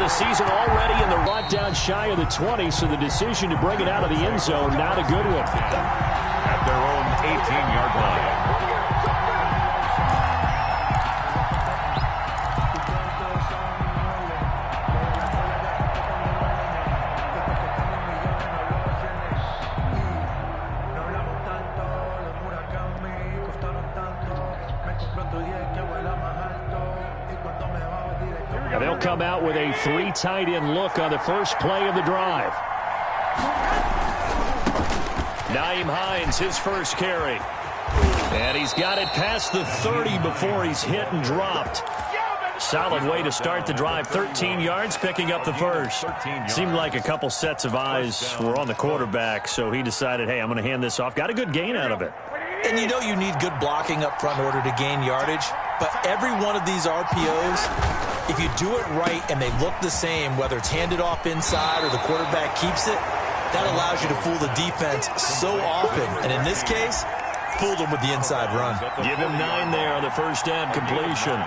the season already in the run down shy of the 20, so the decision to bring it out of the end zone, not a good one. At their own 18-yard line. They'll come out with a 3 tight end look on the first play of the drive. Nyheim Hines, his first carry. And he's got it past the 30 before he's hit and dropped. Solid way to start the drive. 13 yards, picking up the first. Seemed like a couple sets of eyes were on the quarterback, so he decided, hey, I'm going to hand this off. Got a good gain out of it. And you know you need good blocking up front in order to gain yardage. But every one of these RPOs, if you do it right and they look the same, whether it's handed off inside or the quarterback keeps it, that allows you to fool the defense so often. And in this case, fooled them with the inside run. Give him 9 there on the first down completion.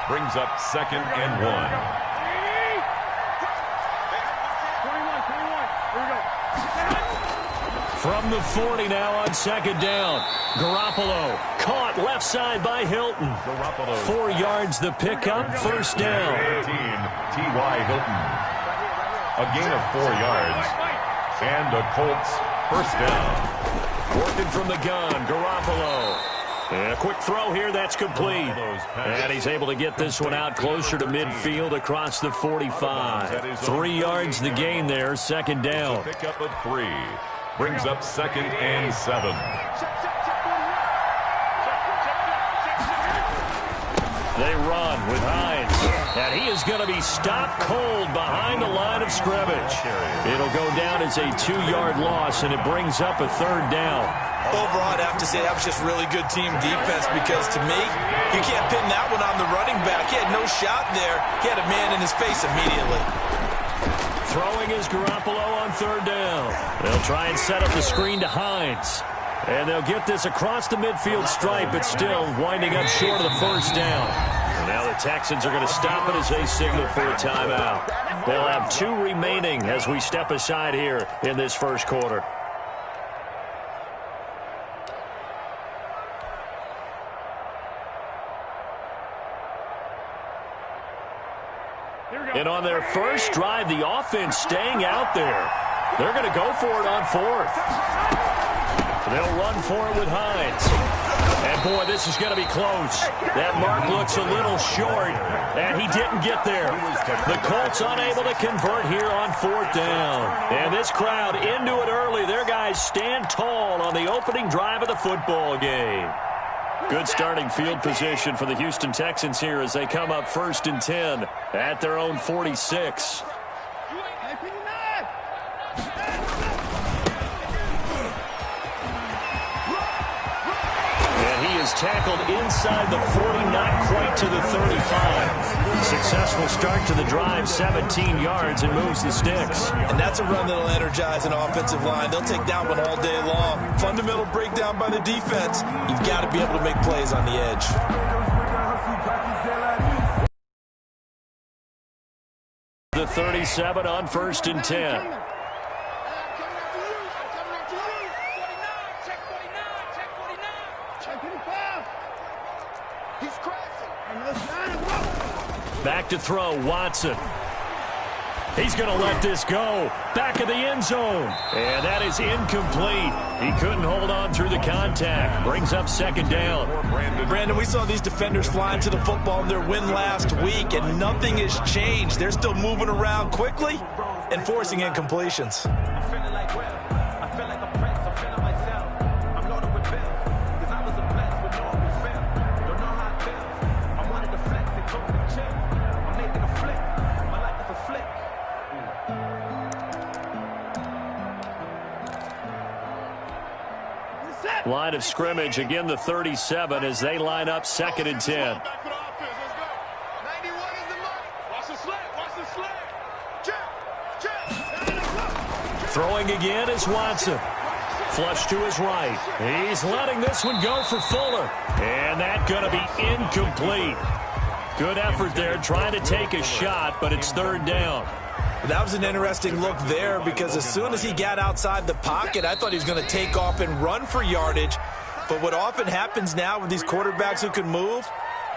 Brings up 2nd and 1. From the 40 now on 2nd down. Garoppolo caught left side by Hilton. 4 yards the pickup, first down. T.Y. Hilton. A gain of 4 yards. And the Colts first down. Working from the gun, Garoppolo. And a quick throw here, that's complete. And he's able to get this one out closer to midfield across the 45. 3 yards the gain there, 2nd down. Pickup of 3. Brings up 2nd and 7. They run with Hines. And he is going to be stopped cold behind the line of scrimmage. It'll go down as a 2-yard loss, and it brings up a 3rd down. Overall, I'd have to say that was just really good team defense because, to me, you can't pin that one on the running back. He had no shot there. He had a man in his face immediately. Throwing is Garoppolo on 3rd down. They'll try and set up the screen to Hines. And they'll get this across the midfield stripe, but still winding up short of the first down. And now the Texans are going to stop it as they signal for a timeout. They'll have 2 remaining as we step aside here in this first quarter. And on their first drive, the offense staying out there. They're going to go for it on 4th. They'll run for it with Hines. And, boy, this is going to be close. That mark looks a little short, and he didn't get there. The Colts unable to convert here on 4th down. And this crowd into it early. Their guys stand tall on the opening drive of the football game. Good starting field position for the Houston Texans here as they come up 1st and 10 at their own 46. And he is tackled inside the 40, not quite to the 35. Successful start to the drive, 17 yards, and moves the sticks. And that's a run that'll energize an offensive line. They'll take that one all day long. Fundamental breakdown by the defense. You've got to be able to make plays on the edge. The 37 on 1st and 10. Back to throw, Watson. He's going to let this go. Back of the end zone. And that is incomplete. He couldn't hold on through the contact. Brings up 2nd down. Brandon, we saw these defenders flying to the football in their win last week, and nothing has changed. They're still moving around quickly and forcing incompletions. Line of scrimmage, again the 37 as they line up 2nd and 10. Throwing again is Watson. Flush to his right. He's letting this one go for Fuller. And that's going to be incomplete. Good effort there, trying to take a shot, but it's third down. That was an interesting look there because as soon as he got outside the pocket, I thought he was going to take off and run for yardage. But what often happens now with these quarterbacks who can move,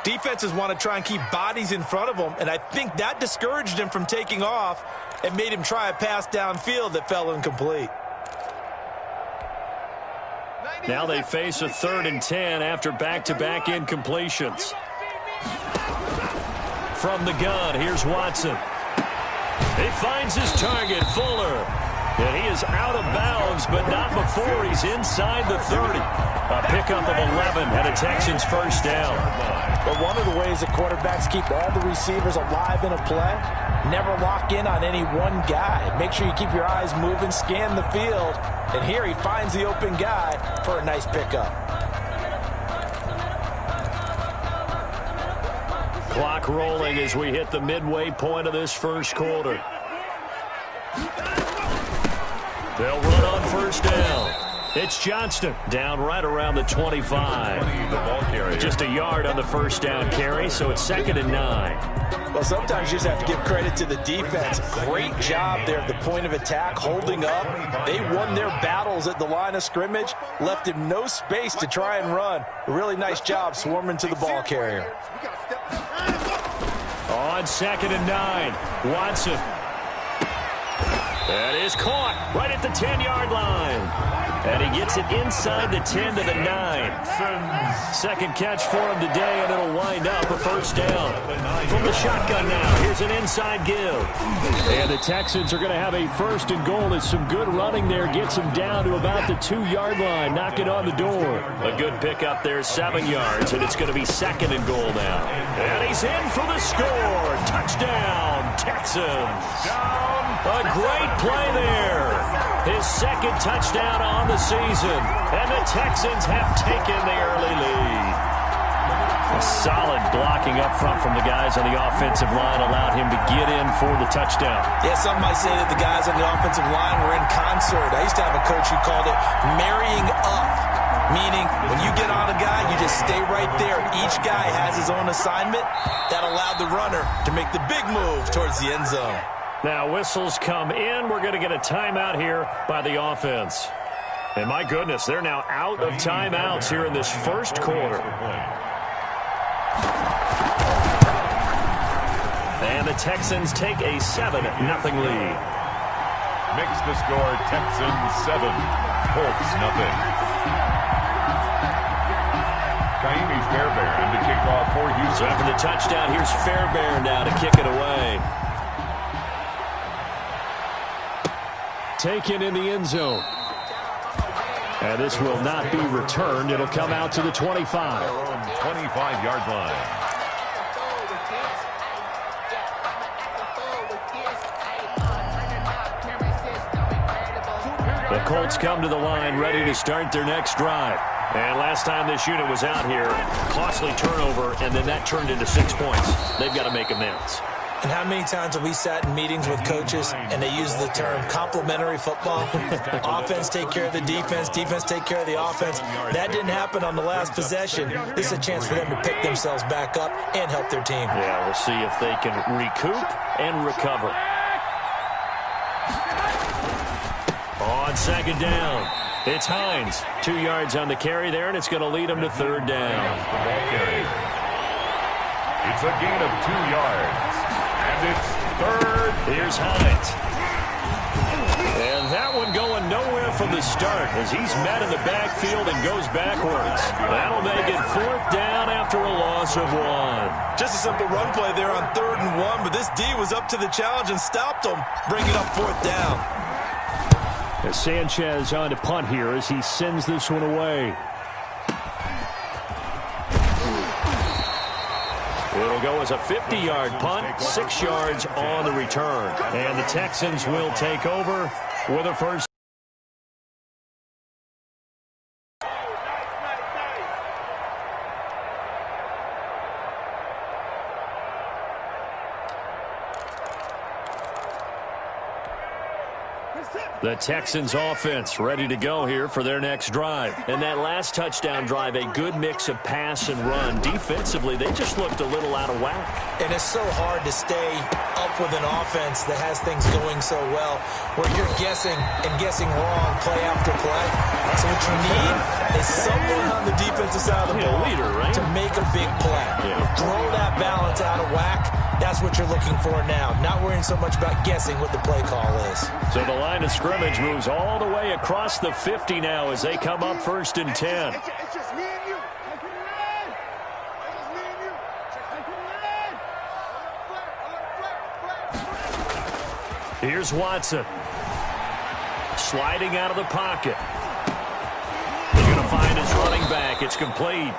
defenses want to try and keep bodies in front of them, and I think that discouraged him from taking off and made him try a pass downfield that fell incomplete. Now they face a 3rd and 10 after back-to-back incompletions. From the gun, here's Watson. He finds his target, Fuller. And he is out of bounds, but not before he's inside the 30. A pickup of 11 and a Texans first down. But one of the ways that quarterbacks keep all the receivers alive in a play, never lock in on any one guy. Make sure you keep your eyes moving, scan the field. And here he finds the open guy for a nice pickup. Clock rolling as we hit the midway point of this first quarter. They'll run on first down. It's Johnston down right around the 25. Just a yard on the first down carry, so it's 2nd and 9. Well, sometimes you just have to give credit to the defense. Great job there at the point of attack, holding up. They won their battles at the line of scrimmage, left him no space to try and run. A really nice job swarming to the ball carrier. On 2nd and 9, Watson. That is caught right at the 10-yard line. And he gets it inside the 10 to the 9. Second catch for him today, and it'll wind up a first down. From the shotgun now, here's an inside give. And the Texans are going to have a 1st and goal. As some good running there gets him down to about the 2-yard line, knocking on the door. A good pickup there, 7 yards, and it's going to be 2nd and goal now. And he's in for the score. Touchdown, Texans. A great play there. His 2nd touchdown on the season. And the Texans have taken the early lead. A solid blocking up front from the guys on the offensive line allowed him to get in for the touchdown. Yeah, some might say that the guys on the offensive line were in concert. I used to have a coach who called it marrying up, meaning when you get on a guy, you just stay right there. Each guy has his own assignment. That allowed the runner to make the big move towards the end zone. Now whistles come in. We're going to get a timeout here by the offense. And my goodness, they're now out of timeouts here in this first quarter. And the Texans take a 7-0 lead. Makes the score Texans 7, Colts nothing. Kaimi Fairbairn to kick off for Houston. So after the touchdown, here's Fairbairn now to kick it away. Taken in the end zone. And this will not be returned. It'll come out to the 25. 25-yard line. The Colts come to the line ready to start their next drive. And last time this unit was out here, costly turnover, and then that turned into 6 points. They've got to make amends. And how many times have we sat in meetings with coaches and they use the term complementary football? Offense take care of the defense, defense take care of the offense. That didn't happen on the last possession. This is a chance for them to pick themselves back up and help their team. Yeah, we'll see if they can recoup and recover. On 2nd down, it's Hines. 2 yards on the carry there, and it's going to lead them to 3rd down. It's a gain of 2 yards. And it's 3rd. Here's Hines. And that one going nowhere from the start as he's met in the backfield and goes backwards. That'll make it 4th down after a loss of 1. Just a simple run play there on 3rd and 1, but this D was up to the challenge and stopped him, bringing up 4th down. As Sanchez on to punt here as he sends this one away. It'll go as a 50-yard punt, 6 yards on the return. And the Texans will take over with a first. The Texans offense ready to go here for their next drive. And that last touchdown drive, a good mix of pass and run. Defensively, they just looked a little out of whack. And it's so hard to stay up with an offense that has things going so well, where you're guessing and guessing wrong play after play. So what you need is someone on the defensive side of the ball leader, right? to make a big play. Throw that balance out of whack. That's what you're looking for now. Not worrying so much about guessing what the play call is. So the line of scrimmage moves all the way across the 50 now as they come up 1st and 10. It's just me and you. Here's Watson. Sliding out of the pocket. He's going to find his running back. It's complete.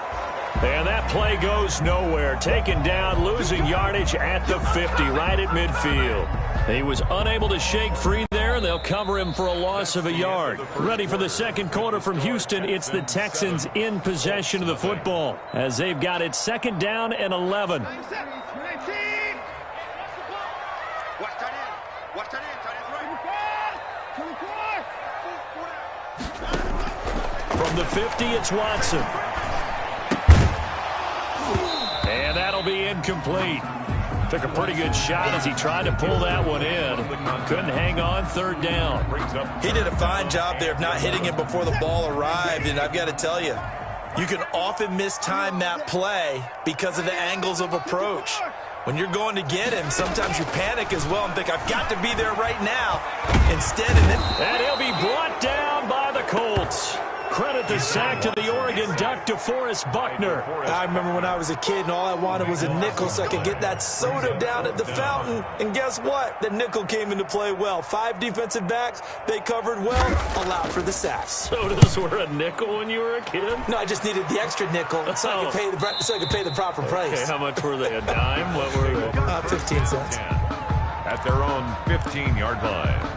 And that play goes nowhere. Taken down, losing yardage at the 50, right at midfield. He was unable to shake free there, and they'll cover him for a loss of a yard. Ready for the second quarter from Houston. It's the Texans in possession of the football as they've got it 2nd down and 11. From the 50, it's Watson. And that'll be incomplete. Took a pretty good shot as he tried to pull that one in. Couldn't hang on, 3rd down. He did a fine job there of not hitting him before the ball arrived, and I've got to tell you, you can often mistime that play because of the angles of approach. When you're going to get him, sometimes you panic as well and think, I've got to be there right now. Instead, and he'll be brought down by the Colts. Credit the sack to the Oregon Duck, DeForest Buckner. I remember when I was a kid and all I wanted was a nickel so I could get that soda down at the fountain. And guess what? The nickel came into play well. 5 defensive backs, they covered well, allowed for the sacks. Sodas were a nickel when you were a kid? No, I just needed the extra nickel so I could pay the proper price. Okay, how much were they? A dime? What were they? 15 cents. At their own 15-yard line.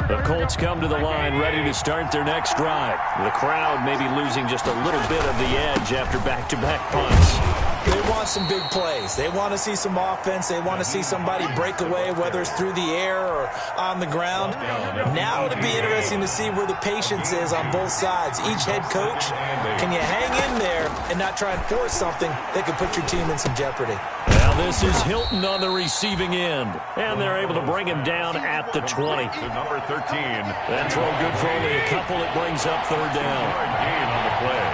The Colts come to the line ready to start their next drive. The crowd may be losing just a little bit of the edge after back-to-back punts. They want some big plays. They want to see some offense. They want to see somebody break away, whether it's through the air or on the ground. Now it'll be interesting to see where the patience is on both sides. Each head coach, can you hang in there and not try and force something that could put your team in some jeopardy? Now this is Hilton on the receiving end, and they're able to bring him down at the 20. To number 13. That throw good for only a couple. It brings up 3rd down. Gain on the play.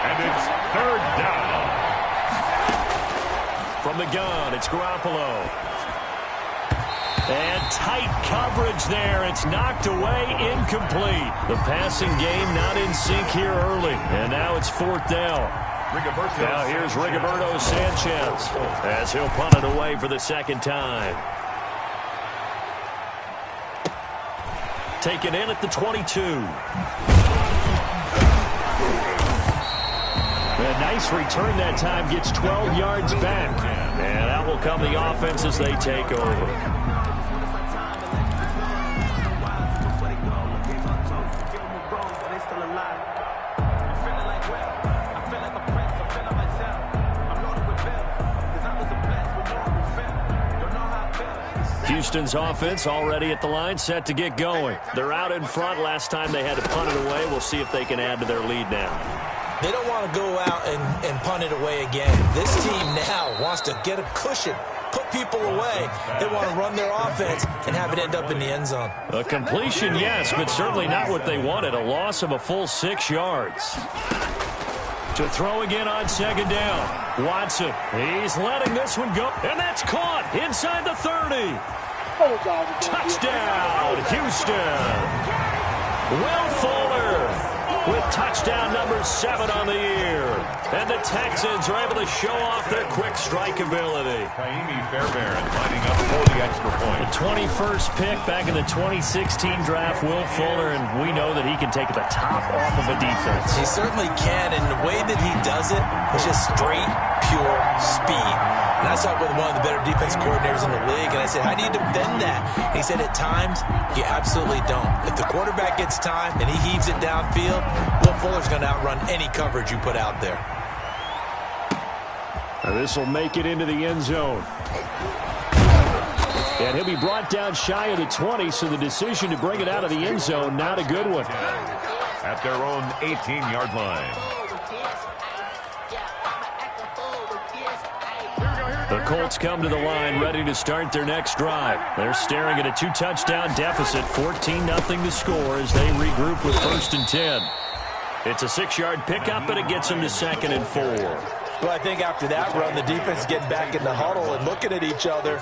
And it's 3rd down. From the gun, it's Garoppolo. And tight coverage there. It's knocked away, incomplete. The passing game not in sync here early. And now it's 4th down. Now here's Rigoberto Sanchez as he'll punt it away for the 2nd time. Taken in at the 22. A nice return that time, gets 12 yards back. And that will come the offense as they take over. Houston's offense already at the line, set to get going. They're out in front. Last time they had to punt it away. We'll see if they can add to their lead now. They don't want to go out and punt it away again. This team now wants to get a cushion, put people away. They want to run their offense and have it end up in the end zone. A completion, yes, but certainly not what they wanted. A loss of a full 6 yards. To throw again on 2nd down. Watson, he's letting this one go. And that's caught inside the 30. Touchdown, Houston. Will Fuller with touchdown number 7 on the year. And the Texans are able to show off their quick strike ability. Kaimi Fairbairn lining up for the extra point. The 21st pick back in the 2016 draft, Will Fuller, and we know that he can take the top off of a defense. He certainly can, and the way that he does it is just straight, pure speed. And I saw it with one of the better defense coordinators in the league, and I said, how do you defend that? And he said, at times, you absolutely don't. If the quarterback gets time and he heaves it downfield, Will Fuller's going to outrun any coverage you put out there. Now this will make it into the end zone. And he'll be brought down shy of the 20, so the decision to bring it out of the end zone, not a good one. At their own 18-yard line. The Colts come to the line ready to start their next drive. They're staring at a 2-touchdown deficit, 14-0 to score as they regroup with 1st and 10. It's a 6-yard pickup, and it gets them to 2nd and 4. Well, I think after that run, the defense is getting back in the huddle and looking at each other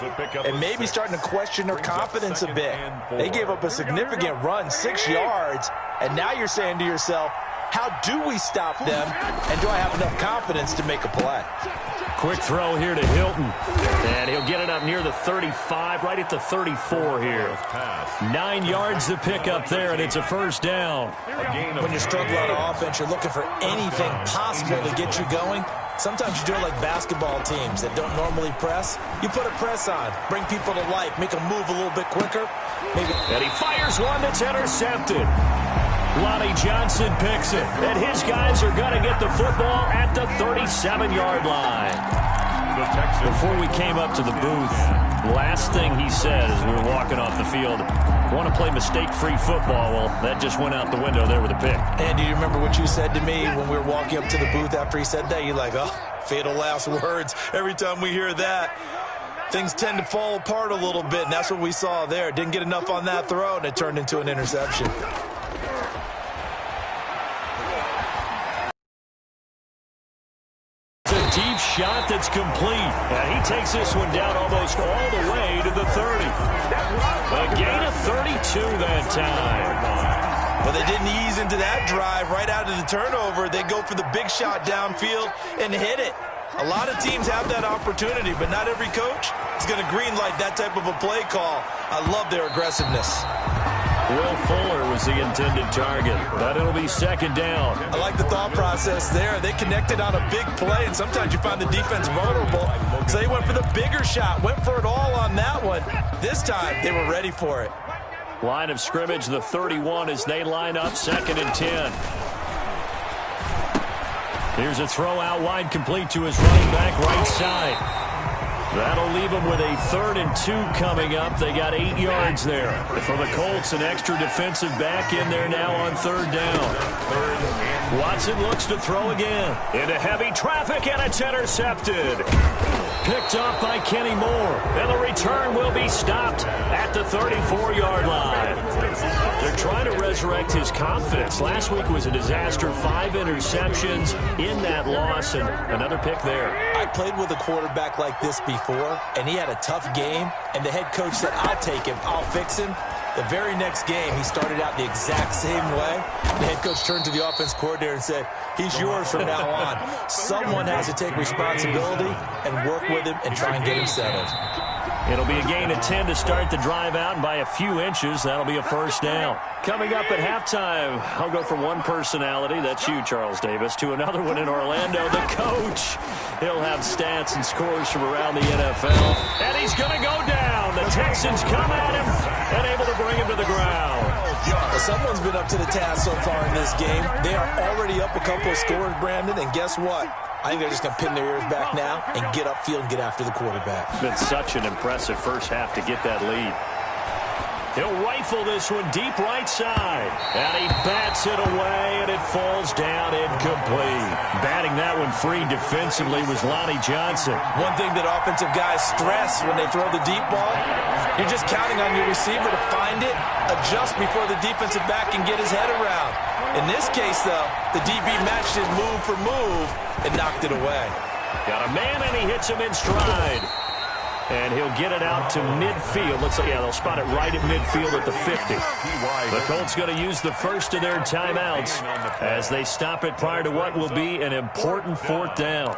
and maybe starting to question their confidence a bit. They gave up a significant run, 6 yards, and now you're saying to yourself, how do we stop them, and do I have enough confidence to make a play? Quick throw here to Hilton, and he'll get it up near the 35, right at the 34 here. 9 yards to pick up there, and it's a 1st down. When you're struggling on offense, you're looking for anything possible to get you going. Sometimes you do it like basketball teams that don't normally press. You put a press on, bring people to life, make them move a little bit quicker. And he fires one that's intercepted. Lonnie Johnson picks it, and his guys are going to get the football at the 37-yard line. Before we came up to the booth, last thing he said as we were walking off the field, want to play mistake-free football. Well, that just went out the window there with a pick. And do you remember what you said to me when we were walking up to the booth after he said that? You're like, oh, fatal last words. Every time we hear that, things tend to fall apart a little bit, and that's what we saw there. Didn't get enough on that throw, and it turned into an interception. Deep shot that's complete. And he takes this one down almost all the way to the 30. A gain of 32 that time. Well, they didn't ease into that drive right out of the turnover. They go for the big shot downfield and hit it. A lot of teams have that opportunity, but not every coach is going to greenlight that type of a play call. I love their aggressiveness. Will Fuller was the intended target, but it'll be 2nd down. I like the thought process there. They connected on a big play, and sometimes you find the defense vulnerable. So they went for the bigger shot, went for it all on that one. This time, they were ready for it. Line of scrimmage, the 31 as they line up 2nd and 10. Here's a throw out wide, complete to his running back right side. That'll leave them with a 3rd and 2 coming up. They got 8 yards there. For the Colts, an extra defensive back in there now on 3rd down. Watson looks to throw again. Into heavy traffic, and it's intercepted. Picked up by Kenny Moore. And the return will be stopped at the 34-yard line. They're trying to resurrect his confidence. Last week was a disaster. 5 interceptions in that loss, and another pick there. I played with a quarterback like this before, and he had a tough game, and the head coach said, I'll take him, I'll fix him. The very next game, he started out the exact same way. The head coach turned to the offense coordinator and said, he's yours from now on. Someone has to take responsibility and work with him and try and get him settled. It'll be a gain of 10 to start the drive out, and by a few inches, that'll be a 1st down. Coming up at halftime, I'll go from one personality, that's you, Charles Davis, to another one in Orlando, the coach. He'll have stats and scores from around the NFL, and he's going to go down. The Texans come at him and able to bring him to the ground. Well, someone's been up to the task so far in this game. They are already up a couple of scores, Brandon, and guess what? I think they're just going to pin their ears back now and get upfield and get after the quarterback. It's been such an impressive first half to get that lead. He'll rifle this one deep right side. And he bats it away, and it falls down incomplete. Batting that one free defensively was Lonnie Johnson. One thing that offensive guys stress when they throw the deep ball, you're just counting on your receiver to find it, adjust before the defensive back can get his head around. In this case, though, the DB matched it move for move and knocked it away. Got a man, and he hits him in stride. And he'll get it out to midfield. Looks like, yeah, they'll spot it right at midfield at the 50. The Colts going to use the first of their timeouts as they stop it prior to what will be an important 4th down.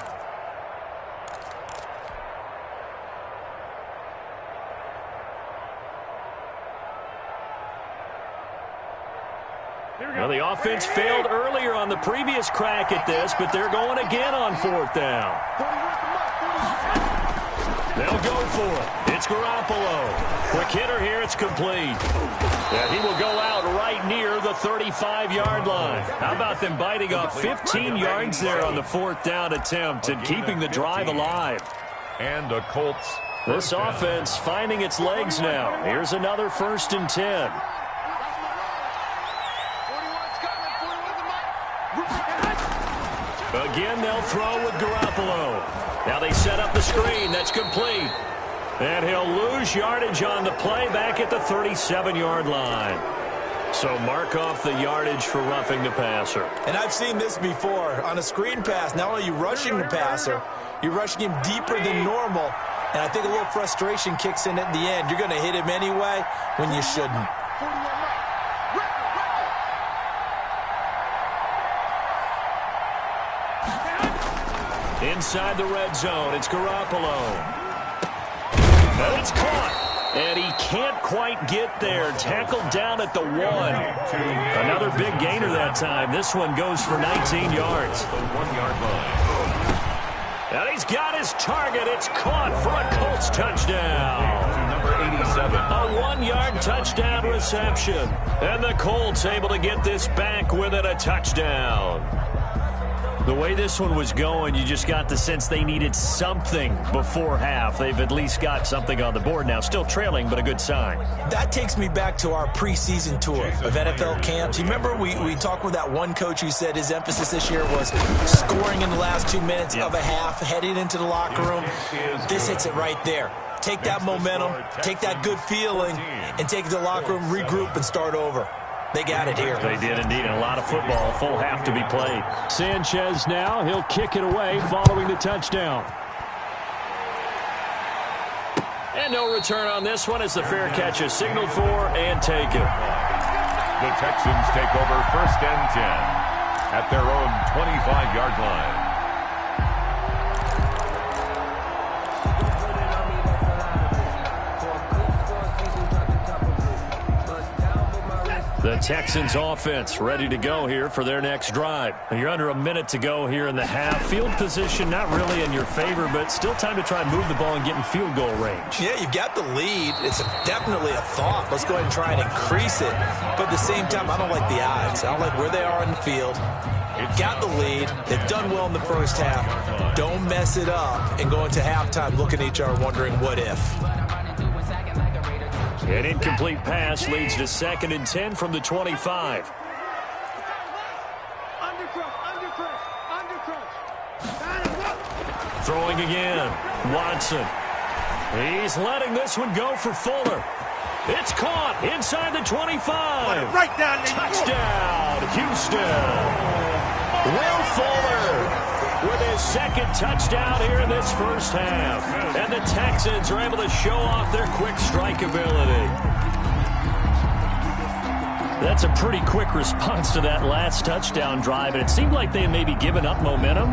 Well, the offense failed earlier on the previous crack at this, but they're going again on 4th down. They'll go for it. It's Garoppolo. Quick hitter here. It's complete. And he will go out right near the 35-yard line. How about them biting off 15 yards there on the 4th down attempt and keeping the drive alive? And the Colts This offense finding its legs now. Here's another 1st and 10. Again, they'll throw with Garoppolo. Now they set up the screen. That's complete. And he'll lose yardage on the play back at the 37-yard line. So mark off the yardage for roughing the passer. And I've seen this before. On a screen pass, not only are you rushing the passer, you're rushing him deeper than normal. And I think a little frustration kicks in at the end. You're going to hit him anyway when you shouldn't. Inside the red zone, it's Garoppolo. And it's caught. And he can't quite get there. Tackled down at the 1. Another big gainer that time. This one goes for 19 yards. The 1-yard line. And he's got his target. It's caught for a Colts touchdown. To number 87. A 1-yard touchdown reception. And the Colts able to get this back within a touchdown. The way this one was going, you just got the sense they needed something before half. They've at least got something on the board now. Still trailing, but a good sign. That takes me back to our preseason tour of NFL camps. You remember we talked with that one coach who said his emphasis this year was scoring in the last 2 minutes of a half, heading into the locker room. This hits it right there. Take that momentum, take that good feeling, and take it to the locker room, regroup, and start over. They got it here. They did indeed. And a lot of football, full half to be played. Sanchez now, he'll kick it away following the touchdown. And no return on this one as the fair catch is signaled for and taken. The Texans take over 1st and 10 at their own 25-yard line. The Texans offense ready to go here for their next drive. You're under a minute to go here in the half. Field position not really in your favor, but still time to try and move the ball and get in field goal range. Yeah, you've got the lead. It's definitely a thought. Let's go ahead and try and increase it. But at the same time, I don't like the odds. I don't like where they are in the field. You've got the lead. They've done well in the first half. Don't mess it up and go into halftime looking at each other wondering what if. An incomplete pass leads to 2nd and 10 from the 25. Throwing again. Watson. He's letting this one go for Fuller. It's caught inside the 25. Right down there. Touchdown, Houston. Will Fuller with his 2nd touchdown here in this first half. And the Texans are able to show off their quick strike ability. That's a pretty quick response to that last touchdown drive, and it seemed like they had maybe given up momentum.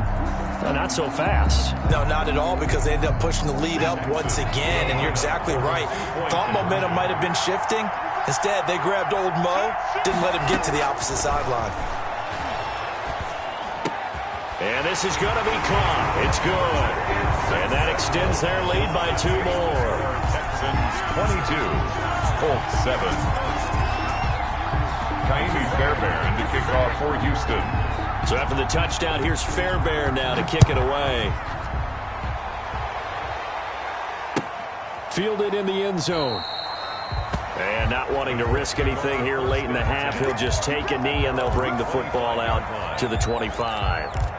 Not so fast. No, not at all, because they ended up pushing the lead up once again, and you're exactly right. Thought momentum might have been shifting. Instead, they grabbed old Mo, didn't let him get to the opposite sideline. And this is going to be caught. It's good. And that extends their lead by 2 more. Texans 22, Colts 7. Kaimi Fairbairn to kick off for Houston. So after the touchdown, here's Fairbairn now to kick it away. Fielded in the end zone. And not wanting to risk anything here late in the half, he'll just take a knee and they'll bring the football out to the 25.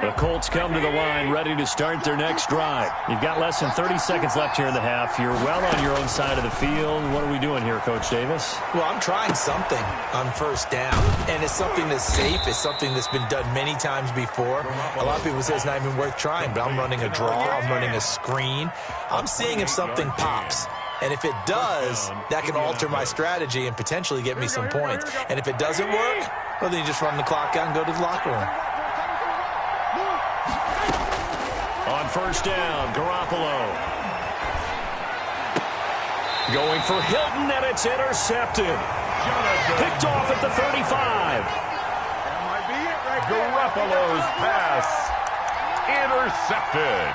The Colts come to the line ready to start their next drive. You've got less than 30 seconds left here in the half. You're well on your own side of the field. What are we doing here, Coach Davis? Well, I'm trying something on first down, and it's something that's safe. It's something that's been done many times before. A lot of people say it's not even worth trying, but I'm running a draw. I'm running a screen. I'm seeing if something pops. And if it does, that can alter my strategy and potentially get me some points. And if it doesn't work, well, then you just run the clock out and go to the locker room. On first down, Garoppolo. Going for Hilton, and it's intercepted. Picked off at the 35. Garoppolo's pass intercepted.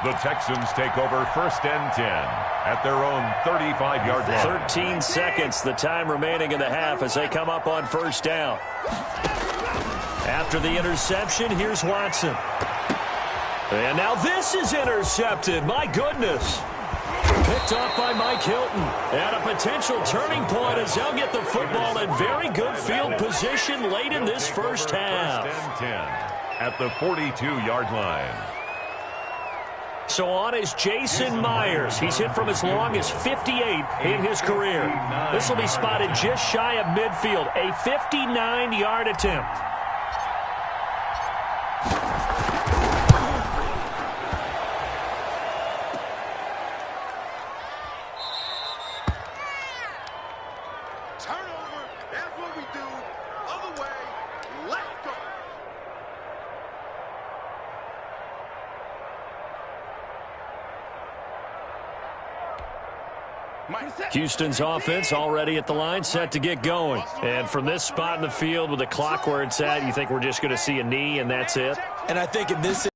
The Texans take over 1st and 10 at their own 35-yard line. 13 seconds, the time remaining in the half as they come up on first down. After the interception, here's Watson. And now this is intercepted. My goodness. Picked off by Mike Hilton. And a potential turning point as they'll get the football in very good field position late in this first half. First and 10 at the 42-yard line. So on is Jason Myers. He's hit from as long as 58 in his career. This will be spotted just shy of midfield. A 59-yard attempt. Turnover, that's what we do. Other way, let's go. Houston's offense already at the line, set to get going. And from this spot in the field with the clock where it's at, you think we're just going to see a knee and that's it? And I think in this,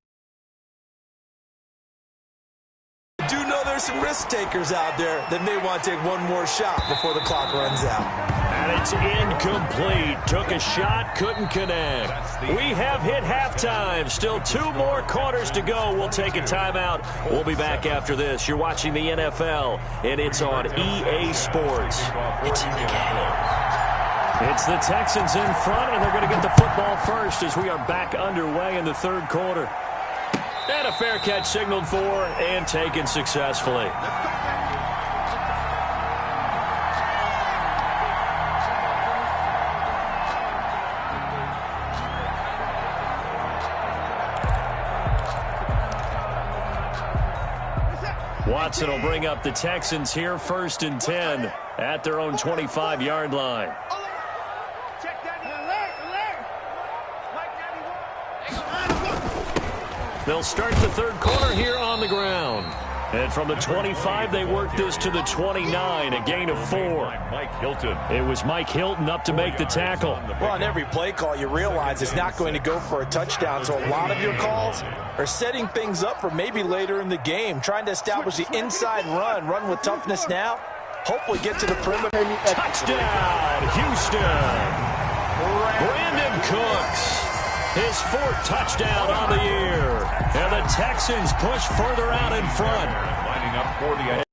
I do know there's some risk takers out there that may want to take one more shot before the clock runs out. And it's incomplete. Took a shot, couldn't connect. We have hit halftime. Still 2 more quarters to go. We'll take a timeout. We'll be back after this. You're watching the NFL, and it's on EA Sports. It's in the game. It's the Texans in front, and they're going to get the football first as we are back underway in the third quarter. And a fair catch signaled for and taken successfully. Watson will bring up the Texans here, 1st and 10 at their own 25-yard line. They'll start the third quarter here on the ground. And from the 25, they work this to the 29, a gain of 4. Mike Hilton. It was Mike Hilton up to make the tackle. Well, on every play call, you realize it's not going to go for a touchdown, so a lot of your calls are setting things up for maybe later in the game, trying to establish the inside run with toughness now, hopefully get to the perimeter. Touchdown, Houston. Brandon Cooks, his 4th touchdown on the year. And the Texans push further out in front. Lining up for the...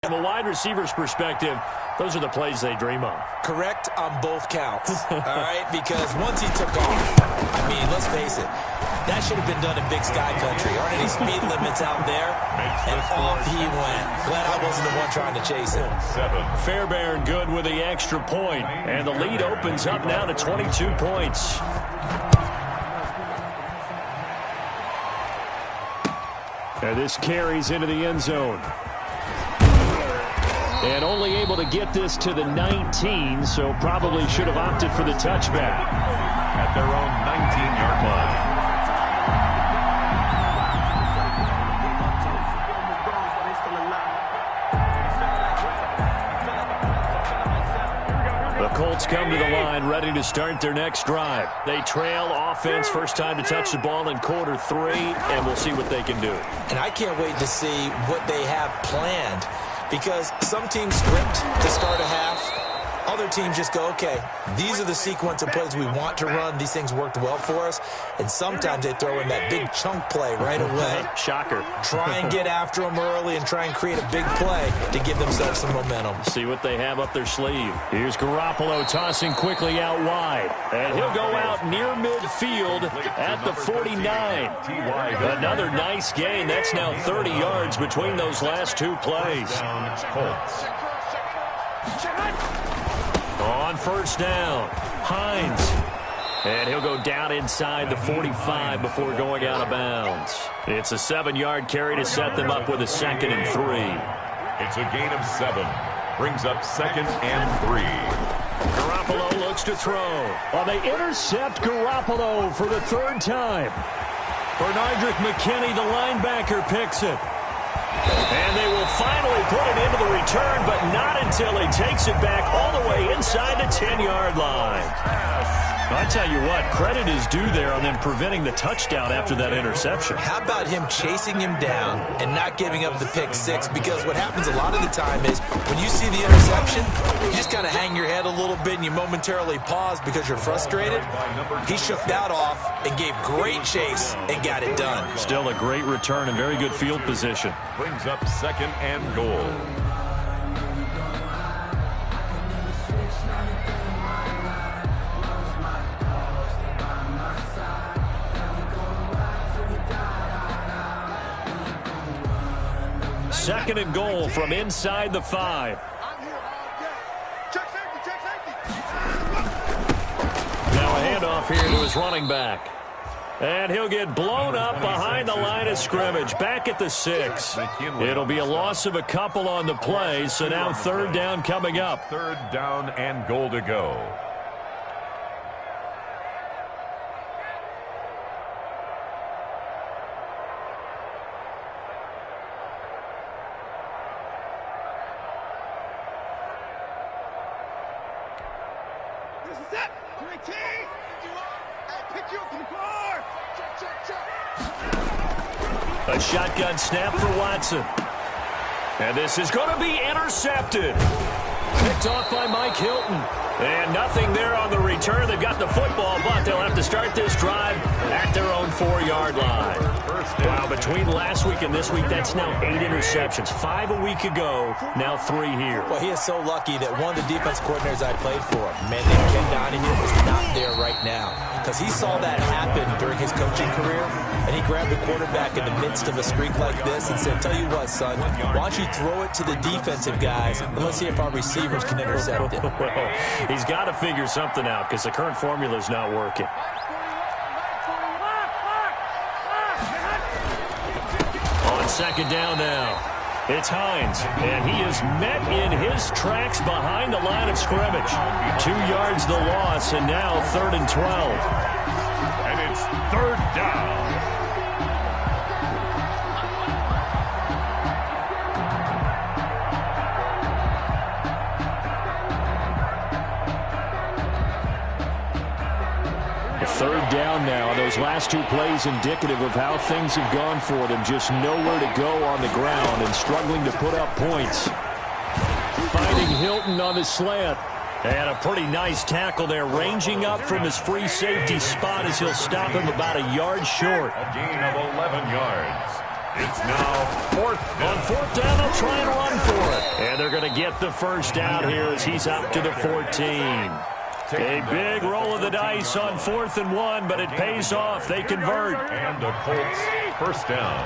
From a wide receiver's perspective, those are the plays they dream of. Correct on both counts, all right? Because once he took off, I mean, let's face it, that should have been done in Big Sky Country. Aren't any speed limits out there? And off he went. Glad I wasn't the one trying to chase him. Fairbairn good with the extra point. And the lead opens up now to 22 points. And this carries into the end zone. And only able to get this to the 19, so probably should have opted for the touchback. At their own 19-yard line. The Colts come to the line ready to start their next drive. They trail offense, first time to touch the ball in quarter 3, and we'll see what they can do. And I can't wait to see what they have planned, because some teams script to start a half. Other teams just go, okay, these are the sequence of plays we want to run. These things worked well for us. And sometimes they throw in that big chunk play right away. Shocker. Try and get after them early and try and create a big play to give themselves some momentum. See what they have up their sleeve. Here's Garoppolo tossing quickly out wide. And he'll go out near midfield at the 49. Another nice gain. That's now 30 yards between those last 2 plays. Colts. On first down, Hines. And he'll go down inside the 45 before going out of bounds. It's a 7-yard carry to set them up with a 2nd and 3. It's a gain of 7. Brings up 2nd and 3. Garoppolo looks to throw. Well, they intercept Garoppolo for the 3rd time. Bernardrick McKinney, the linebacker, picks it. And they will finally put it into the return, but not until he takes it back all the way inside the 10-yard line. I tell you what, credit is due there on them preventing the touchdown after that interception. How about him chasing him down and not giving up the pick 6? Because what happens a lot of the time is when you see the interception, you just got kind of hang your head a little bit and you momentarily pause because you're frustrated. He shook that off and gave great chase and got it done. Still a great return and very good field position. Brings up 2nd and goal. Second and goal from inside the 5. Now a handoff here to his running back. And he'll get blown up behind the line of scrimmage, back at the 6. It'll be a loss of a couple on the play, so now 3rd down coming up. 3rd down and goal to go. A shotgun snap for Watson. And this is going to be intercepted. Picked off by Mike Hilton. And nothing there on the return. They've got the football, but they'll have to start this drive at their own 4-yard line. Wow, between last week and this week, that's now 8 interceptions. 5 a week ago, now 3 here. Well, he is so lucky that one of the defense coordinators I played for, a man named Ken Donahue, is not there right now. Because he saw that happen during his coaching career, and he grabbed the quarterback in the midst of a streak like this and said, tell you what, son, why don't you throw it to the defensive guys, and let's see if our receivers can intercept it. Well, he's got to figure something out because the current formula is not working. On 2nd down now, it's Hines, and he is met in his tracks behind the line of scrimmage. 2 yards the loss, and now 3rd and 12. And it's 3rd down. Third down now. Those last 2 plays indicative of how things have gone for them. Just nowhere to go on the ground and struggling to put up points. Finding Hilton on the slant. And a pretty nice tackle there, ranging up from his free safety spot as he'll stop him about a yard short. A gain of 11 yards. It's now 4th down. On 4th down, they'll try and run for it. And they're going to get the first down here as he's up to the 14. A big roll of the dice on 4th and 1, but it pays off. They convert. And the Colts 1st down.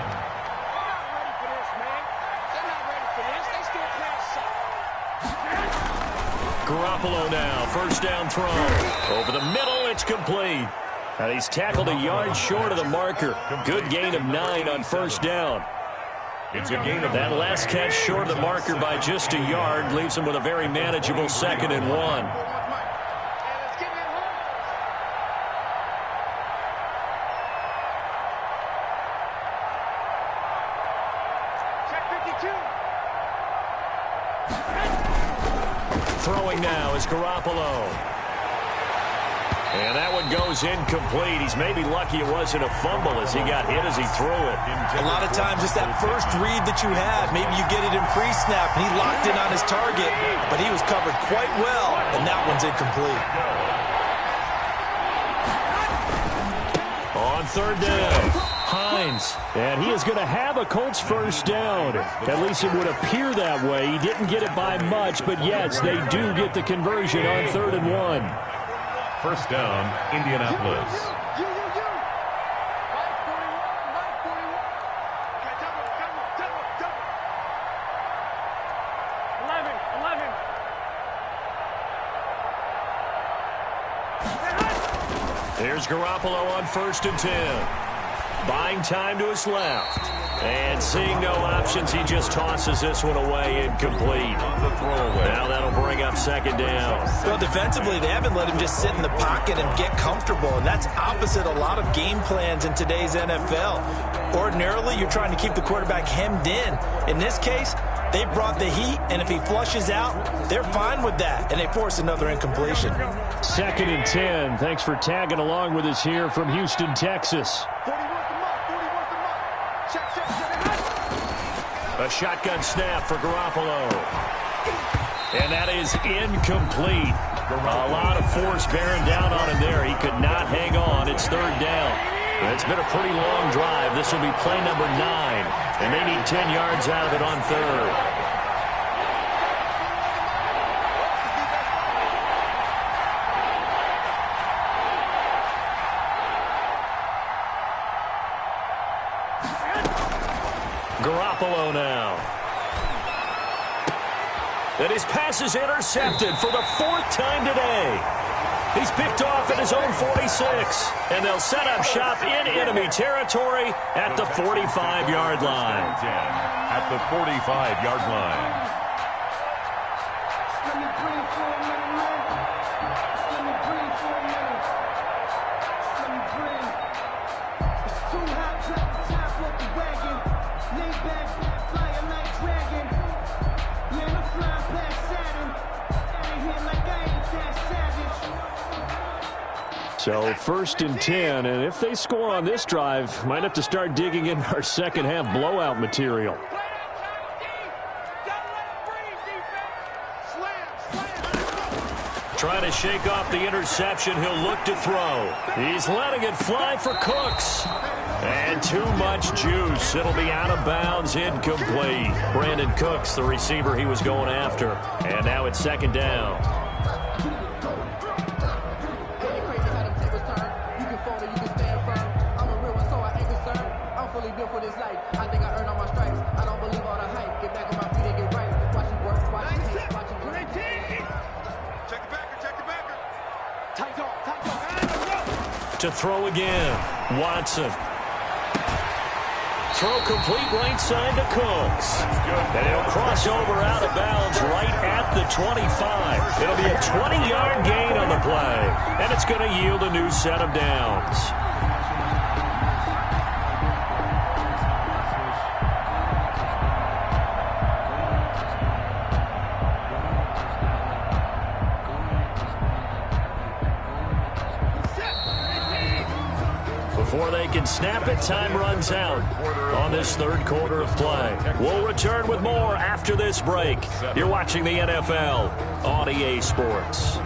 Garoppolo now, 1st down throw. Over the middle, it's complete. And he's tackled a yard short of the marker. Good gain of 9 on 1st down. It's a gain of that last catch short of the marker by just a yard leaves him with a very manageable 2nd and 1. Throwing now is Garoppolo. And that one goes incomplete. He's maybe lucky it wasn't a fumble as he got hit as he threw it. A lot of times it's that first read that you have. Maybe you get it in pre-snap and he locked in on his target, but he was covered quite well, and that one's incomplete. On 3rd down, Hines. And he is going to have a Colts 1st down. At least it would appear that way. He didn't get it by much, but yes, they do get the conversion on 3rd and 1. 1st down, Indianapolis. Here's Garoppolo on 1st and 10. Buying time to his left. And seeing no options, he just tosses this one away incomplete. Now that'll bring up 2nd down. Well, defensively, they haven't let him just sit in the pocket and get comfortable, and that's opposite a lot of game plans in today's NFL. Ordinarily, you're trying to keep the quarterback hemmed in. In this case, they brought the heat, and if he flushes out, they're fine with that, and they force another incompletion. 2nd and 10. Thanks for tagging along with us here from Houston, Texas. A shotgun snap for Garoppolo. And that is incomplete. A lot of force bearing down on him there. He could not hang on. It's third down. It's been a pretty long drive. This will be play number 9. And they need 10 yards out of it on third. Garoppolo now. And his pass is intercepted for the 4th time today. He's picked off at his own 46. And they'll set up shop in enemy territory at the 45-yard line. At the 45-yard line. So 1st and 10, and if they score on this drive, might have to start digging in our second half blowout material. Trying to shake off the interception, he'll look to throw. He's letting it fly for Cooks. And too much juice. It'll be out of bounds, incomplete. Brandon Cooks, the receiver he was going after. And now it's 2nd down. To throw again. Watson. Throw complete right side to Cooks. And he'll cross over out of bounds right at the 25. It'll be a 20-yard gain on the play. And it's going to yield a new set of downs. Before they can snap it, time runs out on this 3rd quarter of play. We'll return with more after this break. You're watching the NFL on EA Sports.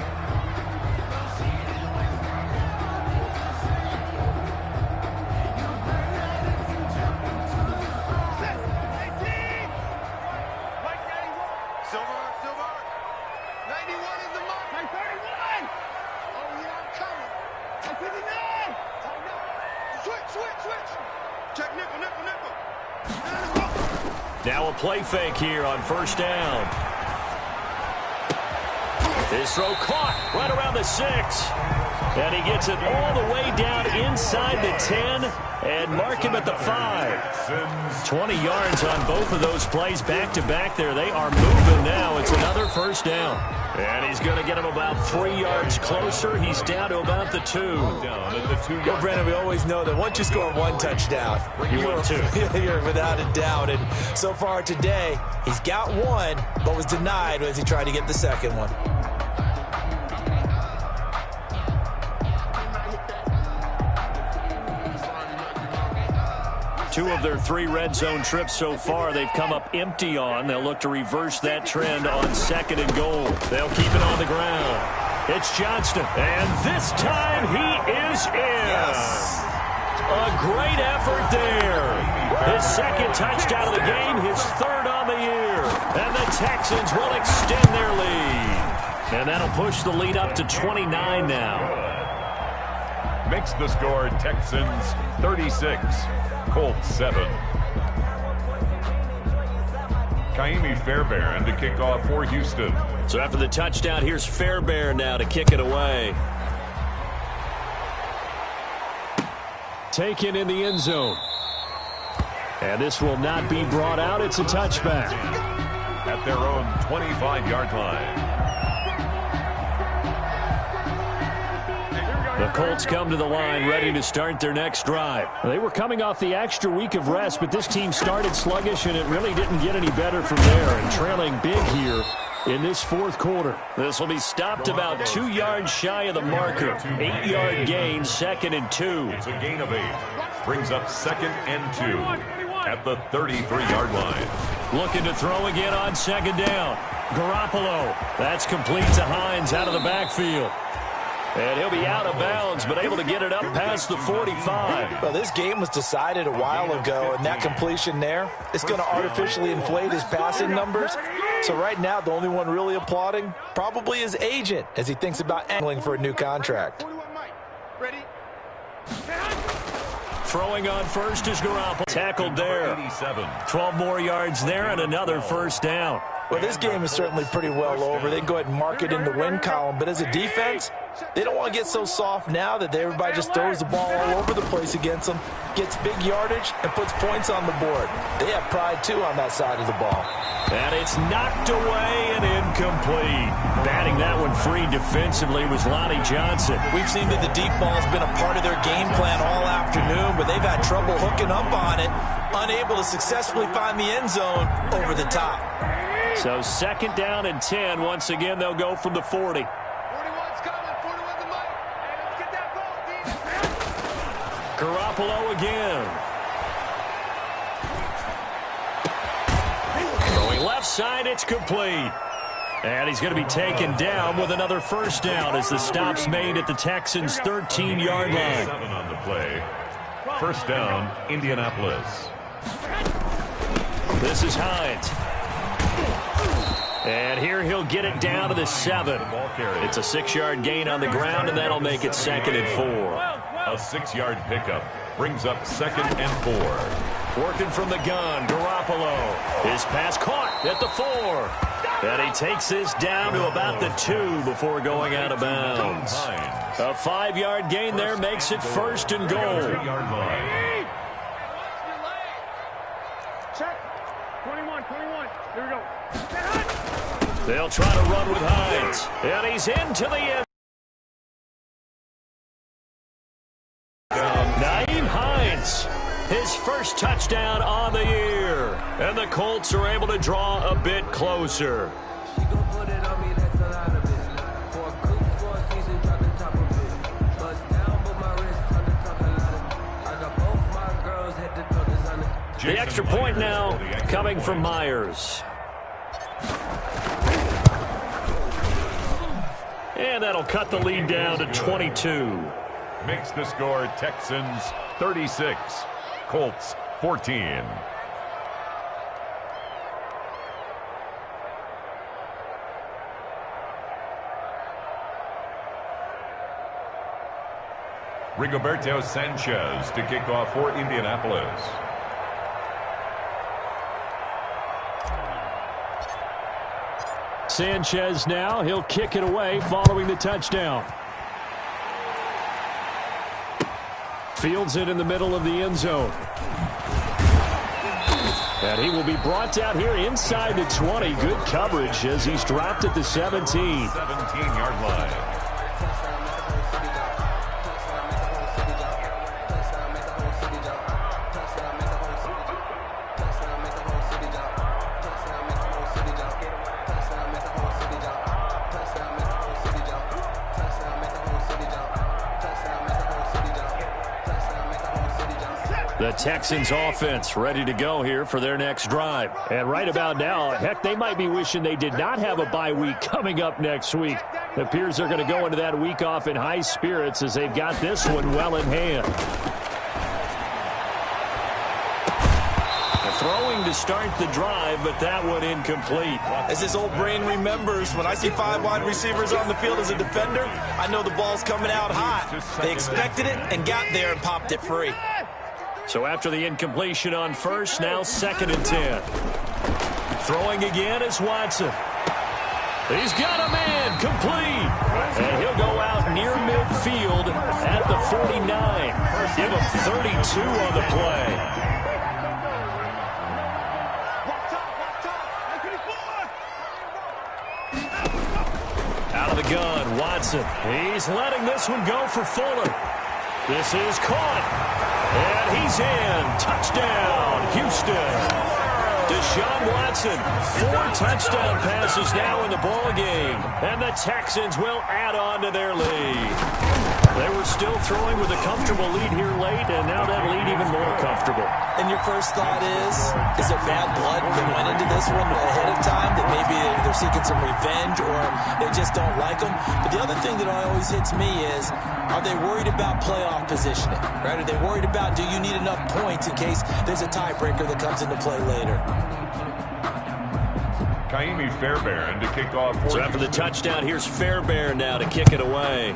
Now a play fake here on 1st down. His throw caught right around the 6. And he gets it all the way down inside the 10 and mark him at the 5. 20 yards on both of those plays back-to-back there. They are moving now. It's another 1st down. And he's going to get him about 3 yards closer. He's down to about the 2. Well, Brandon, we always know that once you score 1 touchdown, you're 2. You're without a doubt. And so far today, he's got 1, but was denied as he tried to get the 2nd one. Two of their 3 red zone trips so far, they've come up empty on. They'll look to reverse that trend on 2nd and goal. They'll keep it on the ground. It's Johnston, and this time he is in. Yes. A great effort there. His 2nd touchdown of the game, his 3rd on the year. And the Texans will extend their lead. And that'll push the lead up to 29 now. Makes the score Texans 36. Colts 7. Kaimi Fairbairn to kick off for Houston. So after the touchdown, here's Fairbairn now to kick it away. Taken in the end zone. And this will not be brought out. It's a touchback. At their own 25-yard line. The Colts come to the line ready to start their next drive. They were coming off the extra week of rest, but this team started sluggish, and it really didn't get any better from there, and trailing big here in this 4th quarter. This will be stopped about 2 yards shy of the marker. 8-yard gain, 2nd and 2. It's a gain of 8. Brings up 2nd and 2 at the 33-yard line. Looking to throw again on second down. Garoppolo. That's complete to Hines out of the backfield. And he'll be out of bounds, but able to get it up past the 45. Well, this game was decided a while ago, and that completion there is going to artificially inflate his passing numbers. So right now, the only one really applauding probably his agent as he thinks about angling for a new contract. Ready? Throwing on first is Garoppolo. Tackled there. 12 more yards there and another first down. Well, this game is certainly pretty well over. They can go ahead and mark it in the win column. But as a defense, they don't want to get so soft now that everybody just throws the ball all over the place against them, gets big yardage, and puts points on the board. They have pride, too, on that side of the ball. And it's knocked away and incomplete. Batting that one free defensively was Lonnie Johnson. We've seen that the deep ball's been a part of their game plan all afternoon, but they've had trouble hooking up on it, unable to successfully find the end zone over the top. So second down and 10. Once again, they'll go from the 40. 41's coming. 41's the mic. Hey, let's get that ball, D. Garoppolo again. Throwing left side, it's complete. And he's going to be taken down with another first down as the stop's made at the Texans' 13-yard line. 7 on the play. First down, Indianapolis. This is Hines. And here he'll get it down to the 7. It's a 6-yard gain on the ground, and that'll make it 2nd and 4. A 6-yard pickup brings up 2nd and 4. Working from the gun, Garoppolo. His pass caught at the 4. And he takes this down to about the 2 before going out of bounds. A 5-yard gain there makes it 1st and goal. 3-yard line. Check. 21. Here we go. They'll try to run with Hines. And he's into the end. Nyheim Hines, his first touchdown on the year. And the Colts are able to draw a bit closer. The extra point now coming from Myers. And that'll cut the lead down to 22. Makes the score Texans 36, Colts 14. Rigoberto Sanchez to kick off for Indianapolis. Sanchez now, he'll kick it away following the touchdown. Fields it in the middle of the end zone. And he will be brought down here inside the 20. Good coverage as he's dropped at the 17. 17-yard line. The Texans offense ready to go here for their next drive. And right about now, heck, they might be wishing they did not have a bye week coming up next week. It appears they're going to go into that week off in high spirits as they've got this one well in hand. Throwing to start the drive, but that one incomplete. As his old brain remembers, when I see 5 wide receivers on the field as a defender, I know the ball's coming out hot. They expected it and got there and popped it free. So after the incompletion on first, now 2nd and 10. Throwing again is Watson. He's got a man complete. And he'll go out near midfield at the 49. Give him 32 on the play. Out of the gun, Watson. He's letting this one go for Fuller. This is caught. And he's in. Touchdown, Houston. Deshaun Watson, 4 touchdown passes now in the ball game, and the Texans will add on to their lead. They were still throwing with a comfortable lead here late, and now that lead even more comfortable. And your first thought is there bad blood that went into this one ahead of time, that maybe they're seeking some revenge or they just don't like them? But the other thing that always hits me is, are they worried about playoff positioning? Right? Are they worried about, do you need enough points in case there's a tiebreaker that comes into play later? Kaimi Fairbairn to kick off. So after the touchdown, here's Fairbairn now to kick it away.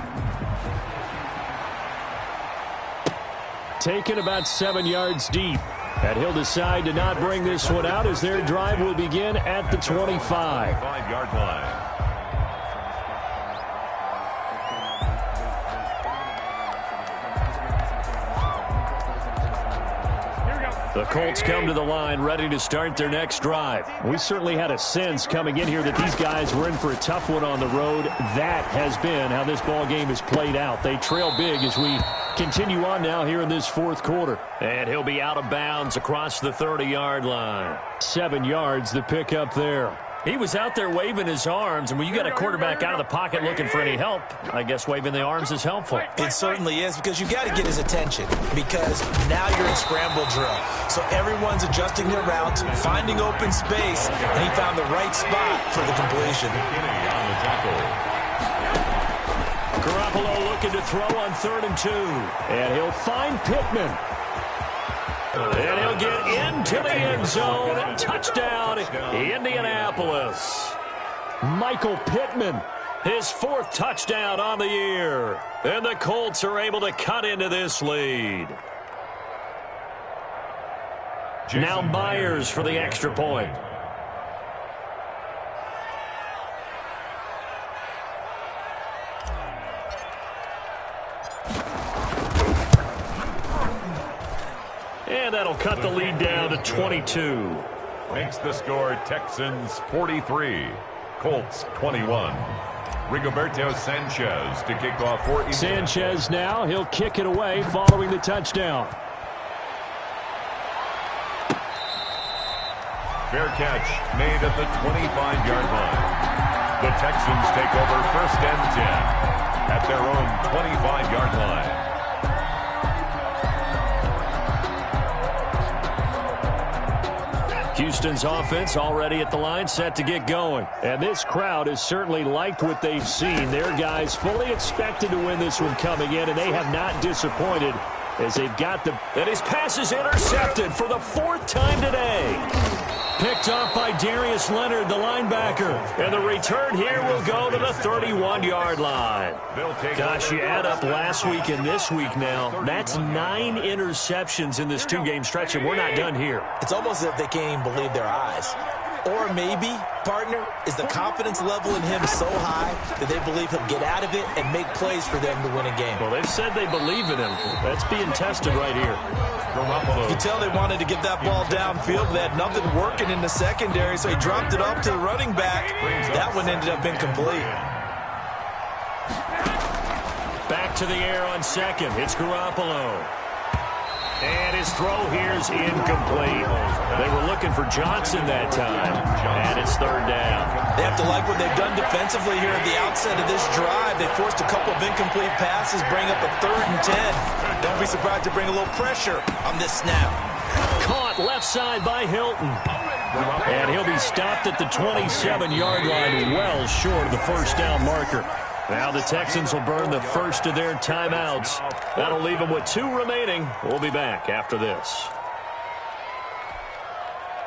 Taken about 7 yards deep. And he'll decide to not bring this one out as their drive will begin at the 25. 5-yard line. The Colts come to the line ready to start their next drive. We certainly had a sense coming in here that these guys were in for a tough one on the road. That has been how this ball game has played out. They trail big as we continue on now here in this fourth quarter. And he'll be out of bounds across the 30-yard line. 7 yards the pickup there. He was out there waving his arms, and when you got a quarterback out of the pocket looking for any help, I guess waving the arms is helpful. It certainly is, because you got to get his attention, because now you're in scramble drill. So everyone's adjusting their routes, finding open space, and he found the right spot for the completion. Garoppolo looking to throw on 3rd and 2. And he'll find Pittman. And he'll get into the end zone. Touchdown, Indianapolis. Michael Pittman, his 4th touchdown on the year. And the Colts are able to cut into this lead. Now Myers for the extra point. And that'll cut the lead down to 22. Makes the score Texans 43, Colts 21. Rigoberto Sanchez to kick off for Sanchez now. He'll kick it away following the touchdown. Fair catch made at the 25-yard line. The Texans take over 1st and 10 at their own 25-yard line. Houston's offense already at the line, set to get going. And this crowd has certainly liked what they've seen. Their guys fully expected to win this one coming in, and they have not disappointed as they've got the... And his pass is intercepted for the 4th time today. Picked off by Darius Leonard, the linebacker. And the return here will go to the 31-yard line. Gosh, you add up last week and this week now. That's 9 interceptions in this 2-game stretch, and we're not done here. It's almost as if they can't even believe their eyes. Or maybe, partner, is the confidence level in him so high that they believe he'll get out of it and make plays for them to win a game. Well, they've said they believe in him. That's being tested right here. You can tell they wanted to get that ball downfield, but they had nothing working in the secondary, so he dropped it off to the running back. That one ended up incomplete. Back to the air on 2nd. It's Garoppolo. And his throw here is incomplete. They were looking for Johnson that time. And it's 3rd down. They have to like what they've done defensively here at the outset of this drive. They forced a couple of incomplete passes, bring up a 3rd and 10. Don't be surprised to bring a little pressure on this snap. Caught left side by Hilton. And he'll be stopped at the 27-yard line, well short of the 1st down marker. Now the Texans will burn the first of their timeouts. That'll leave them with 2 remaining. We'll be back after this.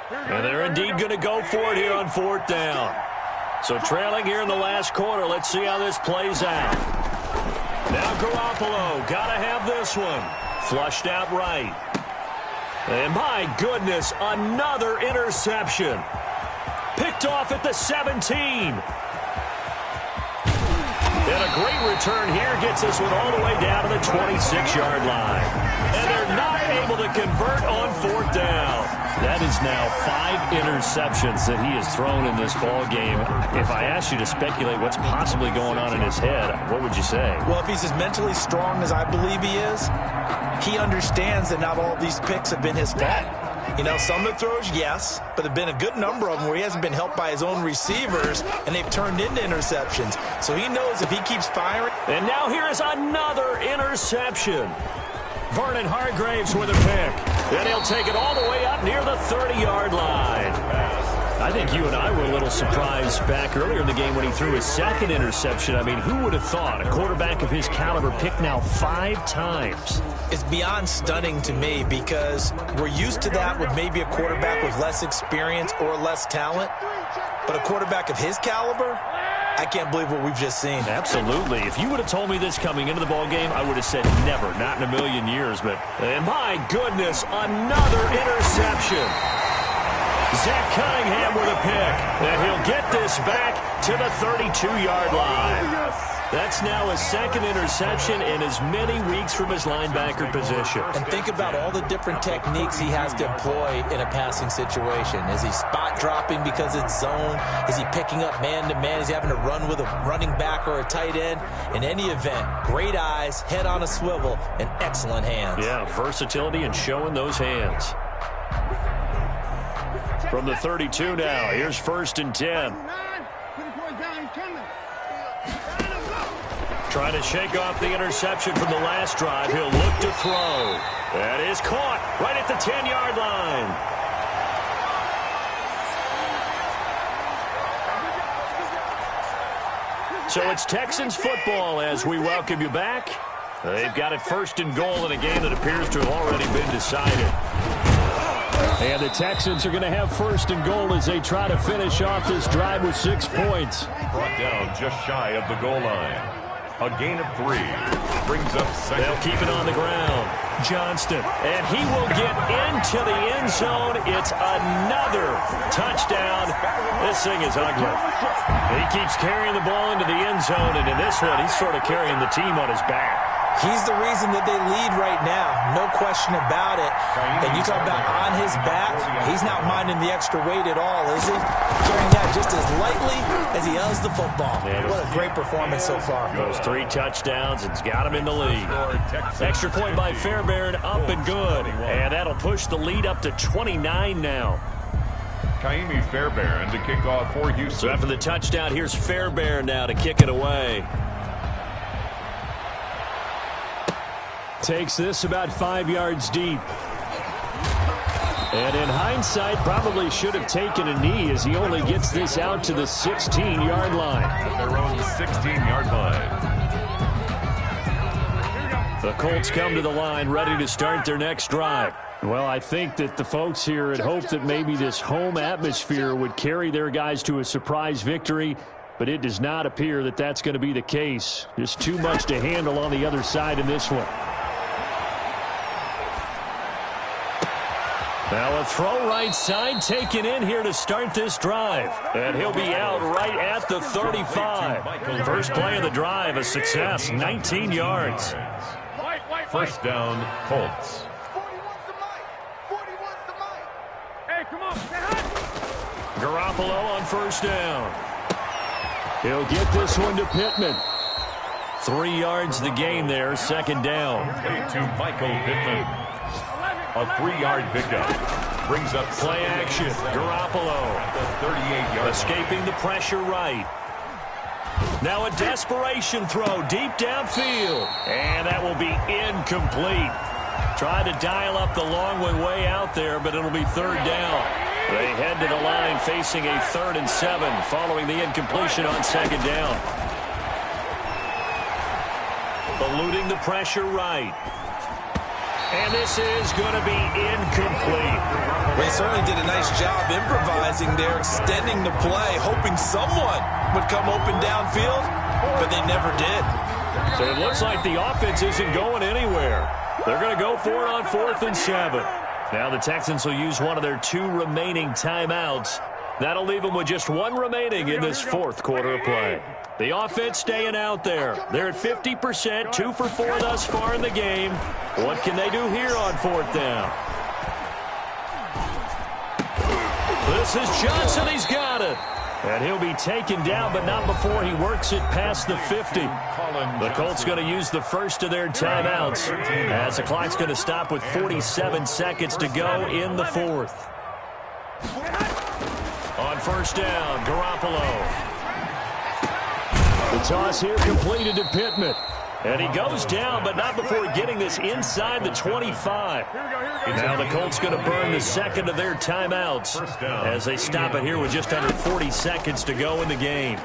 And they're indeed going to go for it here on 4th down. So trailing here in the last quarter. Let's see how this plays out. Now Garoppolo, got to have this one. Flushed out right. And my goodness, another interception. Picked off at the 17. And a great return here gets this one all the way down to the 26-yard line. And they're not able to convert on 4th down. That is now 5 interceptions that he has thrown in this ball game. If I asked you to speculate what's possibly going on in his head, what would you say? Well, if he's as mentally strong as I believe he is, he understands that not all of these picks have been his fault. You know, some of the throws, yes, but there have been a good number of them where he hasn't been helped by his own receivers, and they've turned into interceptions. So he knows if he keeps firing. And now here is another interception. Vernon Hargraves with a pick. And he'll take it all the way up near the 30-yard line. I think you and I were a little surprised back earlier in the game when he threw his second interception. I mean, who would have thought a quarterback of his caliber picked now 5 times? It's beyond stunning to me because we're used to that with maybe a quarterback with less experience or less talent. But a quarterback of his caliber, I can't believe what we've just seen. Absolutely. If you would have told me this coming into the ball game, I would have said never, not in a million years. But my goodness, another interception. Zach Cunningham with a pick, and he'll get this back to the 32-yard line. That's now his second interception in as many weeks from his linebacker position. And think about all the different techniques he has to employ in a passing situation. Is he spot dropping because it's zone? Is he picking up man-to-man? Is he having to run with a running back or a tight end? In any event, great eyes, head on a swivel, and excellent hands. Yeah, versatility and showing those hands. From the 32 now, here's 1st and 10. Trying to shake off the interception from the last drive. He'll look to throw. That is caught right at the 10-yard line. So it's Texans football as we welcome you back. They've got it 1st and goal in a game that appears to have already been decided. And the Texans are going to have 1st and goal as they try to finish off this drive with 6 points. Brought down just shy of the goal line. A gain of 3. Brings up second. They'll keep it on the ground. Johnston. And he will get into the end zone. It's another touchdown. This thing is ugly. He keeps carrying the ball into the end zone, and in this one, he's sort of carrying the team on his back. He's the reason that they lead right now. No question about it. And you talk about on his back, he's not minding the extra weight at all, is he? Carrying that just as lightly as he does the football. What a great performance so far. Those 3 touchdowns, it's got him in the lead. Extra point by Fairbairn, up and good. And that'll push the lead up to 29 now. Kaimi Fairbairn to kick off for Houston. So after the touchdown, here's Fairbairn now to kick it away. Takes this about 5 yards deep. And in hindsight, probably should have taken a knee as he only gets this out to the 16-yard line. Their own 16-yard line. The Colts come to the line ready to start their next drive. Well, I think that the folks here had hoped that maybe this home atmosphere would carry their guys to a surprise victory, but it does not appear that that's going to be the case. Just too much to handle on the other side in this one. Now a throw right side taken in here to start this drive. And he'll be out right at the 35. First play of the drive, a success, 19 yards. 1st down, Colts. Garoppolo on 1st down. He'll get this one to Pittman. 3 yards the gain there, 2nd down. To Michael Pittman. A 3-yard pickup. Brings up play action. Garoppolo. The 38-yard escaping the pressure right. Now a desperation throw deep downfield. And that will be incomplete. Tried to dial up the long one way out there, but it'll be 3rd down. They head to the line facing a 3rd and 7 following the incompletion on 2nd down. Eluding the pressure right. And this is going to be incomplete. They certainly did a nice job improvising there, extending the play, hoping someone would come open downfield, but they never did. So it looks like the offense isn't going anywhere. They're going to go for it on 4th and 7. Now the Texans will use one of their 2 remaining timeouts. That'll leave them with just 1 remaining in this 4th quarter of play. The offense staying out there. They're at 50%, 2 for 4 thus far in the game. What can they do here on 4th down? This is Johnson. He's got it. And he'll be taken down, but not before he works it past the 50. The Colts going to use the first of their timeouts as the clock's going to stop with 47 seconds to go in the fourth. On first down, Garoppolo. The toss here completed to Pittman. And he goes down, but not before getting this inside the 25. Now the Colts going to burn the second of their timeouts as they stop it here with just under 40 seconds to go in the game.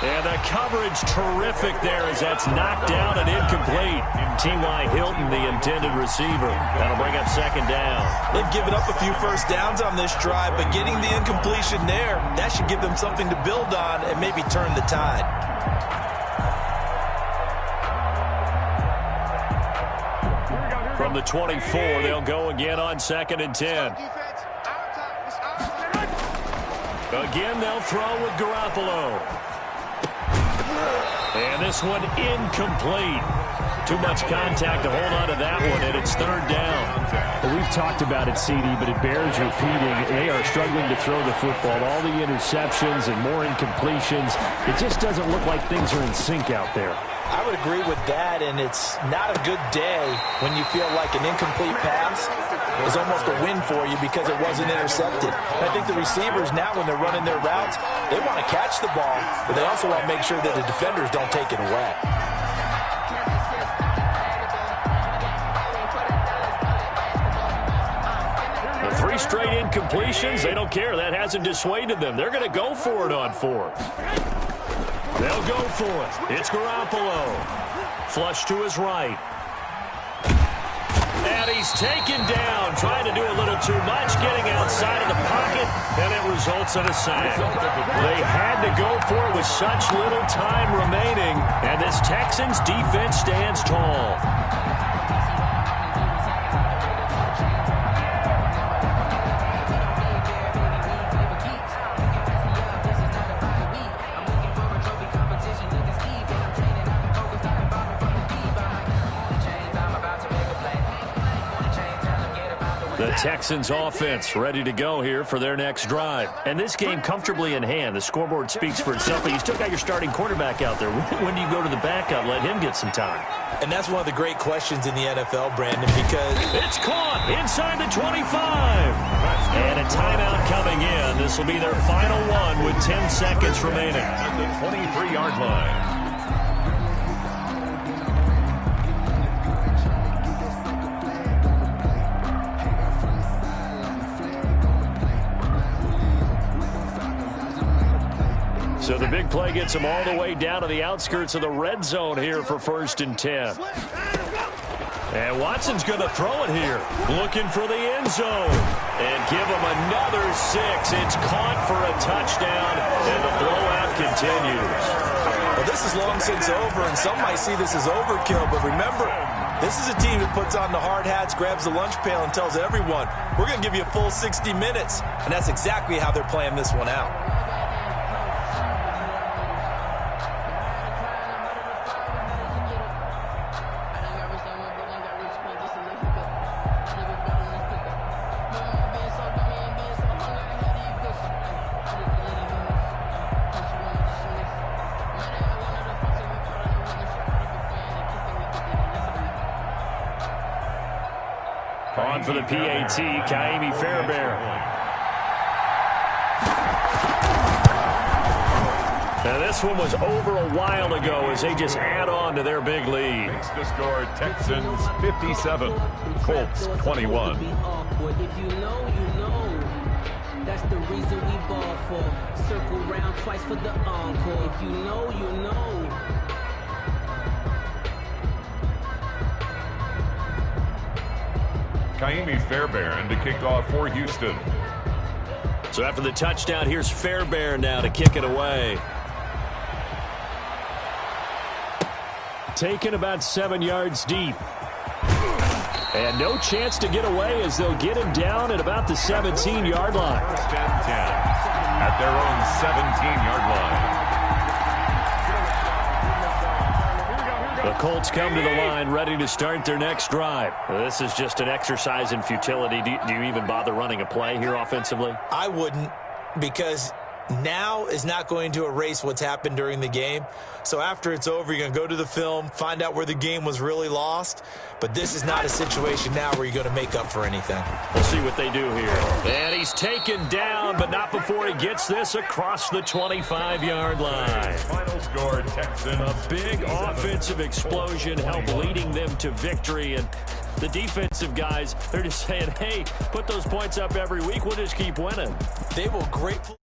And the coverage terrific there as that's knocked down and incomplete. T.Y. Hilton, the intended receiver. That'll bring up second down. They've given up a few first downs on this drive, but getting the incompletion there, that should give them something to build on and maybe turn the tide. From the 24, they'll go again on second and 10. Again, they'll throw with Garoppolo. And this one incomplete. Too much contact to hold on to that one, and it's third down. Well, we've talked about it, CD, but it bears repeating. They are struggling to throw the football. All the interceptions and more incompletions. It just doesn't look like things are in sync out there. I would agree with that, and it's not a good day when you feel like an incomplete pass is almost a win for you because it wasn't intercepted. And I think the receivers now, when they're running their routes, they want to catch the ball, but they also want to make sure that the defenders don't take it away. The three straight incompletions, they don't care. That hasn't dissuaded them. They're going to go for it on fourth. They'll go for it. It's Garoppolo. Flush to his right. And he's taken down, trying to do a little too much, getting outside of the pocket, and it results in a sack. They had to go for it with such little time remaining, and this Texans defense stands tall. The Texans offense ready to go here for their next drive. And this game comfortably in hand. The scoreboard speaks for itself, but you still got your starting quarterback out there. When do you go to the backup? Let him get some time. And that's one of the great questions in the NFL, Brandon, because it's caught inside the 25. And a timeout coming in. This will be their final one with 10 seconds remaining. At the 23-yard line. So the big play gets him all the way down to the outskirts of the red zone here for first and 10. And Watson's going to throw it here, looking for the end zone. And give him another 6. It's caught for a touchdown, and the blowout continues. Well, this is long since over, and some might see this as overkill. But remember, this is a team that puts on the hard hats, grabs the lunch pail, and tells everyone, we're going to give you a full 60 minutes. And that's exactly how they're playing this one out. On for the PAT, Kaimi Fairbairn. Now this one was over a while ago as they just add on to their big lead. Makes the score Texans 57, Colts 21. If you know, you know. That's the reason we ball for. Circle round twice for the encore. If you know, you know. Kaimi Fairbairn to kick off for Houston. So after the touchdown, here's Fairbairn now to kick it away. Taken about 7 yards deep. And no chance to get away as they'll get him down at about the 17-yard line. First and 10 at their own 17-yard line. The Colts come to the line ready to start their next drive. This is just an exercise in futility. Do you even bother running a play here offensively? I wouldn't, because now is not going to erase what's happened during the game. So after it's over, you're going to go to the film, find out where the game was really lost. But this is not a situation now where you're going to make up for anything. We'll see what they do here. And he's taken down, but not before he gets this across the 25-yard line. Final score, Texans. A big offensive explosion helped leading them to victory. And the defensive guys, they're just saying, hey, put those points up every week. We'll just keep winning. They will greatly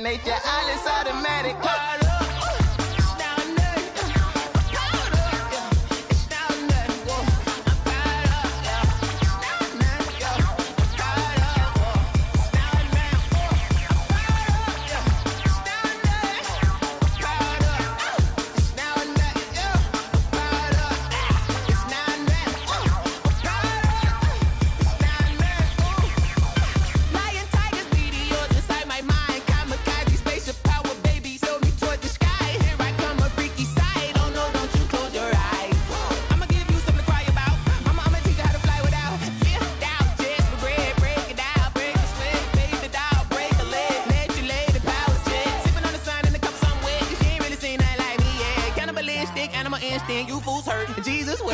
make your eyelids automatic. You fools hurt. Jesus will.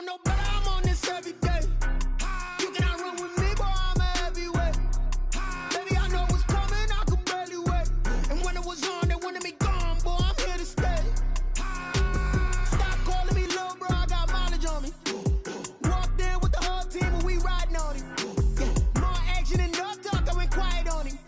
No, but I'm on this every day. You cannot run with me, boy, I'm a heavyweight. Baby, I know what's coming, I could barely wait. And when it was on, they wanted me gone, boy, I'm here to stay. Stop calling me little bro, I got mileage on me. Walked in with the whole team and we riding on him. Yeah, more action than no talk, I went quiet on him.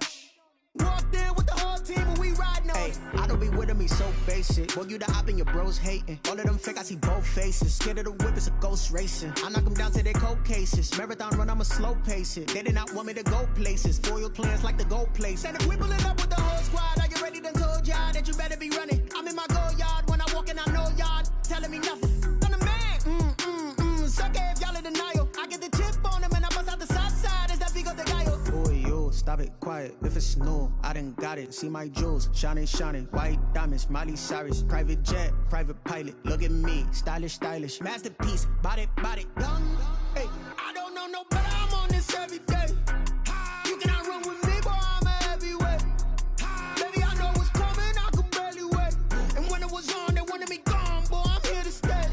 Walked in with the whole team and we riding on him. I don't be with him, he's so basic. Boy, you the op and your bros hating. All of them fake, I see both faces. Scared of the whip, it's a ghost racing. I knock them down to their cold cases. Marathon run, I'ma slow pace it. They did not want me to go places. Foil plans like the go place. And if we pulling up with the whole squad, are you ready? Done told y'all that you better be running. I'm in my go yard. When I walk in, I know y'all telling me nothing. I'm the man. Suck it if y'all in denial. I get the chip on them and I bust out the south side. Is that Vigo de Gallo? Boy, yo, stop it, quiet. If it's new, I done got it. See my jewels, shining, shining. White diamonds, Miley Cyrus. Private jet, private pilot. Look at me, stylish, stylish. Masterpiece, body, young. Hey, I don't know no better. I'm on this every day. You cannot run with me, boy, I'm a heavyweight. Baby, I know what's coming, I could barely wait. And when it was on, they wanted me gone, boy, I'm here to stay.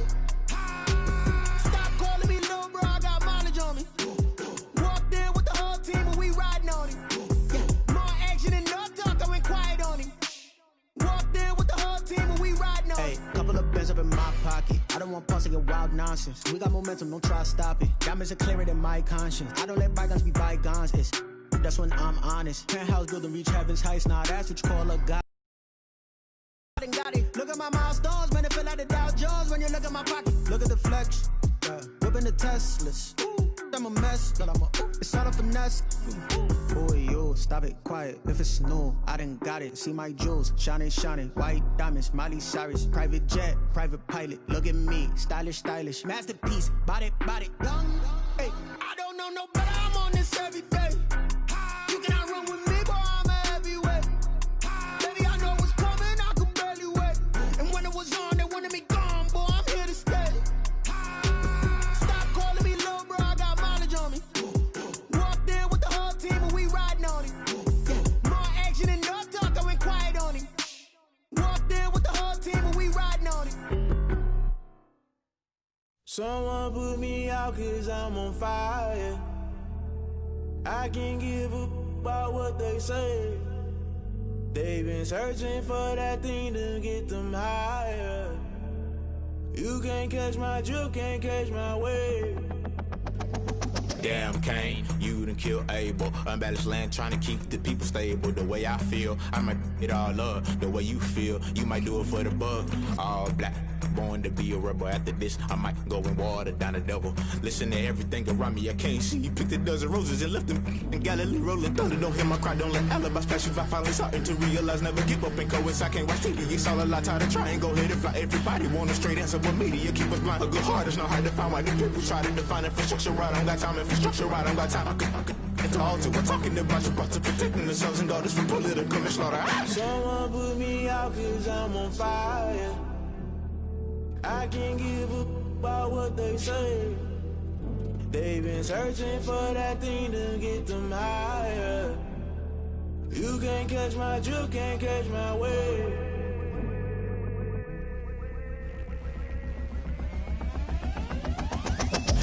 Stop calling me little bro, I got mileage on me. Walked in with the whole team and we riding on him. Yeah, more action than no talk, I went quiet on him. Walked in with the whole team and we riding on him. Hey, couple of bands up in my pocket. I don't want pause to get wild nonsense. We got momentum, don't try to stop it. Diamonds are clearer than my conscience. I don't let bygones be bygones. It's that's when I'm honest. Penthouse building reach heaven's heights. Nah, that's what you call a god. Got it. Look at my milestones, man, it feel like the Dow Jones when you look at my pocket. Look at the flex, whipping the Teslas. I'm a mess, but it's all a finesse. Boy, yo, stop it, quiet. If it's new, I done got it. See my jewels, shining, shining. White diamonds, Miley Cyrus. Private jet, private pilot. Look at me, stylish, stylish. Masterpiece, body, young. Hey, I don't know no better. I'm on this every day. You cannot run with me, boy, I'm a heavyweight. Baby, I know what's coming, I could barely wait. And when it was on, they wanted me gone, boy, I'm here to stay. Stop calling me little bro, I got mileage on me. Walked in with the whole team and we riding on him. Yeah, more action than no talk, I went quiet on him. Walked in with the whole team and we riding on him. Someone put me out cause I'm on fire. I can't give up about what they say. They been searching for that thing to get them higher. You can't catch my drift, can't catch my wave. Damn Kane, you done killed Abel. Unbalanced land trying to keep the people stable. The way I feel, I might it all up. The way you feel, you might do it for the bug. All black, born to be a rebel. After this, I might go and water down the devil. Listen to everything around me, I can't see. You picked a dozen roses and left them in Galilee rolling thunder. Don't hear my cry, don't let alibis pass you. I finally starting to realize, never give up and coincide. Can't watch TV, it's all a lot. Tired of trying, go ahead and fly. Everybody want a straight answer, but media keep us blind. A good heart is not hard to find. Why the people try to define infrastructure right? I don't got time, infrastructure right, I don't got time. I could it's all to we're talking about you, about to protecting the sons and daughters from political and slaughter. Someone put me out cause I'm on fire. I can't give up about what they say. They've been searching for that thing to get them higher. You can't catch my drift, can't catch my wave.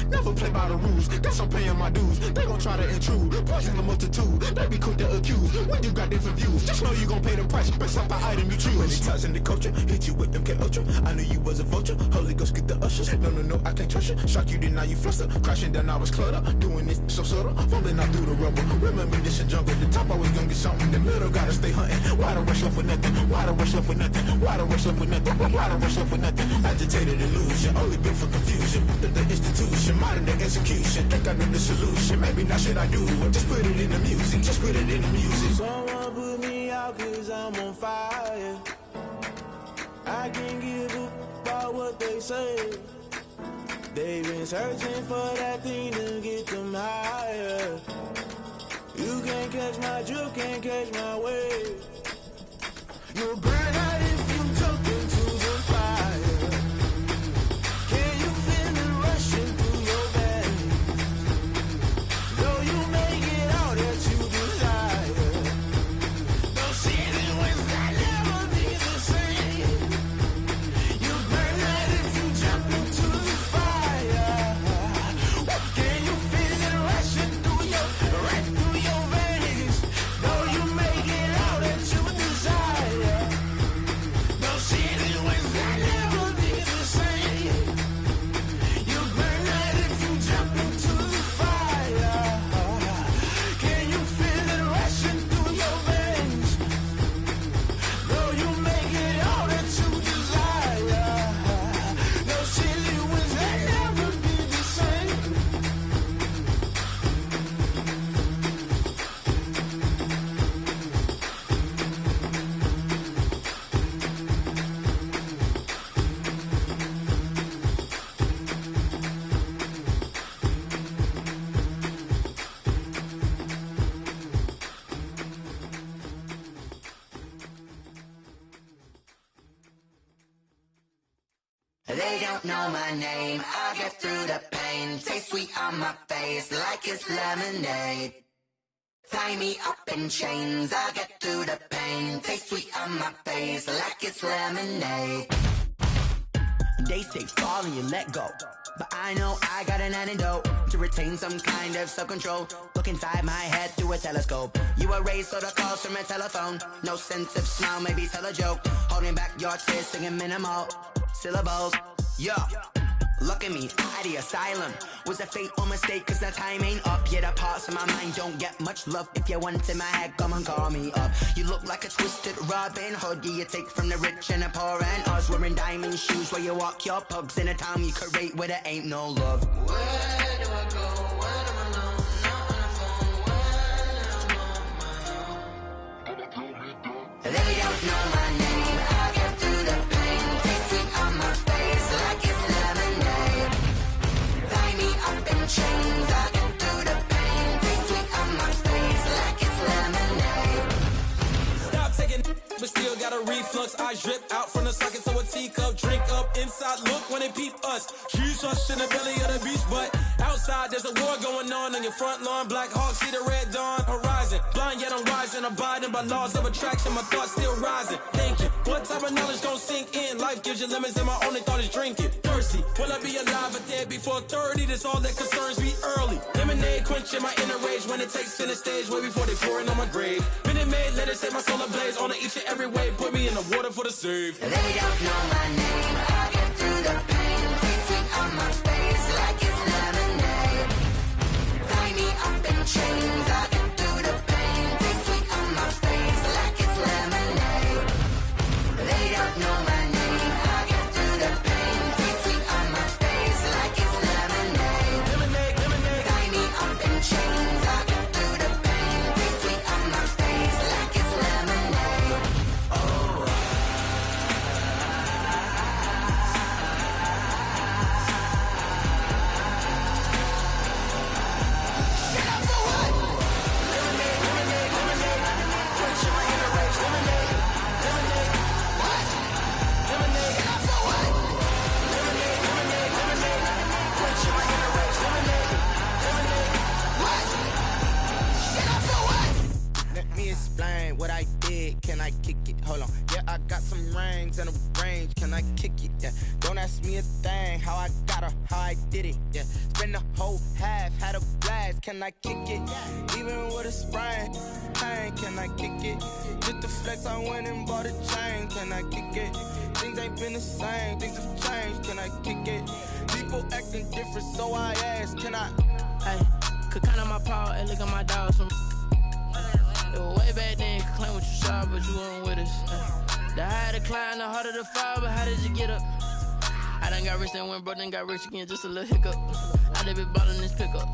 Never play by the rules, guess I'm paying my dues. They gon' try to intrude, poison the multitude. They be quick to accuse, when you got different views. Just know you gon' pay the price, based off the item you choose. Many times in the culture, hit you with them K-Ultra. I knew you was a vulture, Holy Ghost get the ushers. No, I can't trust you. Shock you, then now you fluster. Crashing down, I was cluttered. Doing this so subtle, falling out through the rubble. Remember this a jungle, the top always gonna get something. The middle gotta stay hunting. Why the rush up for nothing? Why the rush up for nothing? Why the rush up for nothing? Why the rush up for nothing? Agitated illusion, only built for confusion. The institution, modern day execution. Think I know the solution, maybe not should I do it. Just put it in the music, just put it in the music. Someone put me out cause I'm on fire. I can't give up about what they say. They've been searching for that thing to get them higher. You can't catch my drift, can't catch my wave. You'll burn out if you jump into the fire. Can you feel it rushing through your veins? Though you make it all that you desire. Those city winds that never be the same. You burn out if you jump into the fire. Can you feel it rushing through your veins? Though you make it all that you desire. Those city winds that never be the same. You burn out if you jump into the fire. Can you feel it rushing through your veins? Though you make it all that you desire. Those silly winds that never be the same. They don't know my name, I get through the pain. Taste sweet on my face like it's lemonade. Tie me up in chains, I get through the pain. Taste sweet on my face like it's lemonade. They say fall and you let go, but I know I got an antidote to retain some kind of self-control. Look inside my head through a telescope. You erase all the calls from a telephone. No sense of smile, maybe tell a joke. Holding back your tears, singing minimal syllables. Yeah, look at me, at the asylum. Was a fate or mistake, cause the time ain't up. Yet the parts of my mind don't get much love. If you want in my head, come and call me up. You look like a twisted Robin Hood. You take from the rich and the poor and us. Wearing diamond shoes where you walk your pugs in a town you create where there ain't no love. Where do I go? When I'm alone, not on the phone, when I'm on my own. They don't know my name, I get through the pain. Taste sweet on my face like it's lemonade. Tie me up in chains, I get through the pain. Taste sweet on my face like it's lemonade. Stop taking but still got a reflux. I drip out from the socket to a teacup. Drink up inside, look when they peep us. Huge us in the belly of the beach, but outside there's a war going on your front lawn. Black Hawk see the red dawn horizon. Blind yet I'm rising, abiding by laws of attraction. My thoughts still rising. Thinking, what type of knowledge gon' sink in? Life gives you lemons, and my only thought is drinking. Thirsty, will I be alive or dead before 30? That's all that concerns me early. Lemonade quenching my inner rage when it takes center stage, way before they pouring on my grave. Minute Maid, let it set my soul ablaze. On each and every way, put me in the water for the save. They don't know my name. I'll get through the pain. Tasting on my face like it's lemonade. Tie me up in chains. I'll get through the pain. Tasting on my face like it's lemonade. They don't know my name. I'll get through the pain. Tasting on my face like it's lemonade. Tie me up in chains. I'll get through the pain. Tasting on my face like it's lemonade. Oh. Let me explain what I did. Can I kick it? Hold on. Yeah, I got some rings and a range. Can I kick it? Yeah. Don't ask me a thing. How I got her, how I did it. Yeah. Spend the whole half, had a blast. Can I kick it? Even with a sprain. Pain, can I kick it? Just the flex, I went and bought a chain. Can I kick it? Things ain't been the same. Things have changed. Can I kick it? People acting different, so I asked. Can I? Hey, could count on my paw and look at my dogs from. It was way back then, could claim what you saw, but you weren't with us. The higher the climb, the harder the fall, but how did you get up? I done got rich and went broke, then got rich again, just a little hiccup. I done been ballin' this pickup.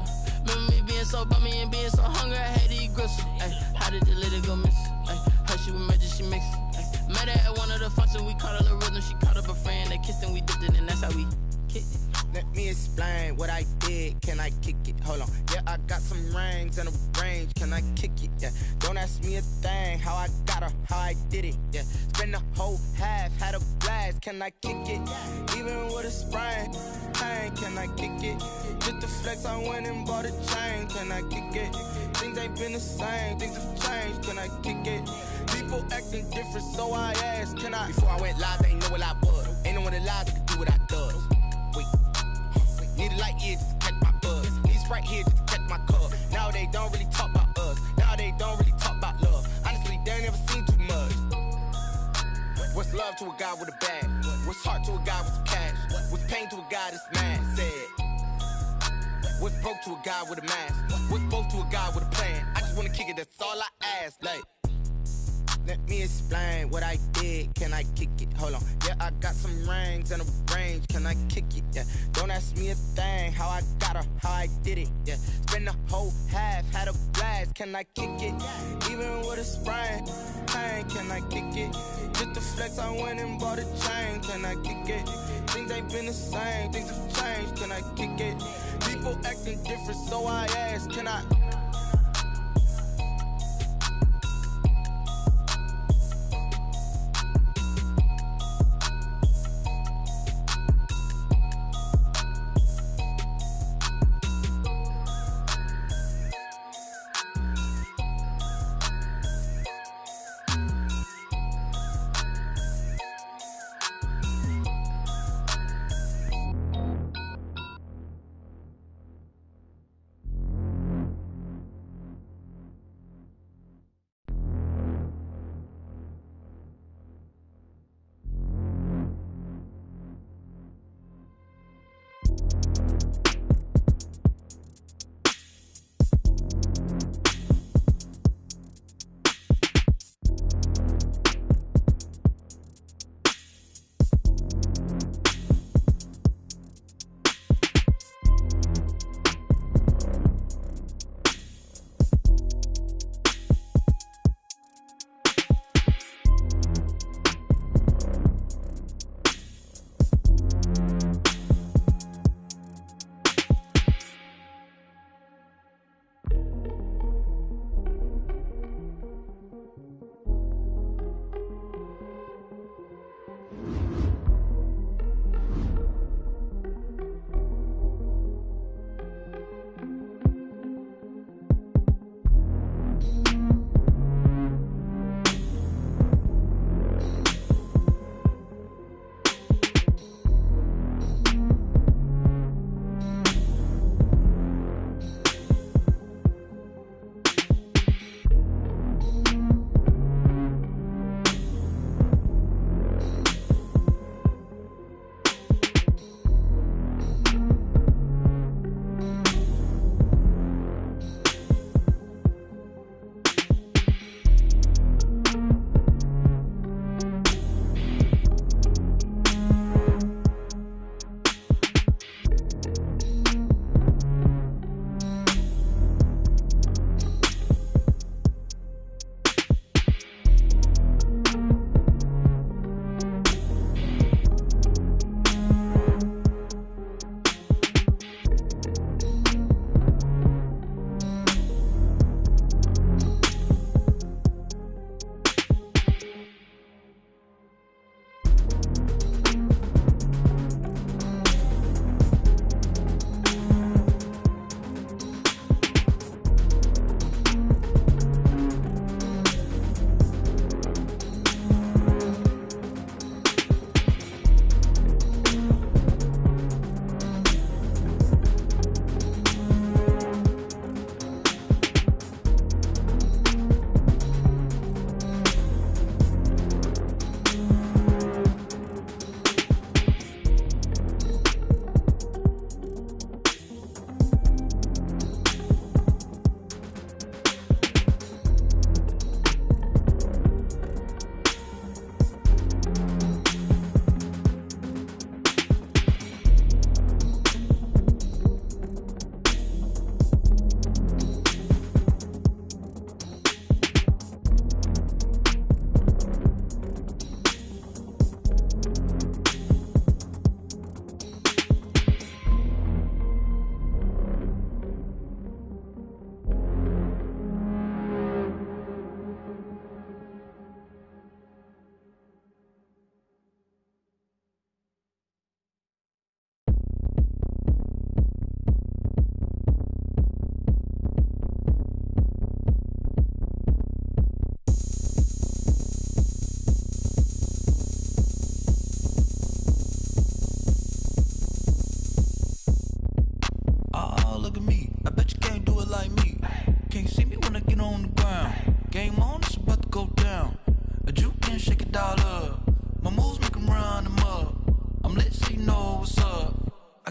Remember me being so bummy and being so hungry, I had to eat gristle. Ay, how did the lady go miss? Ay, her she was magic, she mixed. Ay, met her at one of the functions, we caught her the rhythm, she caught up a friend, they kissed and we dipped it, and that's how we kicked it. Let me explain what I did. Can I kick it? Hold on. Yeah, I got some rings and a range. Can I kick it? Yeah. Don't ask me a thing. How I got her, how I did it. Yeah. Spend the whole half, had a blast. Can I kick it? Even with a sprain. Pain, can I kick it? Just the flex, I went and bought a chain. Can I kick it? Things ain't been the same. Things have changed. Can I kick it? People acting different, so I asked. Can I? Before I went live, they ain't know what I was. Ain't no one alive that could do what I does. Wait. Need a light here just to catch my buzz. Need Sprite here just to catch my cup. Now they don't really talk about us. Now they don't really talk about love. Honestly, they ain't never seen too much. What's love to a guy with a bag? What's heart to a guy with some cash? What's pain to a guy that's mad? Said. What's broke to a guy with a mask? What's both to a guy with a plan? I just wanna kick it, that's all I ask. Like, let me explain what I did. Can I kick it? Hold on. Yeah, I got some rings and a range. Can I kick it? Yeah. Don't ask me a thing. How I got her, how I did it. Yeah. Spend the whole half, had a blast. Can I kick it? Even with a sprain. Pain, can I kick it? Just the flex, I went and bought a chain. Can I kick it? Things ain't been the same. Things have changed. Can I kick it? People acting different, so I asked. Can I?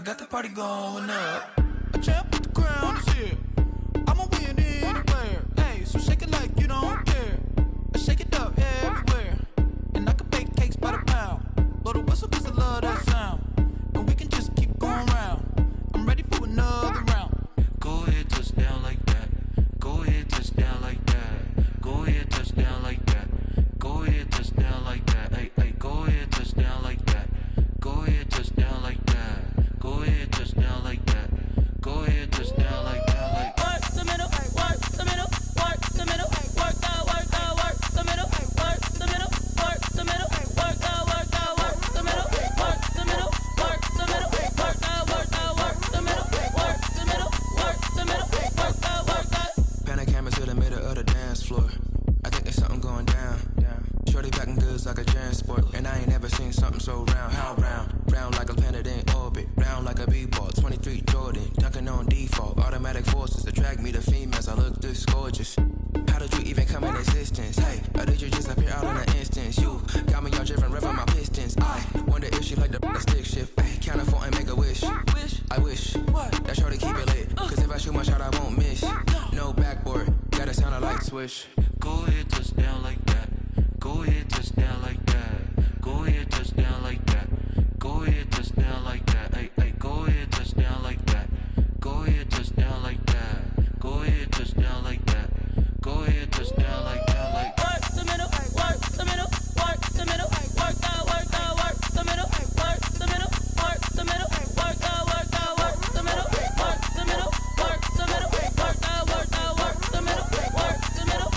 got the party going up. A champ with the crown is here. I'ma win anywhere. Hey, so shake it like you don't care. I shake it up everywhere. And I can bake cakes by the pound. Blow the whistle 'cause I love that sound. And we can just keep going round. I'm ready for another round. Go ahead, touch down like that. Go ahead, touch down like that. Go ahead, touch down like that. Go ahead, touch down like that. Hey, hey, go ahead, touch down like that. Go ahead, touch down like that. Go ahead, touch down like that. Go ahead, touch down like that. Like work the middle, work the middle, work the middle, work out, work out, work the middle, work the middle, work the middle, work out, work out, work the middle, work the middle, work the middle, work out, work out, work the middle, work the middle, work the middle, work out, work out. Pan camera to the middle of the dance floor. I think there's something going down. Shorty packing goods like a transport, and I ain't never seen something so round. How round? Round like a planet in orbit, round like a b-ball. 23 Jordan, dunking on default. Automatic forces attract me to females. I look this gorgeous. How did you even come in existence? Hey, or did you just appear out in an instance? You got me all driven, revving my pistons. I wonder if she like the stick shift. Ay, count a four and make a wish. I wish that shorty keep it lit. 'Cause if I shoot my shot, I won't miss. No backboard, gotta sound a light switch. go ahead, touch down like that. Go ahead, touch down like that. Go ahead, touch down like that. Go ahead, touch down like that. Hey, hey, go ahead, touch down like that. Go ahead, touch down like that. Go ahead, touch down like that. Go ahead, touch down like that. Like work the middle, work the middle, work the middle, work out, work out, work the middle, work the middle, work the middle, work out, work out, work the middle, work the middle, work the middle, work out, work out, work the middle, work the middle,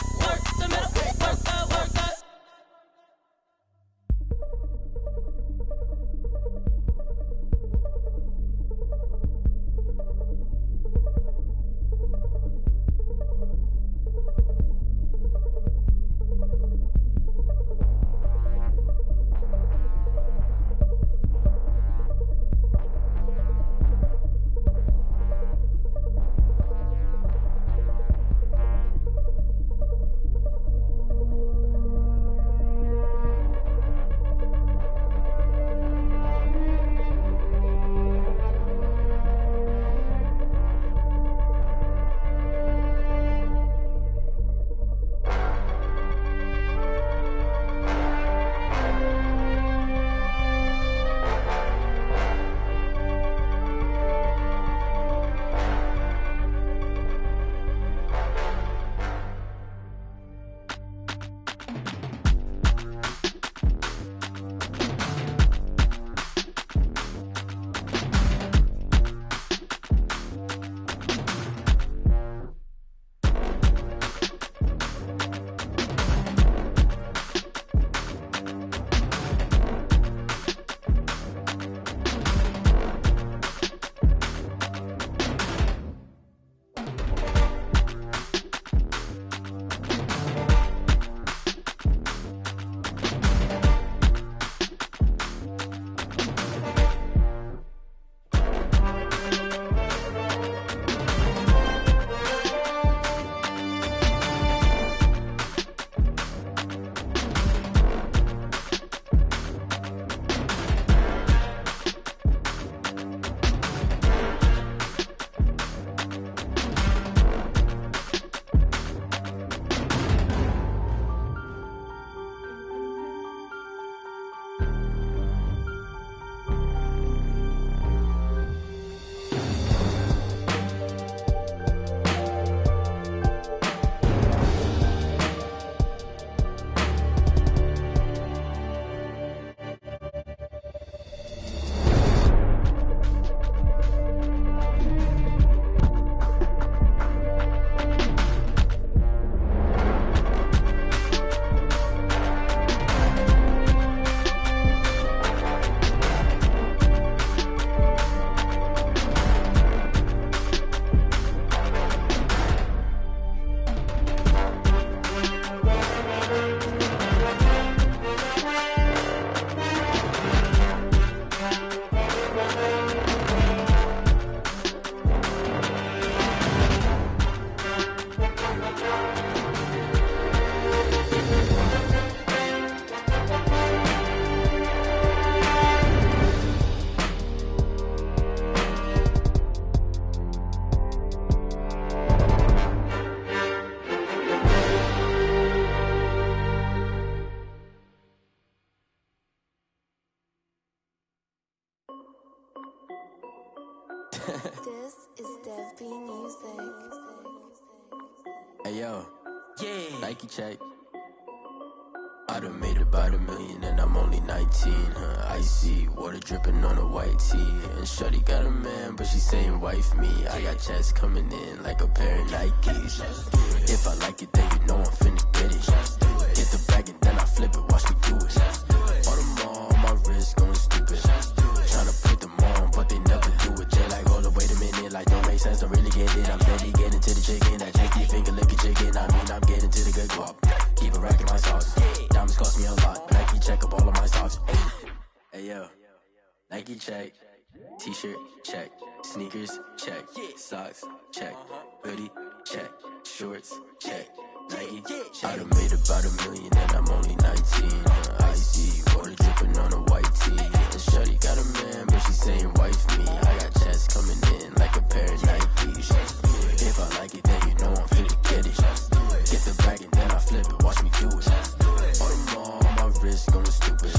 This is Dev B Music. Hey yo, yeah. Nike check. I done made about $1 million and I'm only 19. Icy water dripping on a white tee. And shorty got a man, but she saying wife me. I got checks coming in like a pair of Nikes. If I like it, then you know I'm finna get it. Get the bag and then I flip it, watch me do it. All them all on my wrist going stupid. Tryna put them on, but they never do it. They like, hold up, wait a minute, like don't make sense, don't really get it. I'm steady getting to the chicken, that tasty finger licking chicken. I mean, I'm getting to the good guap. Keep a rack in my sauce. Diamonds cost me a lot. Nike check up all of my stocks. Hey yo, Nike check. T-shirt check. Sneakers check. Socks check. Hoodie check. Shorts check. Nike check. I done made about $1 million and I'm only 19. Icy water dripping on a white tee. And shorty got a man, but she saying wife me. I got checks coming in like a pair of Nikes. If I like it, then you know I'm fit to get it. Get the bag and then I flip it, watch me do it. All them all on my wrist going stupid.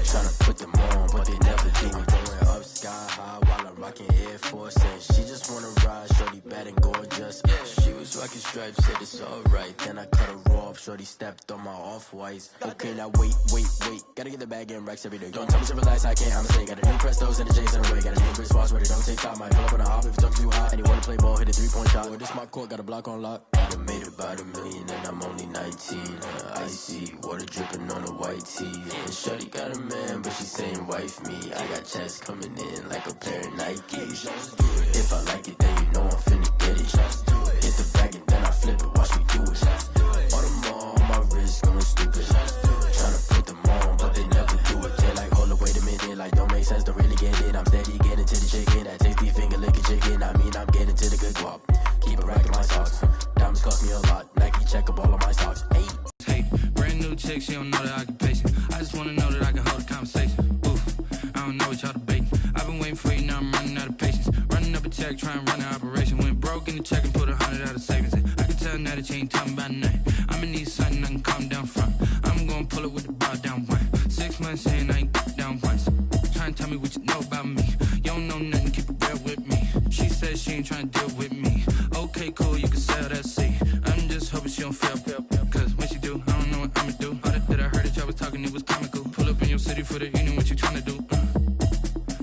Tryna put them on, but they never do it. Going up sky high while I'm rocking Air Force. And she just wanna ride, shorty bad and gorgeous. She was rocking stripes, said it's alright. Then I cut her off, shorty stepped on my off-whites. Okay, now wait. Gotta get the bag and racks every day. Don't tell me to relax, I can't, I'ma say. Got a new Prestos and a Jason away. Got a new Chris Foss where they don't take time. Might pull up on a hop if it's up too hot. And you wanna play ball, hit a 3-point shot. Well, this my court, got a block on lock. I done made about $1 million and I'm only 19. Icy water dripping on a white tee. And shorty got a man, but she saying wife me. I got checks coming in like a pair of Nikes. If I like it, then you know I'm finna get it. Hit the bag and then I flip it, watch me do it. All them all on my wrist going stupid. Tryna put them on, but they never do it. They like, hold up, wait a minute, like don't make sense, don't really get it. I'm steady getting to the chicken, that tasty finger licking chicken. I mean, I'm getting to the good guap. Keep a rack in my socks. Diamonds cost me a lot. Nike check up all of my stocks. Hey, brand new chick, she don't know the occupation. I just wanna know that I can hold a conversation. Oof, I don't know what y'all debating. I've been waiting for you, now I'm running out of patience. Running up a check, trying to run an operation. Went broke in the check and put 100 out of savings in. I can tell now that you ain't talking about nothing. I'ma need something I can calm down from. I'm gonna pull it with the bar down one. 6 months saying I ain't down once. Trying to tell me what you know about me. You don't know nothing, keep it real with me. She says she ain't trying to deal with me. Okay, cool, you can sell that seat. I'm just hoping she don't feel. Cause when she do, I don't know what I'ma do. All that I heard that y'all was talking, it was comical. Pull up in your city for the evening, what you trying to do?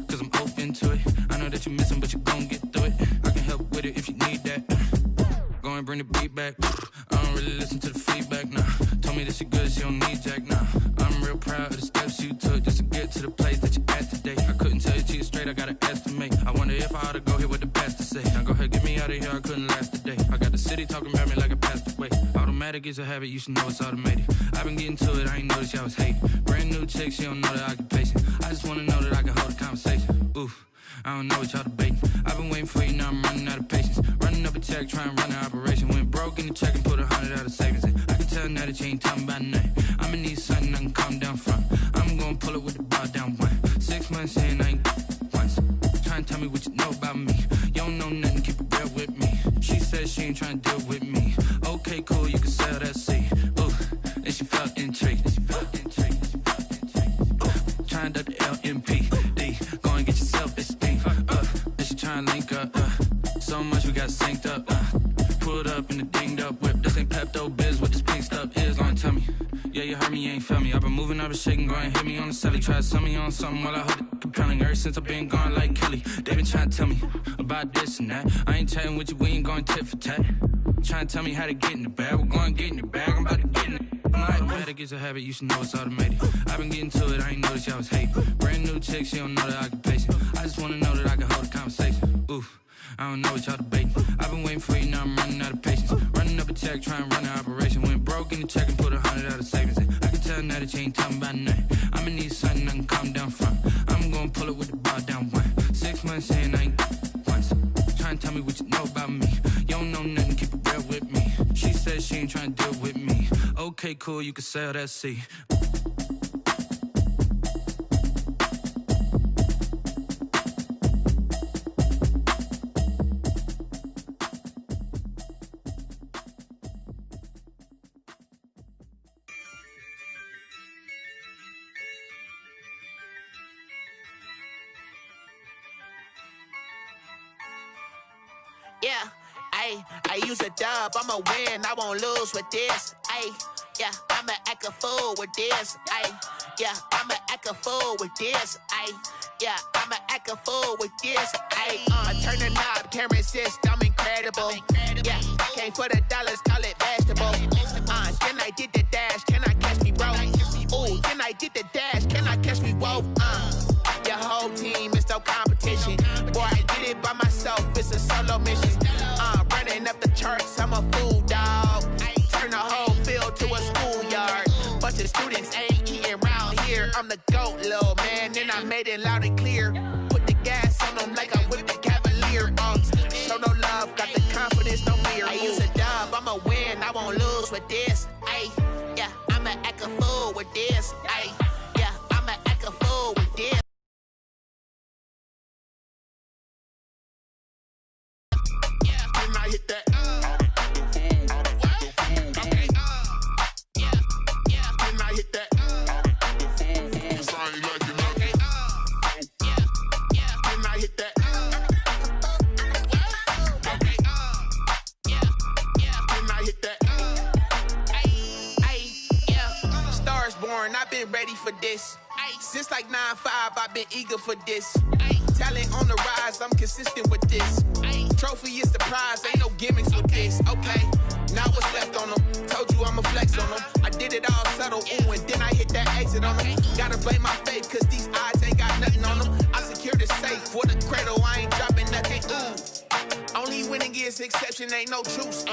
Cause I'm open to it. I know that you missing, but you gon' get through it. I can help with it if you need that. Go and bring the beat back. I don't really listen to the feedback, nah. Told me that she good, she don't need jack, nah. I'm real proud of the steps you took just to get to the place that you at today. I couldn't tell you to you straight, I gotta estimate. I wonder if I ought to go here with the best to say. Now go ahead, get me out of here, I couldn't last a day. I got the city talking about me like I passed away. Automatic is a habit, you should know it's automated. I've been getting to it, I ain't noticed y'all was hating. Brand new chick, she don't know the occupation. I just wanna know that I can hold a conversation. Oof, I don't know what y'all debating. I've been waiting for you, now I'm running out of patience. Running up a check, trying to run an operation. Went broke in the check and put 100 out of savings in. I can tell now that you ain't talking about nothing. I'ma need something I can calm down from. I'm gonna pull it with the bar down one. 6 months saying I ain't once. Trying to tell me what you know about me. You don't know nothing, keep it real with me. She says she ain't trying to deal with me. Okay, cool, you can sell that seat. Ooh, and she felt intrigued. Trying to duck the LMPD. Go and get your self-esteem. And she trying to link up. So much we got synced up. Pulled up in the dinged up whip. This ain't Pepto-Biz, what this pink stuff is. Gonna tell me. Yeah, you heard me, you ain't feel me. I've been moving, I've been shaking, go and hit me on the celly. Try to sell me on something while I hold it compelling. Ever since I've been gone like Kelly, they been trying to tell me about this and that. I ain't chatting with you, we ain't going tit for tat. Trying to tell me how to get in the bag. We're going to get in the bag, I'm about to get in it. Automatic is a habit, you should know it's automated. I've been getting to it, I ain't noticed y'all was hating. Brand new chick, she don't know the occupation. I just wanna know that I can hold a conversation. Oof, I don't know what y'all debating. I've been waiting for you, now I'm running out of patience. Running up a check, trying to run an operation. Went broke in the check and put 100 out of savings in. I can tell now that you ain't talking about nothing. I'ma need something I can calm down from. I'm gonna pull it with the bar down one. 6 months saying I ain't once. Trying to tell me what you know about me. You don't know nothing, keep it real with me. She says she ain't trying to deal with me. Okay, cool, you can sell that seat. Yeah, I use a dub, I'ma win, I won't lose with this. Yeah, I'ma act a fool with this. Yeah, I'ma act a fool with this. Yeah, I'ma act a fool with this. Turn the knob, can't resist, I'm incredible. Yeah, came for the dollars, call it vegetable. Then I did the dash, can I catch me, bro? Ooh, then I did the dash, can I catch me, whoa? Your whole team is no competition. Boy, I did it by myself, it's a solo mission. Running up the charts, I'm a fool, dog. Turn the whole field to a schoolyard. Bunch of students ain't eating round here. I'm the GOAT, little man, and I made it loud and clear. Put the gas on them like I whipped the Cavalier. Show no love, got the confidence, no fear. I use a dub, I'ma win, I won't lose with this. Yeah, I'ma act a fool with this. Yeah, I'ma act a fool with this. Can I hit that? Can I hit that? Can I hit that? Can I hit that? Yeah. Stars born, I've been ready for this. Since like 9-5, I've been eager for this. Talent on the rise, I'm consistent with this. Trophy is the prize, ain't no gimmicks with this. Okay, now what's left on them? Told you I'ma flex on them. I did it all subtle, ooh, and then I hit that exit on them. Gotta blame my faith, cause these odds ain't got nothing on them. I secured the safe for the cradle, I ain't dropping nothing, ooh. Only winning is exception, ain't no truce.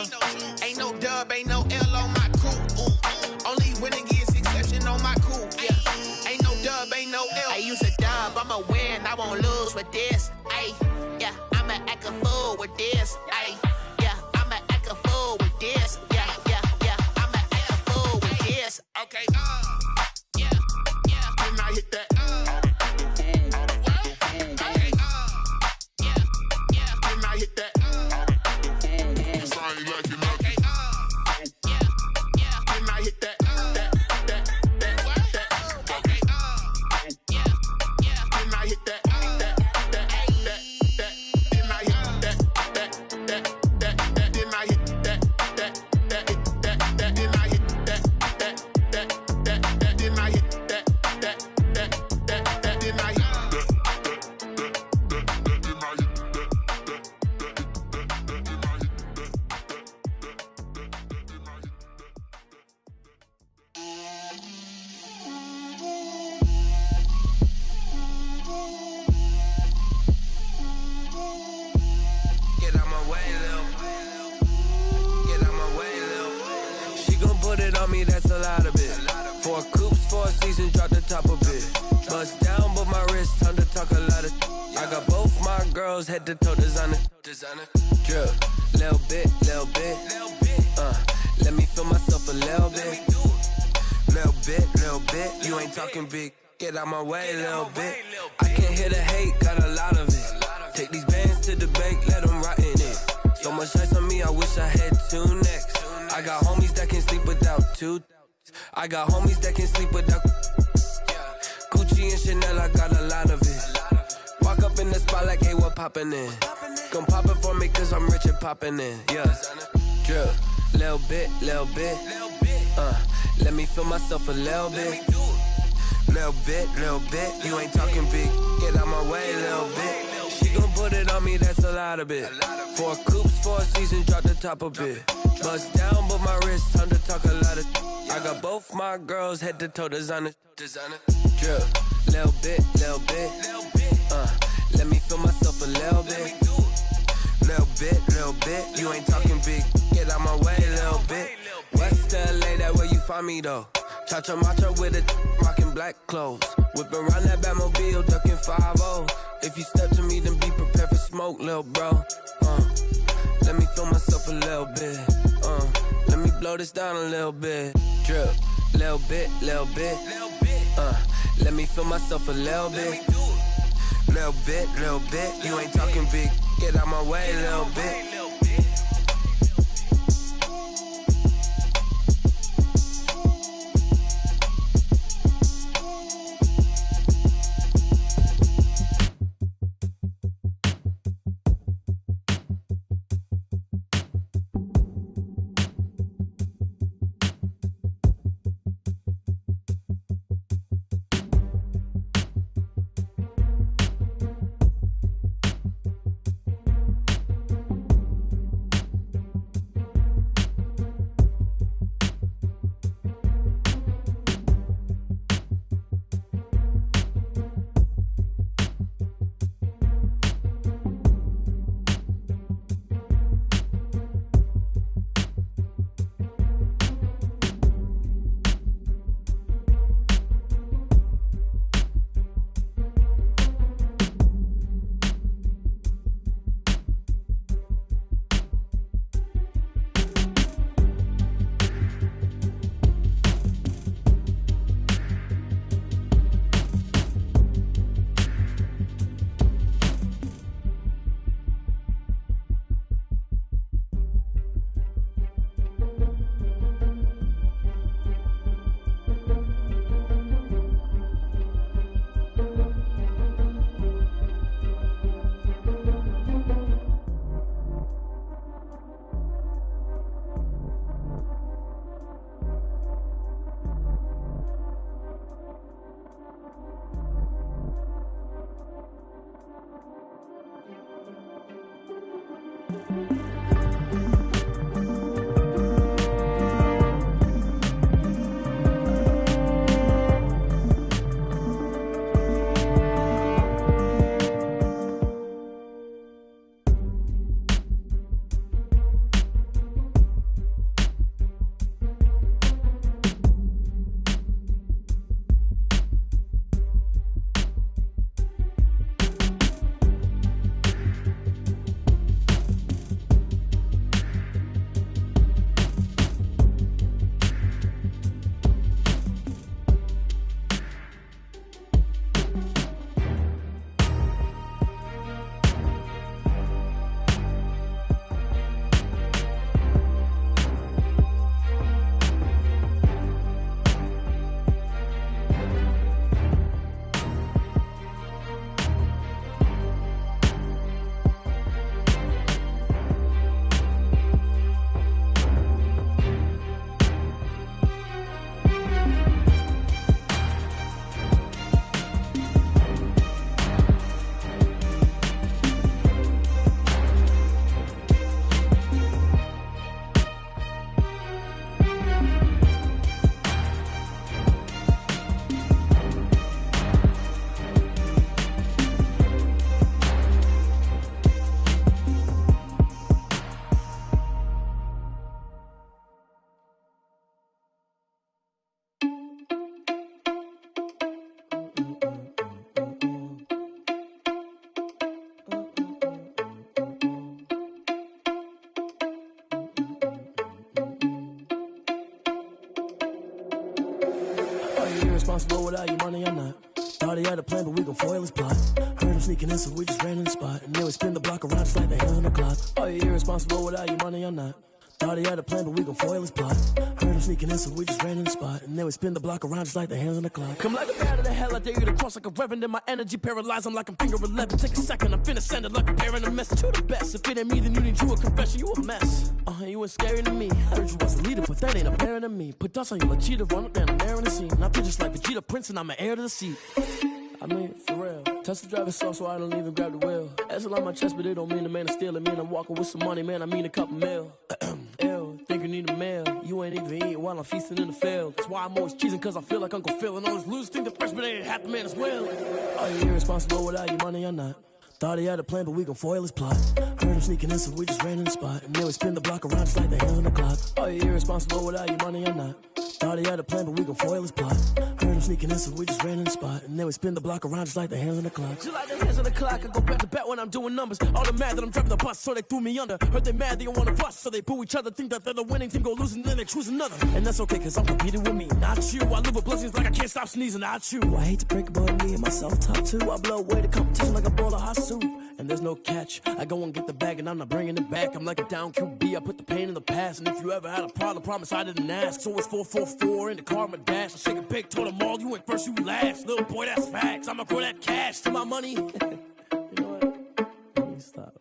Ain't no dub, ain't no L on my crew. Only winning is exception on my crew. Yeah, ain't no dub, ain't no L. I use a dub, I'ma win, I won't lose with this. Yeah, I'ma act a fool with this. Yeah, I'ma act a fool with this. Yeah, I'ma act a fool with this. Okay, yeah, can I hit that? Okay, can I hit that? Can I hit that? That's a lot of it. 4 coops, 4 seasons, drop the top of it. Bust down, but my wrist, time to talk a lot of. I got both my girls head to toe designer. Drip, little bit. Let me feel myself a little bit. Little bit. You ain't talking big. Get out my way, little bit. I can't hear the hate, got a lot of it. Take these bands to the bank, let them rot in it. So much ice on me, I wish I had 2 necks. I got homies that can sleep without 2. I got homies that can sleep without Gucci and Chanel, I got a lot of it. Walk up in the spot like, hey, what poppin' in? Come pop it for me, cause I'm rich and poppin' in. Yeah, drip, little bit. Let me feel myself a little bit. Little bit. You ain't talking big. Get out my way, little bit. She gon' put it on me, that's a lot of it. 4 coops, 4 seasons, drop the top of it. Bust down, but my wrist, time to talk a lot of. I got both my girls head to toe designer. Drip, little bit. Let me feel myself a little bit. Little bit. You ain't talking big. Get out my way, little bit. West LA, that where you find me though. Cha-cha matcha with it, rockin' black clothes. Whippin' around that Batmobile, duckin' 5-0. If you step to me, then be prepared for smoke, lil' bro. Let me feel myself a little bit. Let me blow this down a little bit. Drip, little bit. Let me feel myself a little bit. Little bit. You ain't talking big. Get out my way, little bit. irresponsible without your money or not. Thought he had a plan, but we gon' foil his plot. Heard him sneaking in, so we just ran in the spot. And then we spin the block around just like the hands on the clock. Are you irresponsible without your money or not? Thought he had a plan, but we gon' foil his plot. Heard him sneaking in, so we just ran in the spot. And then we spin the block around just like the hands on the clock. Come like a bat of the hell, I dare you to cross like a reverend. In my energy paralyzed, I'm like I'm finger 11. Take a second, I'm finna send it like a parent a message to the best. If it ain't me, then you need you a confession, you a mess. You ain't scary to me. Heard you was a leader, but that ain't apparent to me. Put dust on you like cheetah, run up down the air in the scene. And I feel just like Vegeta Prince, and I'm an heir to the seat. I mean, for real. Touch the driver's soft, so I don't even grab the wheel. That's on my chest, but it don't mean the man is stealing. Mean I'm walking with some money, man, I mean a couple mil. Ew, think you need a meal. You ain't even eating while I'm feasting in the field. That's why I'm always cheesing, cause I feel like Uncle Phil. And all this losers think the freshman ain't half the man as well. Are you irresponsible without your money or not? Thought he had a plan, but we gon' foil his plot. Heard him sneaking in, so we just ran in the spot. And then we spin the block around just like the hands on the clock. Are you irresponsible without your money or not? Thought he had a plan, but we gon' foil his plot. Heard him sneaking in, so we just ran in the spot. And then we spin the block around just like the hands on the clock. Just like the hands on the clock, I go back to back when I'm doing numbers. All the mad that I'm driving the bus, so they threw me under. Heard they mad, they don't wanna bust, so they boo each other. Think that they're the winning team, go losing, then they choose another. And that's okay, cause I'm competing with me, not you. I live with blessings like I can't stop sneezing, not you. I hate to break it, but me and myself top two. I blow away the competition like a bowl of hot soup. And there's no catch. I go and get the bag and I'm not bringing it back. I'm like a down QB, I put the pain in the past. And if you ever had a problem, promise I didn't ask. So it's 444 in the car, my dash. I shake a big, told them all, you ain't first, you last. Little boy, that's facts. I'ma grow that cash to my money. You know what? Let me stop.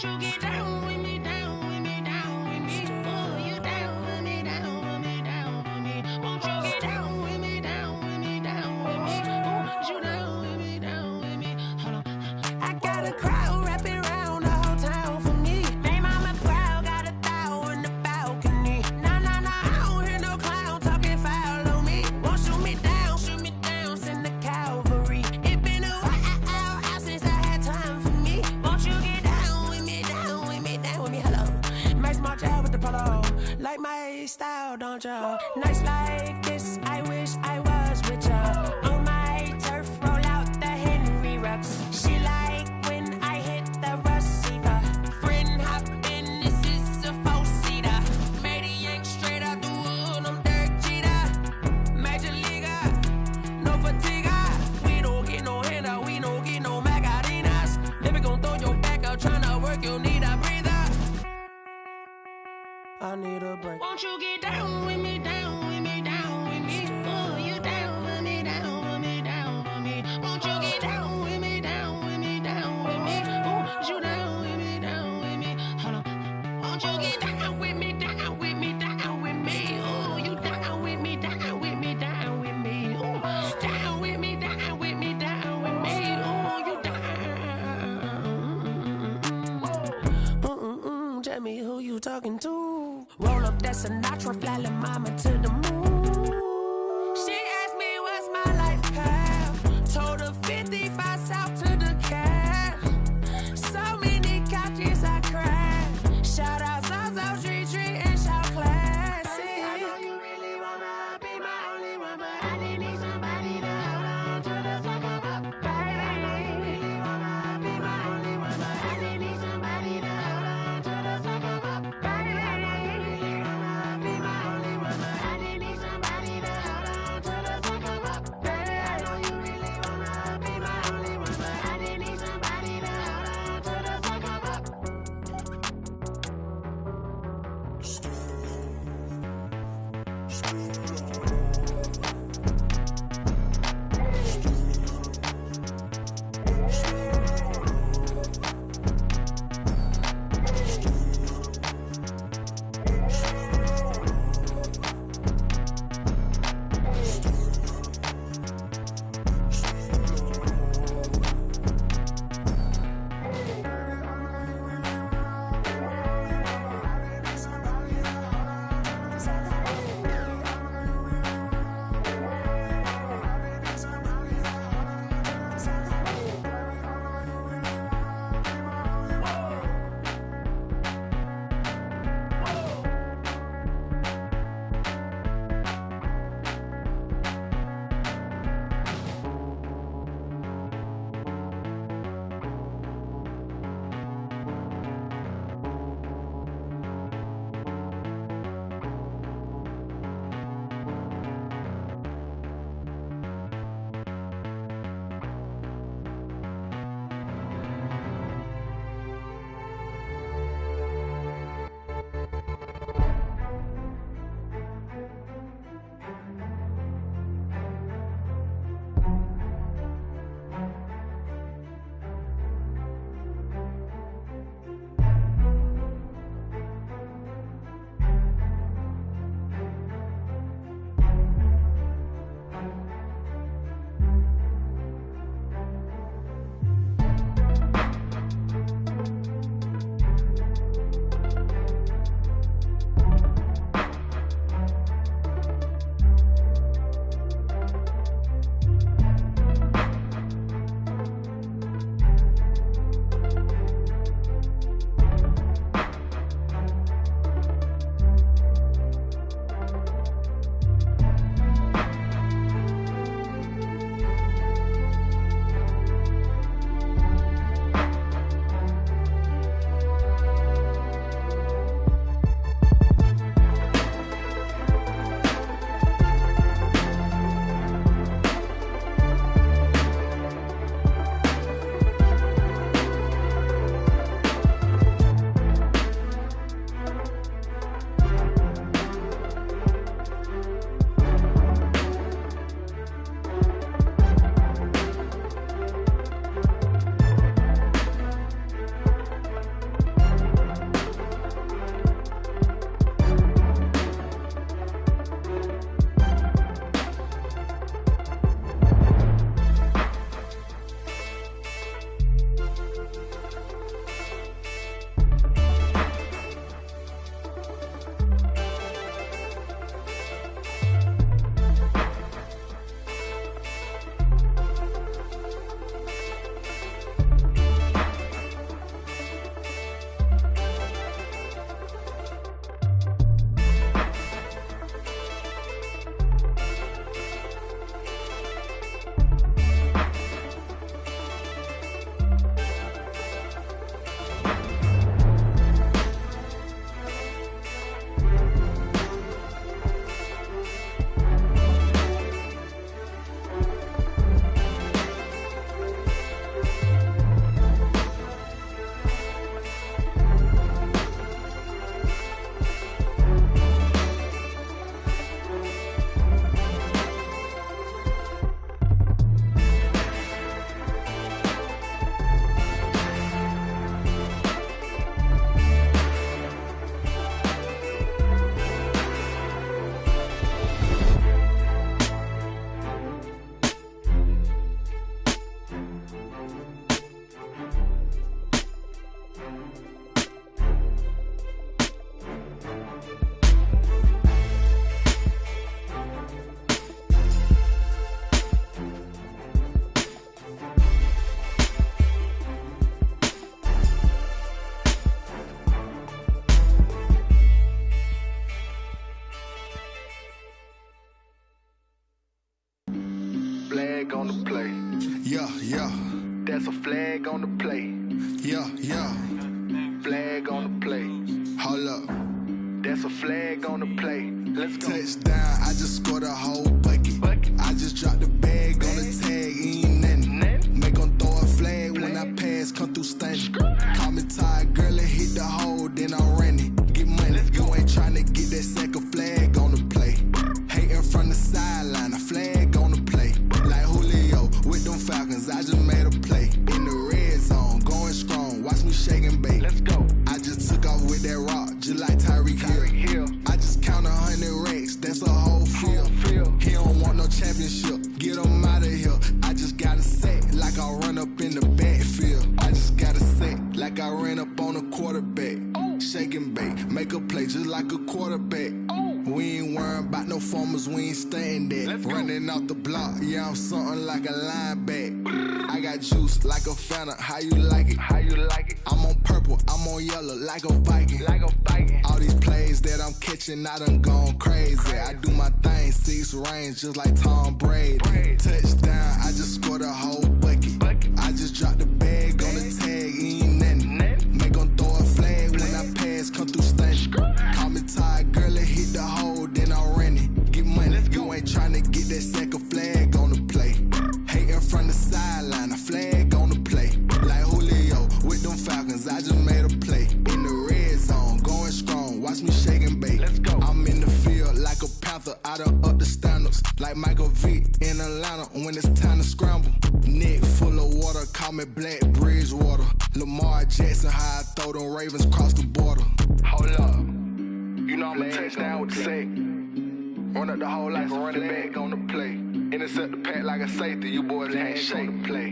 Won't you get down with me, down with me, down with me? Oh, you down with me, down with me, down with me. Won't you get down with me, down with me, down with me? Oh, you down with me, down with me? Hold on. I got a crowd wrapping around the whole town for me. They mama proud, got a thou in the balcony. Nah, nah, nah, I don't hear no clown talking foul on me. Won't shoot me down, send the cavalry. It been a while since I had time for me. Won't you get down with me, down with me, down with me? Hello. Max March out with the polo. Like my style, don't y'all? Nights like this, I wish I was with y'all. On my turf, roll out the Henry Rux. She like when I hit the receiver. Friend hop in, this is a four-seater. Made a yank straight out the wood, I'm Derek Jeter. Major leaguer, no fatigue. We don't get no handout, we don't get no Magarinas. Never gon' throw your back out, tryna work, you need a breather. I need a break. Won't you get down with me, down with me, down with me? Oh, you down with me, down with me, down with me? Won't you get down with me, down with me, down with me? Oh, you down with me, down with me? Hold on. Won't you get down with me, down with me, down with me? Oh, you down with me, down with me, down with me? Oh, down with me, down with me, down with me? Oh, you down. Tell me who you talking to. Roll up that Sinatra, fly la mama to the moon. She asked me what's my life path. Told her 55 south to the cab. So many couches I cried. Shout out South Street and shout classy. I know you really wanna be my only one, but I didn't need somebody to hold on to the second up. I know you really wanna be my only one, but I didn't need somebody to hold on to the second up. I know you really wanna be my only one, but I didn't need somebody to hold on to the second up. I know you really wanna be my only one, but I didn't need somebody to hold on to the second up. flag on the play. Yeah, yeah. That's a flag on the play. Yeah, yeah. Flag on the play. Hold up. That's a flag on the play. Let's go. Touchdown, I just scored a whole bucket. I just dropped the bag on the tag, ain't nothing. Make 'em throw a flag when I pass, come through stunning. Call me tired, girl, and hit the hole, then I'm running. Get money, you ain't tryna get that second flag on the play. Hating from the sideline, a flag on the play. Like Julio with them Falcons, I just made a play. In the red zone, going strong, watch me shake and bake. Let's go. I just took off with that rock, just like Tyreek Hill. I just count 100 racks, that's a whole field. He don't want no championship, get him out of here. I just got a set, like I run up in the backfield. I just got a set, like I ran up on a quarterback. Shake and bake, make a play just like a quarterback. We ain't worrying about no formers, we ain't staying there. Running off the block, yeah, I'm something like a linebacker. I got juice like a Fanta, how you like it? How you like it? I'm on purple, I'm on yellow, like a Viking. Like a Viking. All these plays that I'm catching, I done gone crazy. I do my thing, 6 range, just like Tom Brady. Touchdown, I just scored a whole bucket. I just dropped the bag on the tag, ain't nothing. Make 'em throw a flag when I pass, come through stunning. Call me tired, girl, and hit the hole, then I'm running. Get money, you ain't tryna get that second flag on the play. Hating from the sideline, a flag on the play. Like Julio with them Falcons, I just made a play. In the red zone, going strong, watch me shake and bake. Let's go. I'm in the field like a Panther, I done up the standards. Like Michael Vick in Atlanta when it's time to scramble. Neck full of water, call me Black Bridgewater. Lamar Jackson, how I throw them Ravens cross the border. Hold up. You know I'm a touchdown with the sack. Run up the whole like a running back on the play. Intercept the pack like a safety. You boys ain't shake the play.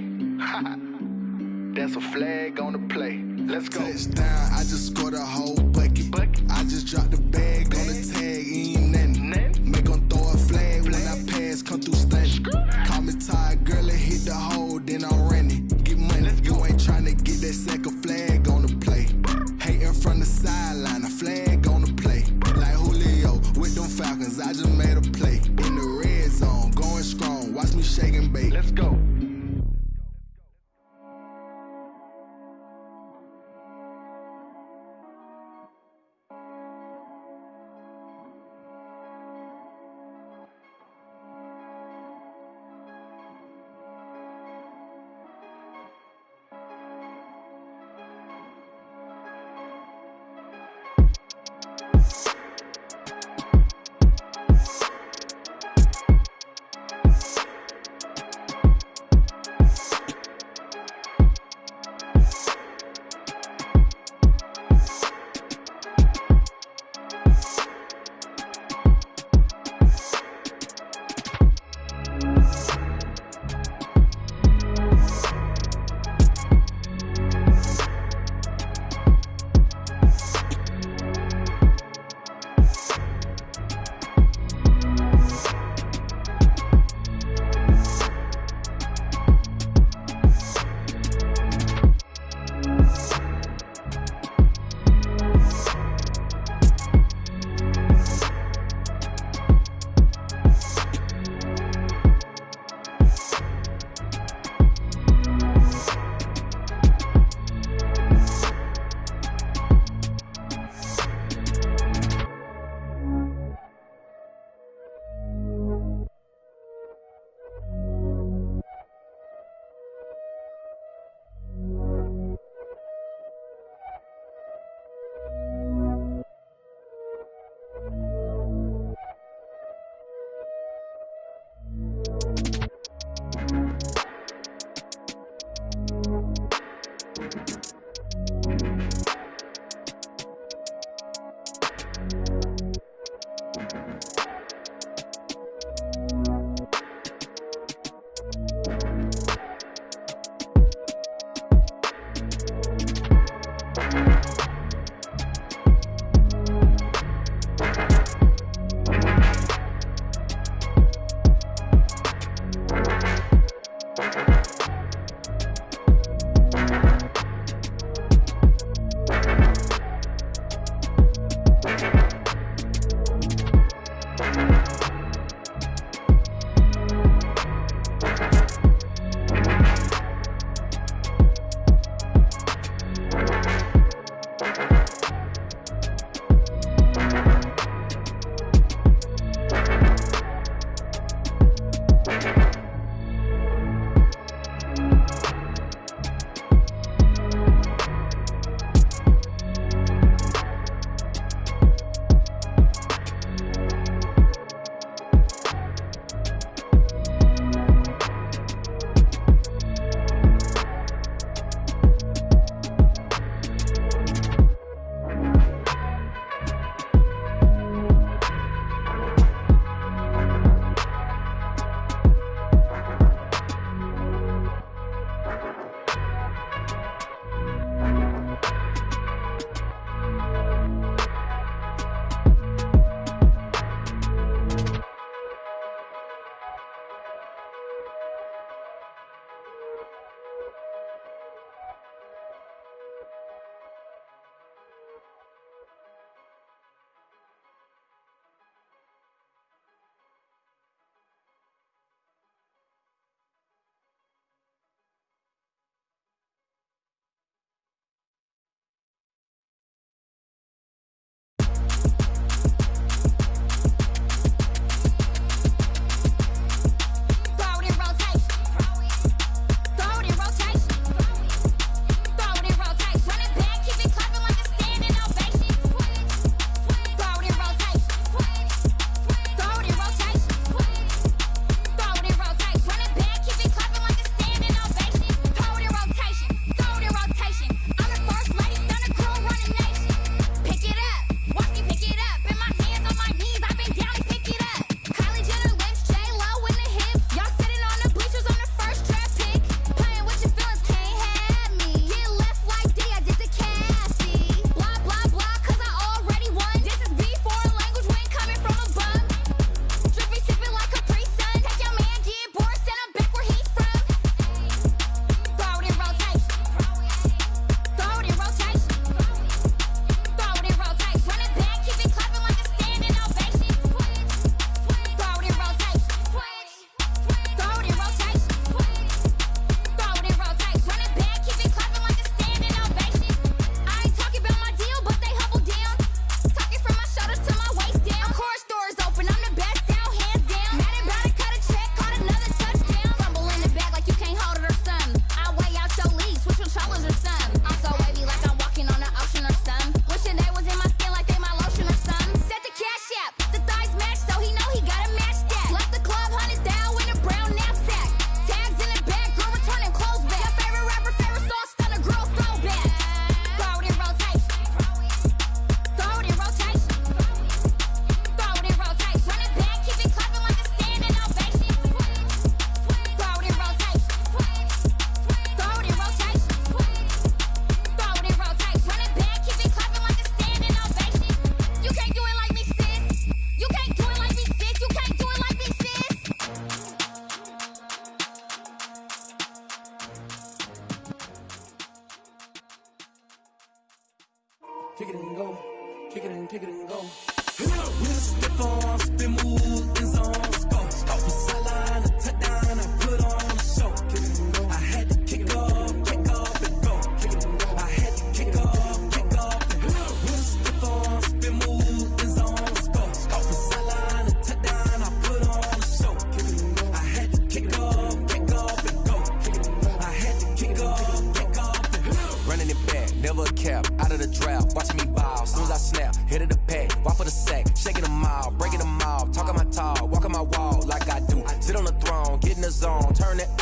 That's a flag on the play. Let's go. Touchdown, I just scored a whole bucket. I just dropped the bag on the tag, ain't nothing. Make 'em throw a flag when I pass, come through stunning. Call me tired, girl, and hit the hole, then I'm running. Get money, you ain't tryna get that second flag on the play. Hating from the sideline, a flag on the play. Like Julio with them Falcons, I just made a play. In the red zone, going strong, watch me shake and bake. Let's go.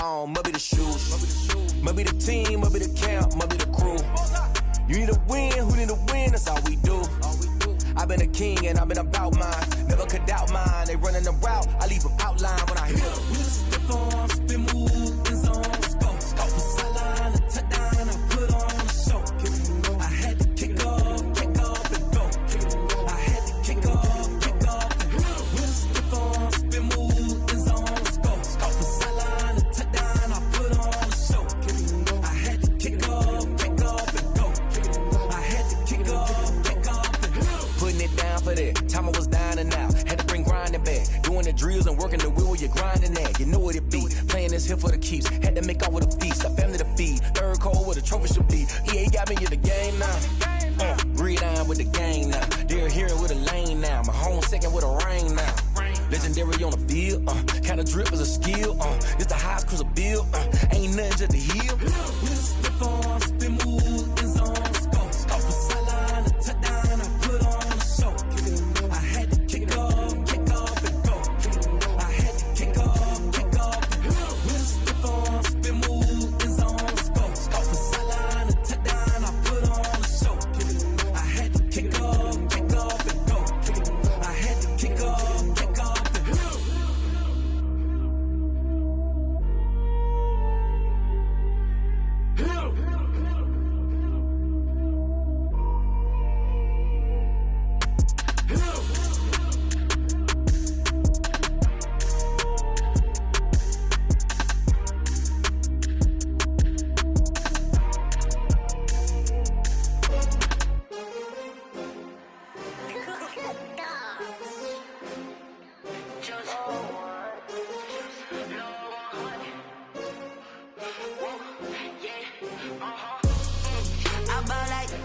on, must be the shoes. Must be the team, must be the camp, must be the crew. You need a win, who need a win, that's all we do. I've been a king and I've been about mine. Never could doubt mine, they running the route, I leave them outline when I hit them. Step on, spin move, in zone, scope. For sideline, a touchdown, I put on a show. I had to kick off and go. I had to kick off and go. Step on, spin move, in zone, scope. For sideline, a touchdown, I put on a show. I had to kick off and go. I had to kick off and go. Putting it down for that, time I was down and out. Had to bring grinding back, doing the drills and working the wheel where you're grinding at. You know what it be, playing this here for the keeps. Had to make out with a feast, a family to feed. Third cold where the trophy should be. EA got me in the game now. Read on with the gang now. They're here with a lane now. My home second with a rain now. Legendary on the field, kind of drip is a skill. It's the highest cruiser bill, ain't nothing just to heal. Step on, spin move, in zone, scope. For sideline, a touchdown, I put on a show. I had to kick off and go. I had to kick off and go. Step on, spin move, in zone, scope. For sideline, a touchdown, I put on a show. I had to kick off and go. I had to kick off and go.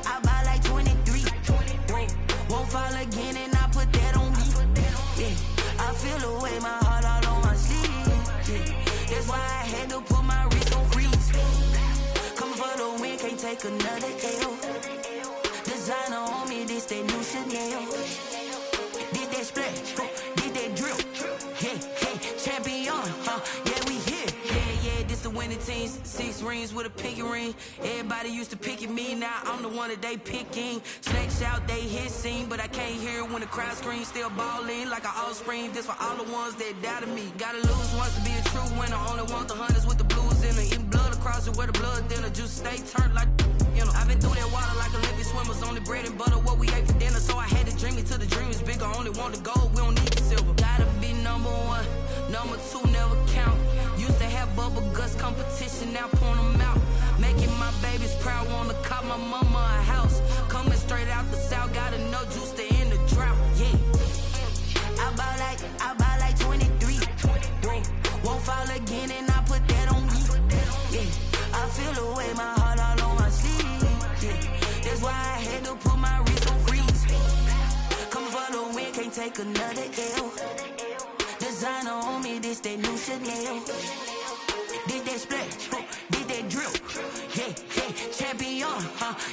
I buy like 23. Won't fall again and I put that on me. Yeah, I feel away my heart all on my sleeve. Yeah, that's why I had to put my wrist on freeze. Coming for the win, can't take another L. Designer on me, this that new Chanel. Did that splash, did that drill. Yeah, champion, yeah, we here. Yeah, this the winning team. 6 rings with a pinky ring. Everybody used to pick at me, now I'm the one that they picking. Snakes out, they hit scene, but I can't hear when the crowd screams. Still ballin' like an offspring. This for all the ones that doubted me. Gotta lose once to be a true winner. Only want the hunters with the blues in it. Eating blood across it where the blood dinner. Juice stay turned like, you know. I've been through that water like Olympic swimmers. Only bread and butter, what we ate for dinner. So I had to dream it till the dream is bigger. Only want the gold, we don't need the silver. Gotta be number 1, number 2 never count. Used to have bubble guts competition, now point them out. Making my babies proud, wanna cop my mama a house. Coming straight out the south, gotta know juice to end the drought. Yeah, I buy like 23. Won't fall again and I put that on me. Yeah, I feel away my heart all on my sleeve. Yeah, that's why I had to put my wrist on freeze. Coming for the win, can't take another L. Designer on me, this that new Chanel. Did that splash, did that drill. Yeah, champion,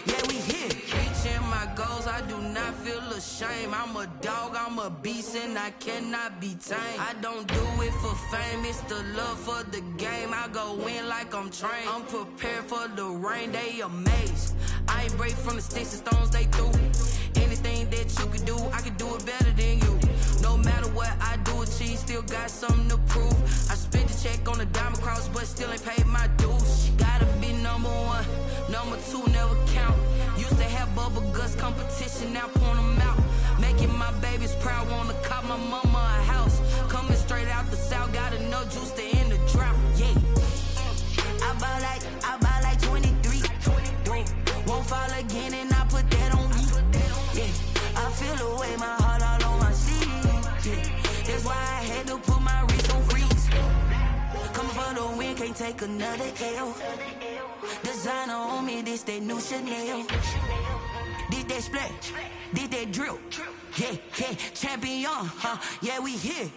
yeah, we here. Reaching my goals, I do not feel ashamed. I'm a dog, I'm a beast, and I cannot be tamed. I don't do it for fame, it's the love for the game. I go in like I'm trained. I'm prepared for the rain, they amazed. I ain't break from the sticks and stones they threw. Anything that you could do, I could do it better than you. No matter what I do, achieve, still got something to prove. I spent the check on the diamond cross, but still ain't paid my dues. Gotta be number 1, number 2 never count. Used to have bubble guts competition, now point them out. Making my babies proud, wanna cop my mama a house. Coming straight out the south, gotta know juice to end the drought. Yeah, I buy like 23. Won't fall again and I put that on me. Yeah, I feel away my heart all on my sleeve. Yeah, that's why I had to put my wrist on freeze. Coming for the win, can't take another L. Designer on me, this that new Chanel. Did that splash, did that drill. Yeah, champion, yeah, we here.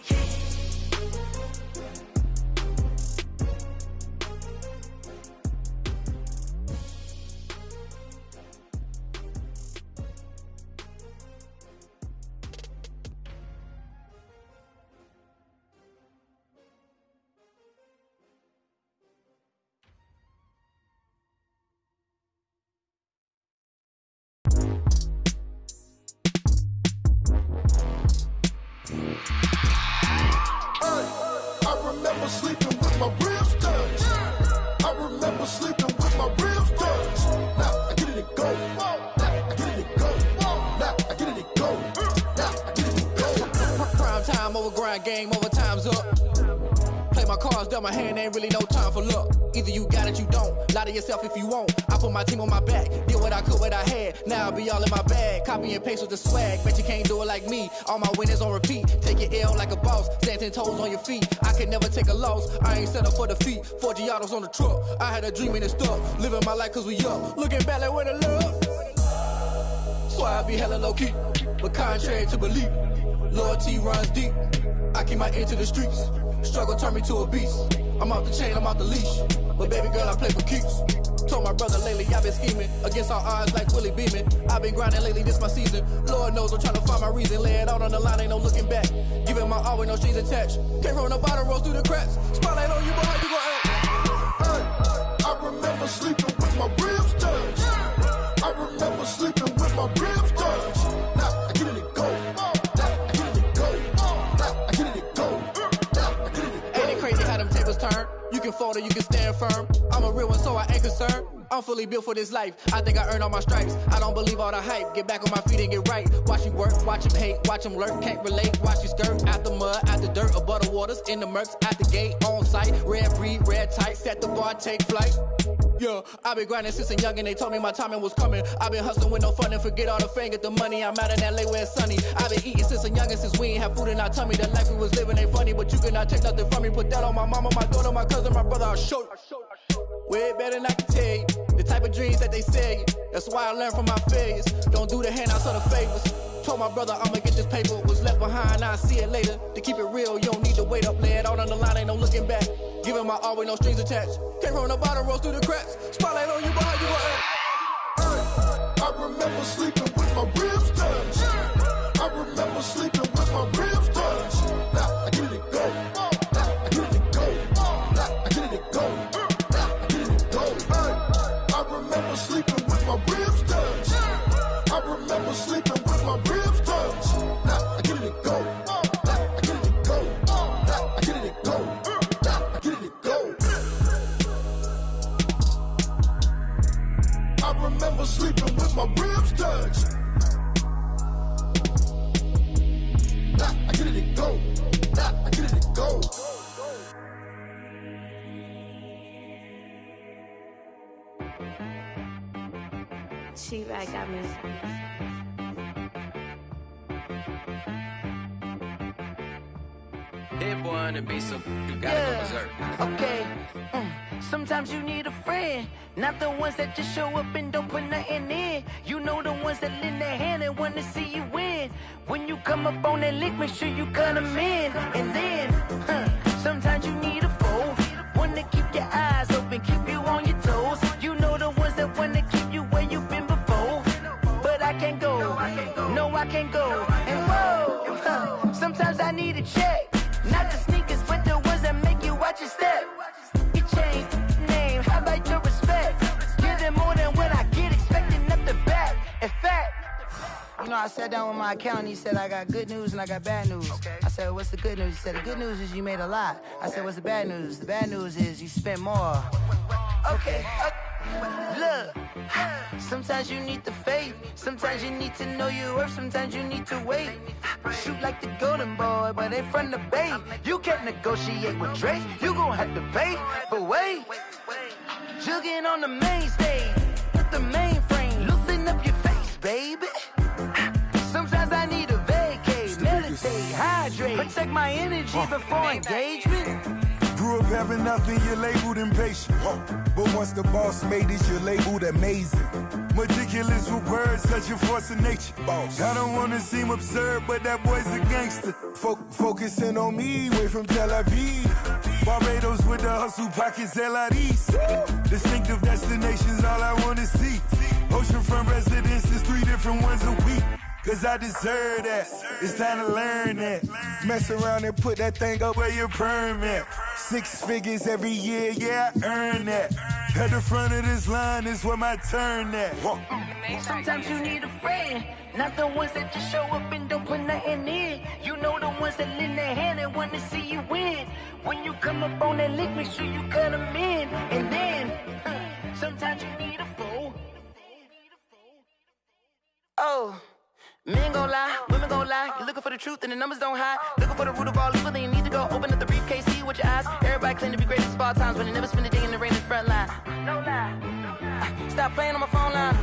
remember sleeping with my ribs touched. I remember sleeping with my ribs touched. Now I get it go. Now I get it go. Now I get it go. Now I get it go. Prime time over grind, game over, time's up. Play my cards, dealt my hand, ain't really no time for luck. Either you got it, you don't. Lie to yourself if you won't. I put my team on my back, did what I could, what I had. Now I'll be all in my bag. Copy and paste with the swag. Bet you can't do it like me. All my winners on repeat. Take your L like a boss. Stand 10 toes on your feet. I can never take a loss. I ain't set up for defeat. 4 Giottos on the truck. I had a dream and it stuck. Living my life cause we up. Looking back like where the love. So I be hella low key. But contrary to belief, loyalty runs deep. I keep my ear to the streets. Struggle turned me to a beast. I'm off the chain, I'm off the leash. But baby girl, I play for keeps. Told my brother lately, I've been scheming. Against all odds like Willie Beeman. I've been grinding lately, this my season. Lord knows I'm trying to find my reason. Lay it out on the line, ain't no looking back. Giving my all with no strings attached. Came from the bottom, rose through the cracks. Spotlight on you, boy, how you gon' act? Hey, I remember sleeping with my ribs touched. I remember sleeping with my ribs touched. Now I get it go. Now I get it go. Now I get it go. Now I get it go. Ain't it crazy how them tables turn? You can fold or you can stand firm. I'm a real one, so I ain't concerned. I'm fully built for this life. I think I earned all my stripes. I don't believe all the hype. Get back on my feet and get right. Watch you work, watch him hate, watch him lurk. Can't relate, watch you skirt. Out the mud, out the dirt, above the waters, in the murks, at the gate, on site. Red breed, red tight, set the bar, take flight. Yeah, I've been grinding since a youngin', they told me my timing was coming. I've been hustling with no fun and forget all the fame, get the money. I'm out in LA where it's sunny. I've been eating since a youngin', since we ain't have food in our tummy. The life we was living ain't funny, but you cannot take nothing from me. Put that on my mama, my daughter, my cousin, my brother, I'll show you. Way better than I can tell you. The type of dreams that they sell you. That's why I learned from my failures. Don't do the handouts or the favors. Told my brother I'ma get this paper. Was left behind, I'll see it later. To keep it real, you don't need to wait up. Lay it out on the line, ain't no looking back. Giving my all with no strings attached. Came from the bottom, rose through the cracks. Spotlight on you, boy, how you gon' act? I remember sleeping with my ribs touched. I remember sleeping with my ribs touched. Now I get it go. Now I get it go. Now I get it go. Now I get it go. I remember sleeping with my ribs touched. I remember sleeping with my ribs touched. Now I get it go. Now I get it go. Now I get it go. Now I get it go. I remember sleeping with my ribs touched. Now I get it go. Now I get it go. She right got me. Hit boy on the beat, so you gotta go berserk. Okay. Sometimes you need a friend, not the ones that just show up and don't put nothing in. You know the ones that lend their hand and want to see you win. When you come up on that lick, make sure you cut them in. And then, sometimes you need a foe, one to keep your eyes open, keep you on your toes. You know the ones that want to keep you where you've been before. But I can't go, no I can't go. And whoa, sometimes I need a check. Not the sneakers, but the ones that make you watch your step. You change name, how about your respect? Give them more than what I get, expecting up the back. In fact, you know, I sat down with my accountant, he said I got good news and I got bad news. I said, what's the good news? He said, the good news is you made a lot. I said, what's the bad news? The bad news is you spent more. Okay. Look, sometimes you need the faith, sometimes you need to know your worth, sometimes you need to wait. Shoot like the golden boy, but in front of the bay. You can't negotiate with Drake, you gon' have to pay. But wait, jugging on the main stage, with the mainframe, loosen up your face, baby. Sometimes I need a vacate, meditate, hydrate, protect my energy before engagement. Grew up having nothing, you're labeled impatient. But once the boss made it, you're labeled amazing. Meticulous with words, such a force of nature. I don't wanna seem absurd, but that boy's a gangster. Focusing on me, way from Tel Aviv. Barbados with the hustle pockets, LIDs. Distinctive destinations, all I wanna see. Oceanfront residences, 3 different ones a week. Cause I deserve that, it's time to learn that. Mess around and put that thing up where your permit. 6 figures every year, yeah, I earn that. At the front of this line is where my turn at. Sometimes you need a friend, Not the ones that just show up and don't put nothing in. You know the ones that lend their hand and want to see you win. When you come up on that lick, make sure you cut them in. And then, sometimes you need a fool. Oh. Men gon' lie, women gon' lie. You're looking for the truth and the numbers don't hide. Looking for the root of all evil, then you need to go open up the briefcase, see with your eyes. Everybody claim to be greatest of all times, but they never spend a day in the rain in the front line. No lie. Stop playing on my phone line.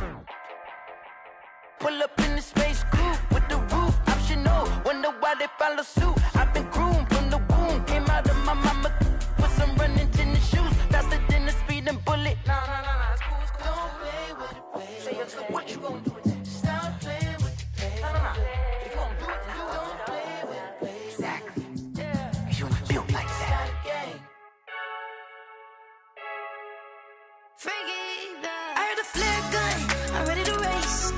Pull up in the space coupe with the roof optional. Wonder why they follow suit. I've been groomed from the womb. Came out of my mama with some running tennis shoes. Faster than the speeding bullet. Nah, it's cool, it's cool. Don't play with it, baby. Say so what you gon' do with it? Stop playing with it, baby. Nah. If you gon' do it, then don't play with it, baby. Exactly. Yeah. You ain't built like that. I heard a flare gun, I'm ready to race.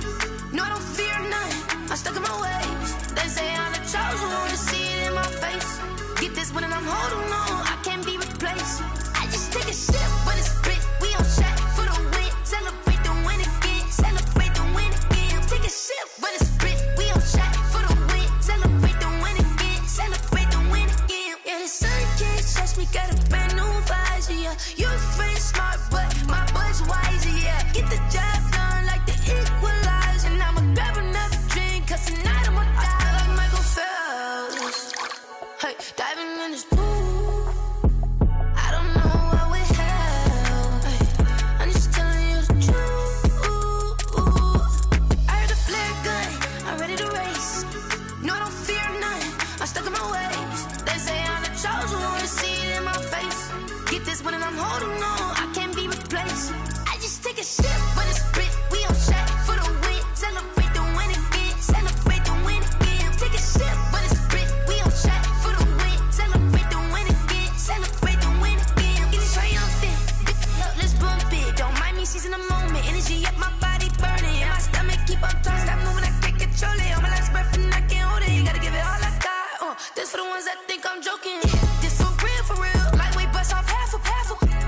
No, I don't fear none, I'm stuck in my ways. They say I'm the chosen one, to see it in my face. Get this one and I'm holding on, I can't be replaced. I just take a sip, but it's spit, we on track for the win. Celebrate the win again, celebrate the win again. Take a sip, but it's spit, we on track for the win. Celebrate the win again, celebrate the win again. Yeah, the sun can't touch me, got a brand new visor, yeah. You friend smart, but my bud's wiser, yeah. Get the job done like the equalizer. And I'ma grab another drink, cause tonight I'ma die like Michael Phelps. Hey, diving in this pool, I don't know what we have. Hey, I'm just telling you the truth. I heard a flare gun, I'm ready to race. No, I don't fear none, I'm stuck in my ways. They say I'm the chosen one, to see it in my face. Get this one and I'm holding on, I can't be replaced. I just take a sip, but it's spit, we on track for the win. Celebrate the win again, celebrate the win again. Take a sip, but it's spit, we on track for the win. Celebrate the win again, celebrate the win again. Get it triumphant, look, let's bump it. Don't mind me seizing the moment, energy up my body burning. And my stomach keep on turning, stop moving, I can't control it. On my last breath and I can't hold it, you gotta give it all I got. This for the ones that think I'm joking. This for real, lightweight bust off half a.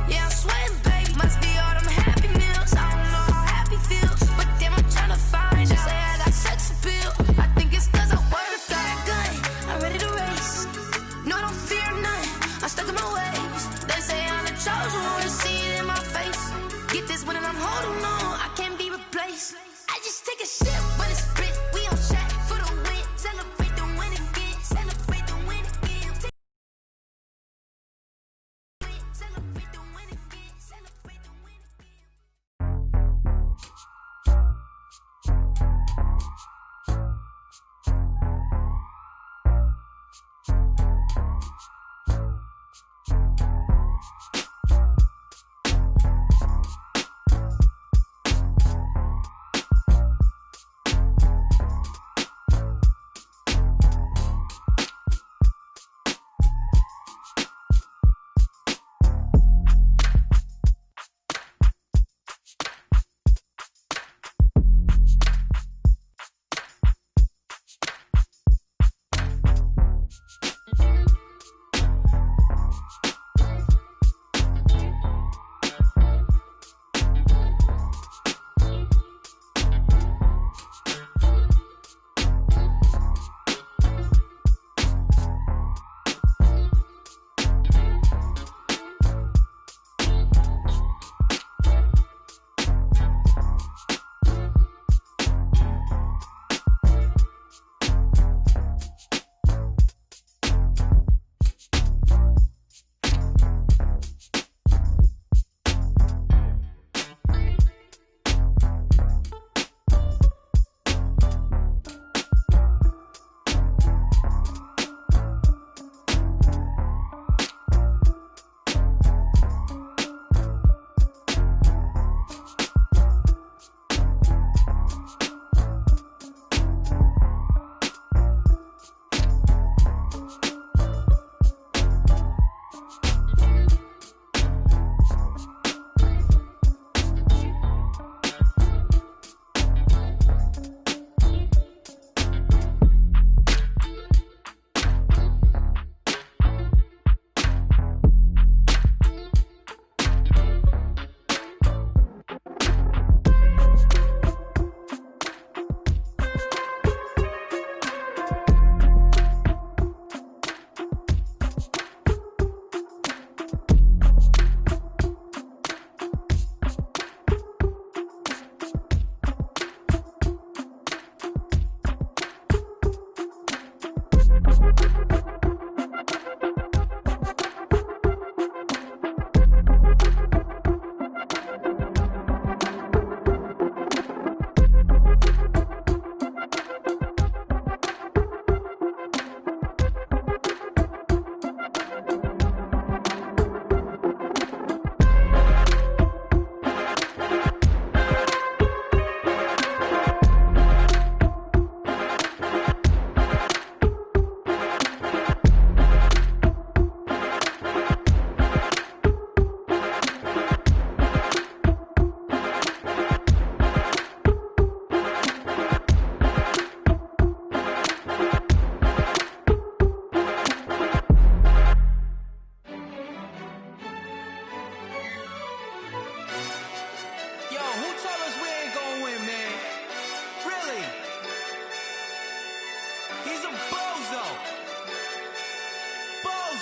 Yeah, I'm sweating, baby. Must be all them happy meals. I don't know how happy feels, but damn, I'm tryna find you. Say I got sex appeal. I think it's cause I work a gun. I'm ready to race. No, I don't fear none. I'm stuck in my ways. They say I'm the chosen one, to see it in my face. Get this one and I'm holding on, I can't be replaced. I just take a sip, but it's spit. We on track for the win. Celebrate the win again. Celebrate the win again. Celebrate the win again. Celebrate the win again.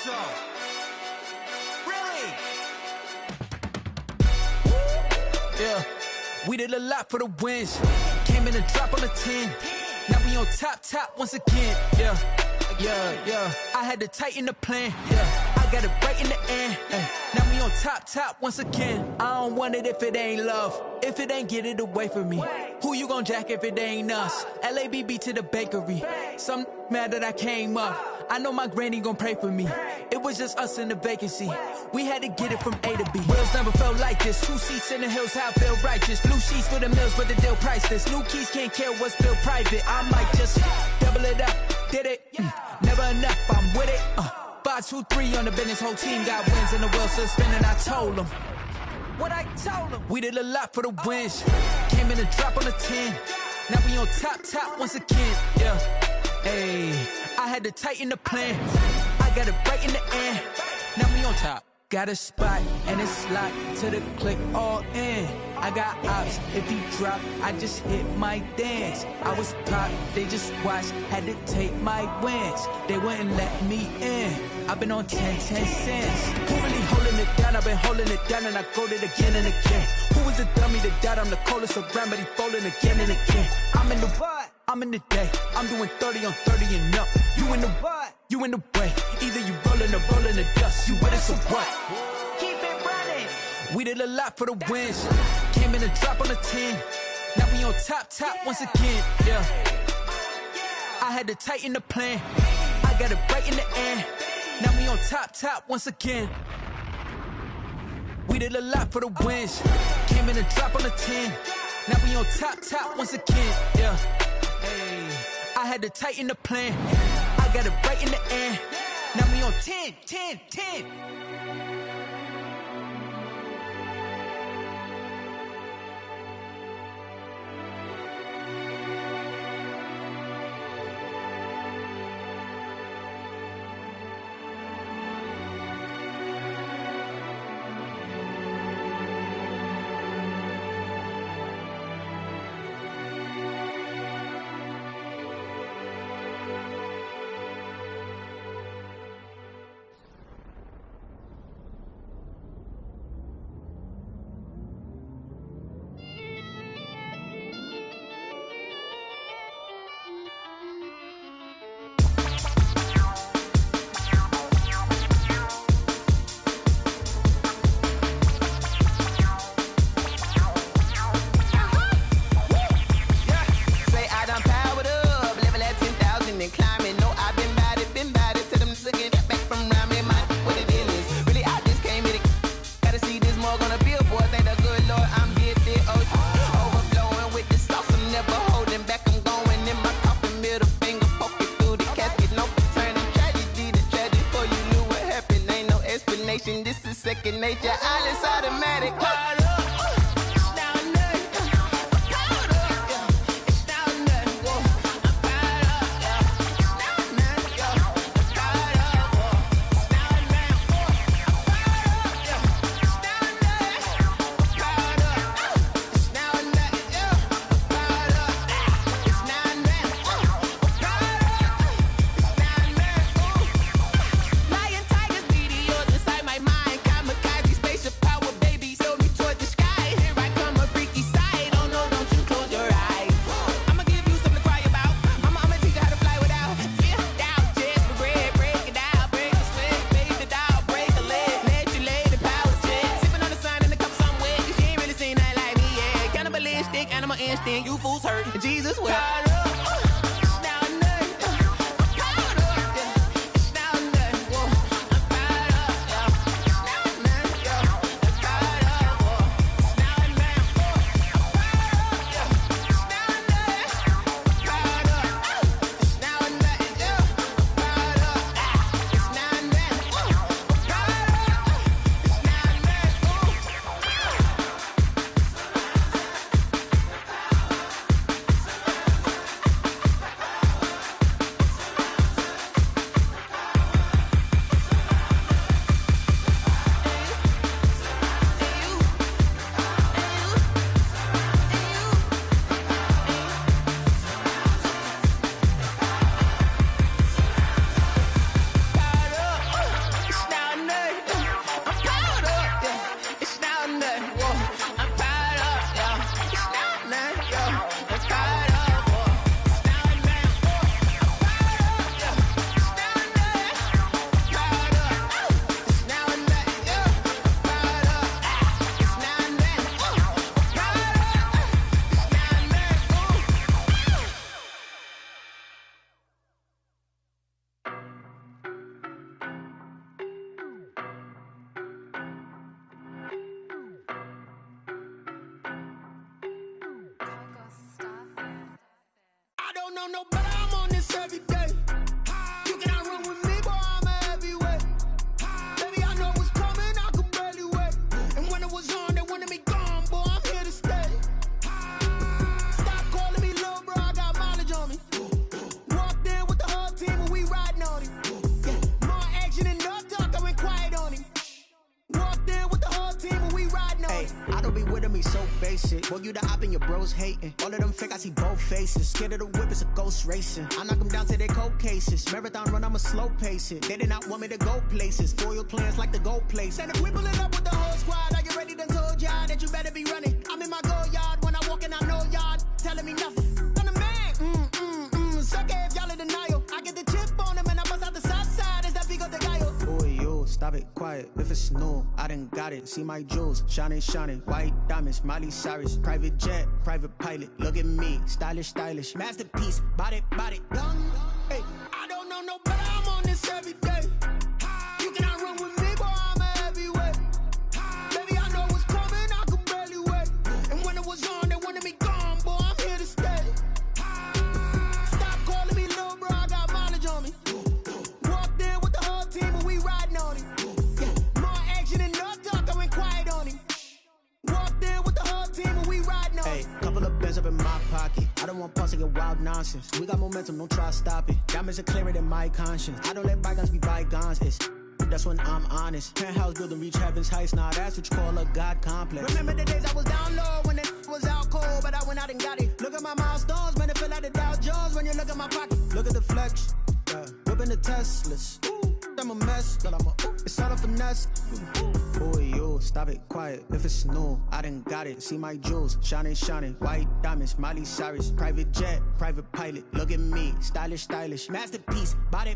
Alonzo. Really? Yeah, we did a lot for the wins. Came in a drop on the 10. Now we on top once again. Yeah. I had to tighten the plan. Yeah, I got it right in the end. Now we on top once again. I don't want it if it ain't love. If it ain't, get it away from me. Who you gon' jack if it ain't us? LABB to the bakery. Some mad that I came up. I know my granny gon' pray for me. It was just us in the vacancy. We had to get it from A to B. Wheels never felt like this. 2 seats in the hills, how I feel righteous. Blue sheets for the mills, but the deal priceless. New keys can't care what's still private. I might just double it up. Did it? Never enough, I'm with it. 5, 2, 3 on the business. Whole team got wins and the wheels still spinning. I told them what I told them. We did a lot for the wins. Came in a drop on the 10. Now we on top once again. Yeah. Hey, I had to tighten the plan. I got it right in the end. Now we on top. Got a spot and it's locked to the click all in. I got ops, if he drop, I just hit my dance. I was pop, they just watched, had to take my wins. They wouldn't let me in. I've been on 10 cents. Who really holding it down? I've been holding it down and I go it again and again. Who was the dummy that died? I'm the coldest around, but he folding again and again. I'm in the what? I'm in the day. I'm doing 30 on 30 and up. You in the what? You in the way. Either you rolling or rolling the dust. You with us or what? Keep it running. We did a lot for the wins. Came in a drop on the 10. Now we on top once again. Yeah. I had to tighten the plan. I got it right in the end. Now we on top once again. We did a lot for the wins. Came in a drop on the 10. Now we on top once again. Yeah. Hey, I had to tighten the plan. I got it right in the end. Now we on 10. This is second nature. All is automatic. Lion, tigers, meteors inside my mind. Kamikaze, spaceship power, baby. Show me toward the know no better, I'm on this every day. You cannot run with me, boy, I'm a heavyweight. Baby, I know what's coming, I could barely wait. And when it was on, they wanted me gone, boy, I'm here to stay. Stop calling me little bro, I got mileage on me. Walked in with the whole team and we riding on him. More action and no talk, I went quiet on him. Walked in with the whole team and we riding on him. I don't be with me so basic. Boy, you the op and your bros hating. All of them fake, I see both faces. Scared of the whip, it's a ghost racing. I knock them down to their cold cases. Marathon run, I'ma slow pace it. They did not want me to go places. Foil plans like the gold place. And if we pulling up with the whole squad, I get ready to told y'all that you better be running. I'm in my go yard when I walk in, I know y'all telling me nothing. I'm the man, suck it if y'all in denial. I get the chip on them and I bust out the south side. Is that big of the guy? Boy, yo, stop it, quiet. If it's new, I done got it. See my jewels, shining, white diamonds, Miley Cyrus, private jet, private pilot. Look at me, stylish, masterpiece, body, young. Hey, I don't know no better, I'm on this every day. You cannot run with me, boy, I'm a heavyweight. Baby, I know what's coming, I could barely wait. And when it was on, they wanted me gone, boy, I'm here to stay. Stop calling me little bro, I got mileage on me. Walked in with the whole team and we riding on him. More action and no talk, I went quiet on him. Walked in with the whole team and we riding on him. Couple of bands up in my pocket. I don't want pulse to get wild nonsense. We got momentum, don't try to stop it. Diamonds are clearer than my conscience. I don't let bygones be bygones. That's when I'm honest. Penthouse building reach heaven's heights. Now that's what you call a God complex. Remember the days I was down low when it was out cold, but I went out and got it. Look at my milestones, man, it feel like the Dow Jones when you look at my pocket. Look at the flex, whipping the Teslas. I'm a mess, girl, it's all a finesse. Boy, yo, stop it, quiet. If it's new, I done got it. See my jewels, shining, white diamonds, Miley Cyrus, private jet, private pilot. Look at me, stylish, masterpiece, body,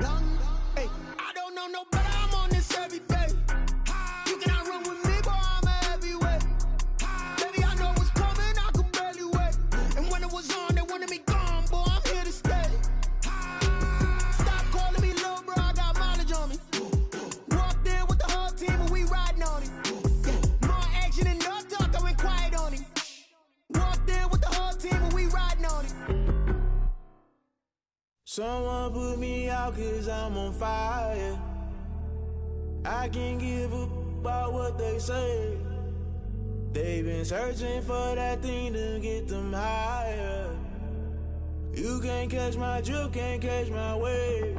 young. Hey, I don't know no better, I'm on this every day. You cannot run with me, boy, I'm a heavyweight. Baby, I know what's coming, I could barely wait. And when it was on, they wanted me gone, boy, I'm here to stay. Stop calling me little bro, I got mileage on me. Walked in with the whole team and we riding on him. More action and no talk, I went quiet on him. Walked in with the whole team and we riding on him. Someone put me out cause I'm on fire. I can't give up about what they say. They've been searching for that thing to get them higher. You can't catch my drift, can't catch my wave.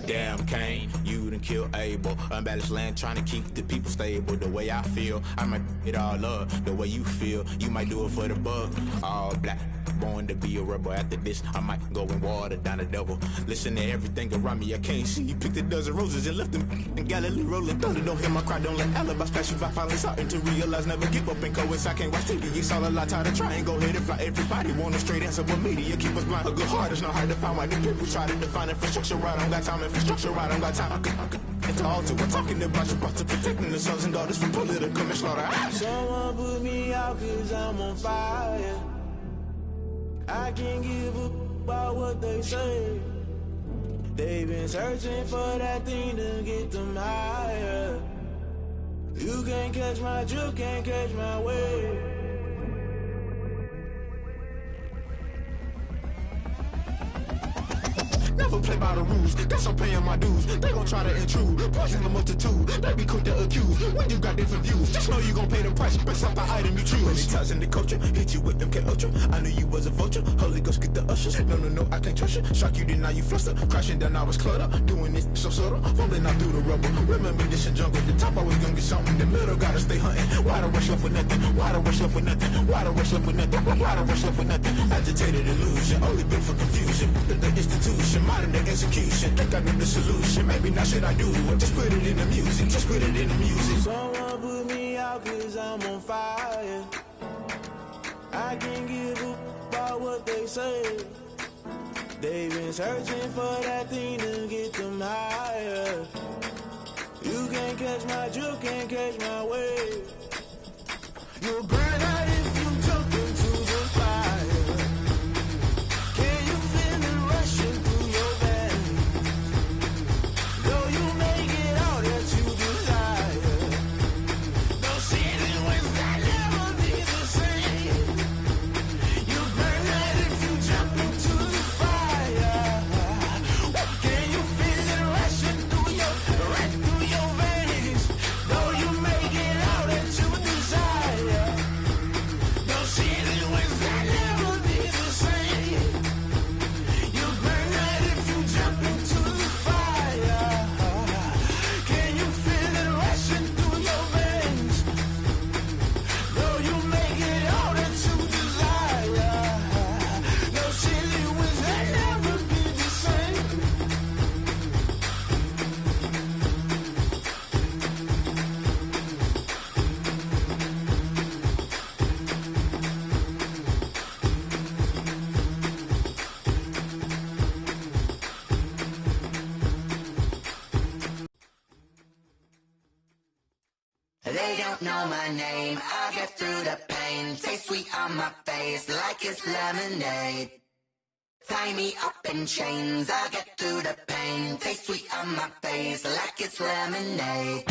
Damn, Kane, you done killed Abel. Unbalanced land, trying to keep the people stable. The way I feel, I might it all up. The way you feel, you might do it for the buck. All black, born to be a rebel. After this, I might go and water down the devil. Listen to everything around me, I can't see. You picked a dozen roses and left them in Galilee rolling thunder. Don't hear my cry, don't let alibis pass you by. Finally starting to realize, never give up and coast. I can't watch TV, it's all a lot. Tired of trying, go ahead and fly. Everybody want a straight answer, but media keep us blind. A good heart is not hard to find. Why the people try to define infrastructure right? I don't got time, infrastructure right, I don't got time. I could it's all to we're talking about you, about to protecting the sons and daughters from political manslaughter. Someone put me out cause I'm on fire. I can't give up about what they say. They've been searching for that thing to get them higher. You can't catch my drift, can't catch my wave. Never play by the rules, guess I'm paying my dues. They gon' try to intrude, poison the multitude. They be quick to accuse, when you got different views. Just know you gon' pay the price, based off the item you choose. Many times in the culture, hit you with MK Ultra. I knew you was a vulture, Holy Ghost get the ushers. No, I can't trust you. Shock you, then now you fluster. Crashing down, I was cluttered. Doing this so subtle, falling out through the rubble. Remember this in jungle, the top always gonna get something. The middle gotta stay hunting. Why the rush left for nothing? Why the rush left for nothing? Why the rush left for nothing? Why the rush left for nothing? Agitated illusion, only built for confusion. The institution, modern day execution. Think I know the solution. Maybe not should I do it? Just put it in the music. Just put it in the music. Someone put me out cause I'm on fire. I can't give up about what they say. They've been searching for that thing to get them higher. You can't catch my drift, can't catch my wave. You'll burn out if you jump into the fire. Can you feel it rushing through your veins? Though you may get all that you desire, no season was that never be the same. You burn out if you jump They don't know my name. I'll get through the pain. Taste sweet on my face like it's lemonade. Tie me up in chains. I'll get through the pain. Taste sweet on my face like it's lemonade.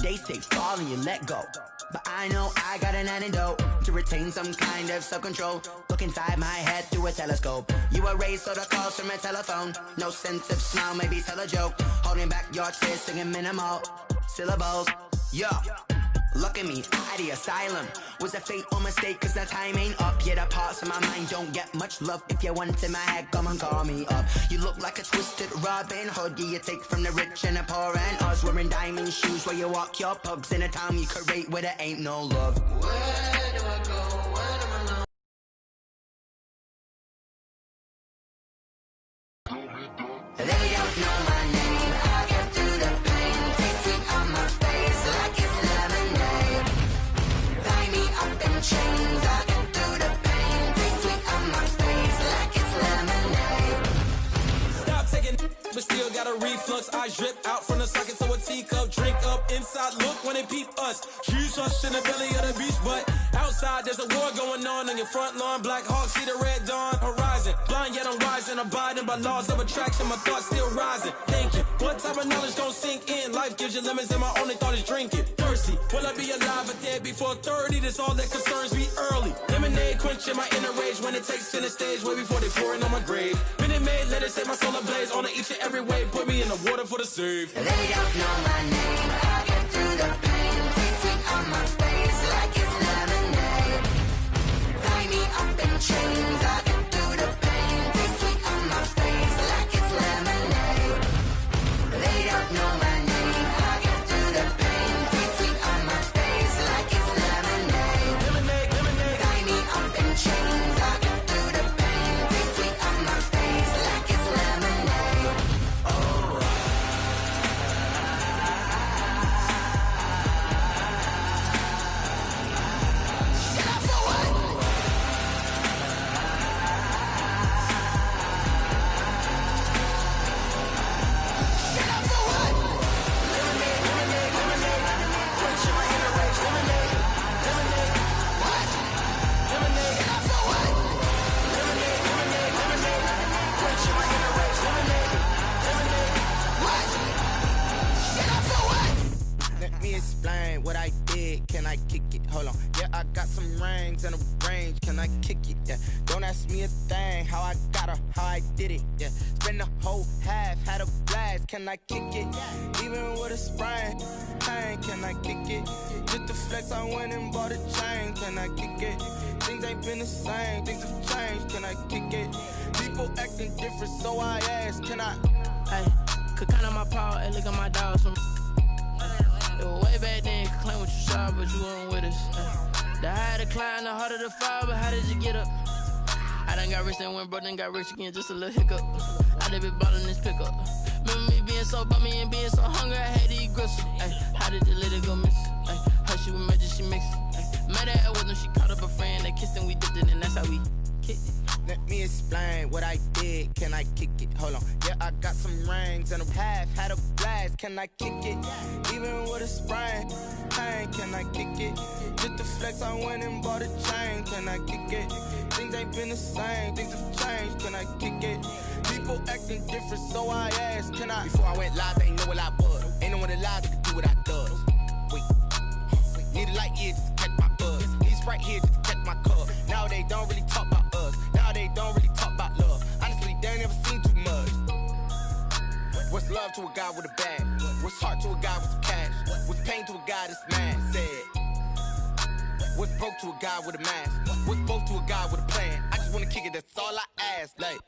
They say fall and you let go, but I know I got an antidote to retain some kind of self-control. Look inside my head through a telescope. You were raised so the calls from a telephone. No sense of smile, maybe tell a joke. Holding back your tears, singing minimal syllables. Yo, look at me, out the asylum. Was a fate or mistake, cause the time ain't up. Yeah, the parts of my mind don't get much love. If you want in my head, come and call me up. You look like a twisted Robin Hood. Yeah, you take from the rich and the poor and us. Wearing diamond shoes where you walk your pugs in a town you create where there ain't no love. Where do I go? Where do I know? They don't know my name. I'll get through the pain. Taste sweet on my face like it's lemonade. Tie me up in chains. I'll get through the pain. Taste sweet on my face like it's lemonade. Stop taking, but still got a reflux. Eyes drip out from the socket to a teacup. Drink up inside, look when they peep us. Choose us in the belly of the beast, but outside there's a war going on your front lawn. Black Hawk, see the red dawn horizon. Blind yet I'm rising, abiding by laws of attraction. My thoughts still rising, thinking what type of knowledge gon' sink in? Life gives you lemons and my only thought is drinking. Thirsty, will I be alive or dead before 30? That's all that concerns me early. Lemonade quenching my inner rage when it takes center stage way before they pouring on my grave. Minute Maid, let it set my soul ablaze on each and every way. Put me in the water for the save. They don't know my name. I'll get through the pain. Taste sweet on my face like it's lemonade. Tie me up in chains. I'll get through the pain. Taste sweet on my face like it's lemonade. They don't know my name. I'll get through the pain. Taste sweet on my face like it's lemonade. Lemonade, lemonade. Tie me up in chains. I'll get through the pain. Taste sweet on my face like it's lemonade. Oh. Let me explain what I did. Can I kick it? Hold on. Yeah, I got some rings and a range. Can I kick it? Yeah. Don't ask me a thing. How I got her, how I did it. Yeah. Spend the whole half, had a blast. Can I kick it? Even with a sprain. Pain, can I kick it? Just to flex, I went and bought a chain. Can I kick it? Things ain't been the same. Things have changed. Can I kick it? People acting different, so I ask. Can I? Hey, could count on my power and look at my dogs from. It was way back then, you could claim what you saw, but you weren't with us. The higher the climb, the harder the fall, but how did you get up? I done got rich and went broke, then got rich again, just a little hiccup. I done been ballin' this pickup. Remember me being so bummy and being so hungry, I had to eat gristle. Ay, how did the little go miss? Ay, her she was magic, she mixed. Met her at when she caught up a friend, they kissed and we dipped it, and that's how we kicked it. Let me explain what I did. Can I kick it? Hold on. Yeah, I got some rings and a half, had a blast. Can I kick it? Even with a sprain. Pain, can I kick it? Just to flex, I went and bought a chain. Can I kick it? Things ain't been the same. Things have changed. Can I kick it? People acting different, so I asked. Can I? Before I went live, they ain't know what I was. Ain't no one alive that could do what I does. Wait. Need a light year just to catch my buzz. Need Sprite here just to catch my cup. Now they don't really talk about us. Now they don't really talk about love. Honestly, they ain't never seen too much. What's love to a guy with a bag? What's heart to a guy with some cash? What's pain to a guy that's mad? Said. What's broke to a guy with a mask? What's both to a guy with a plan? I just wanna kick it, that's all I ask. Like,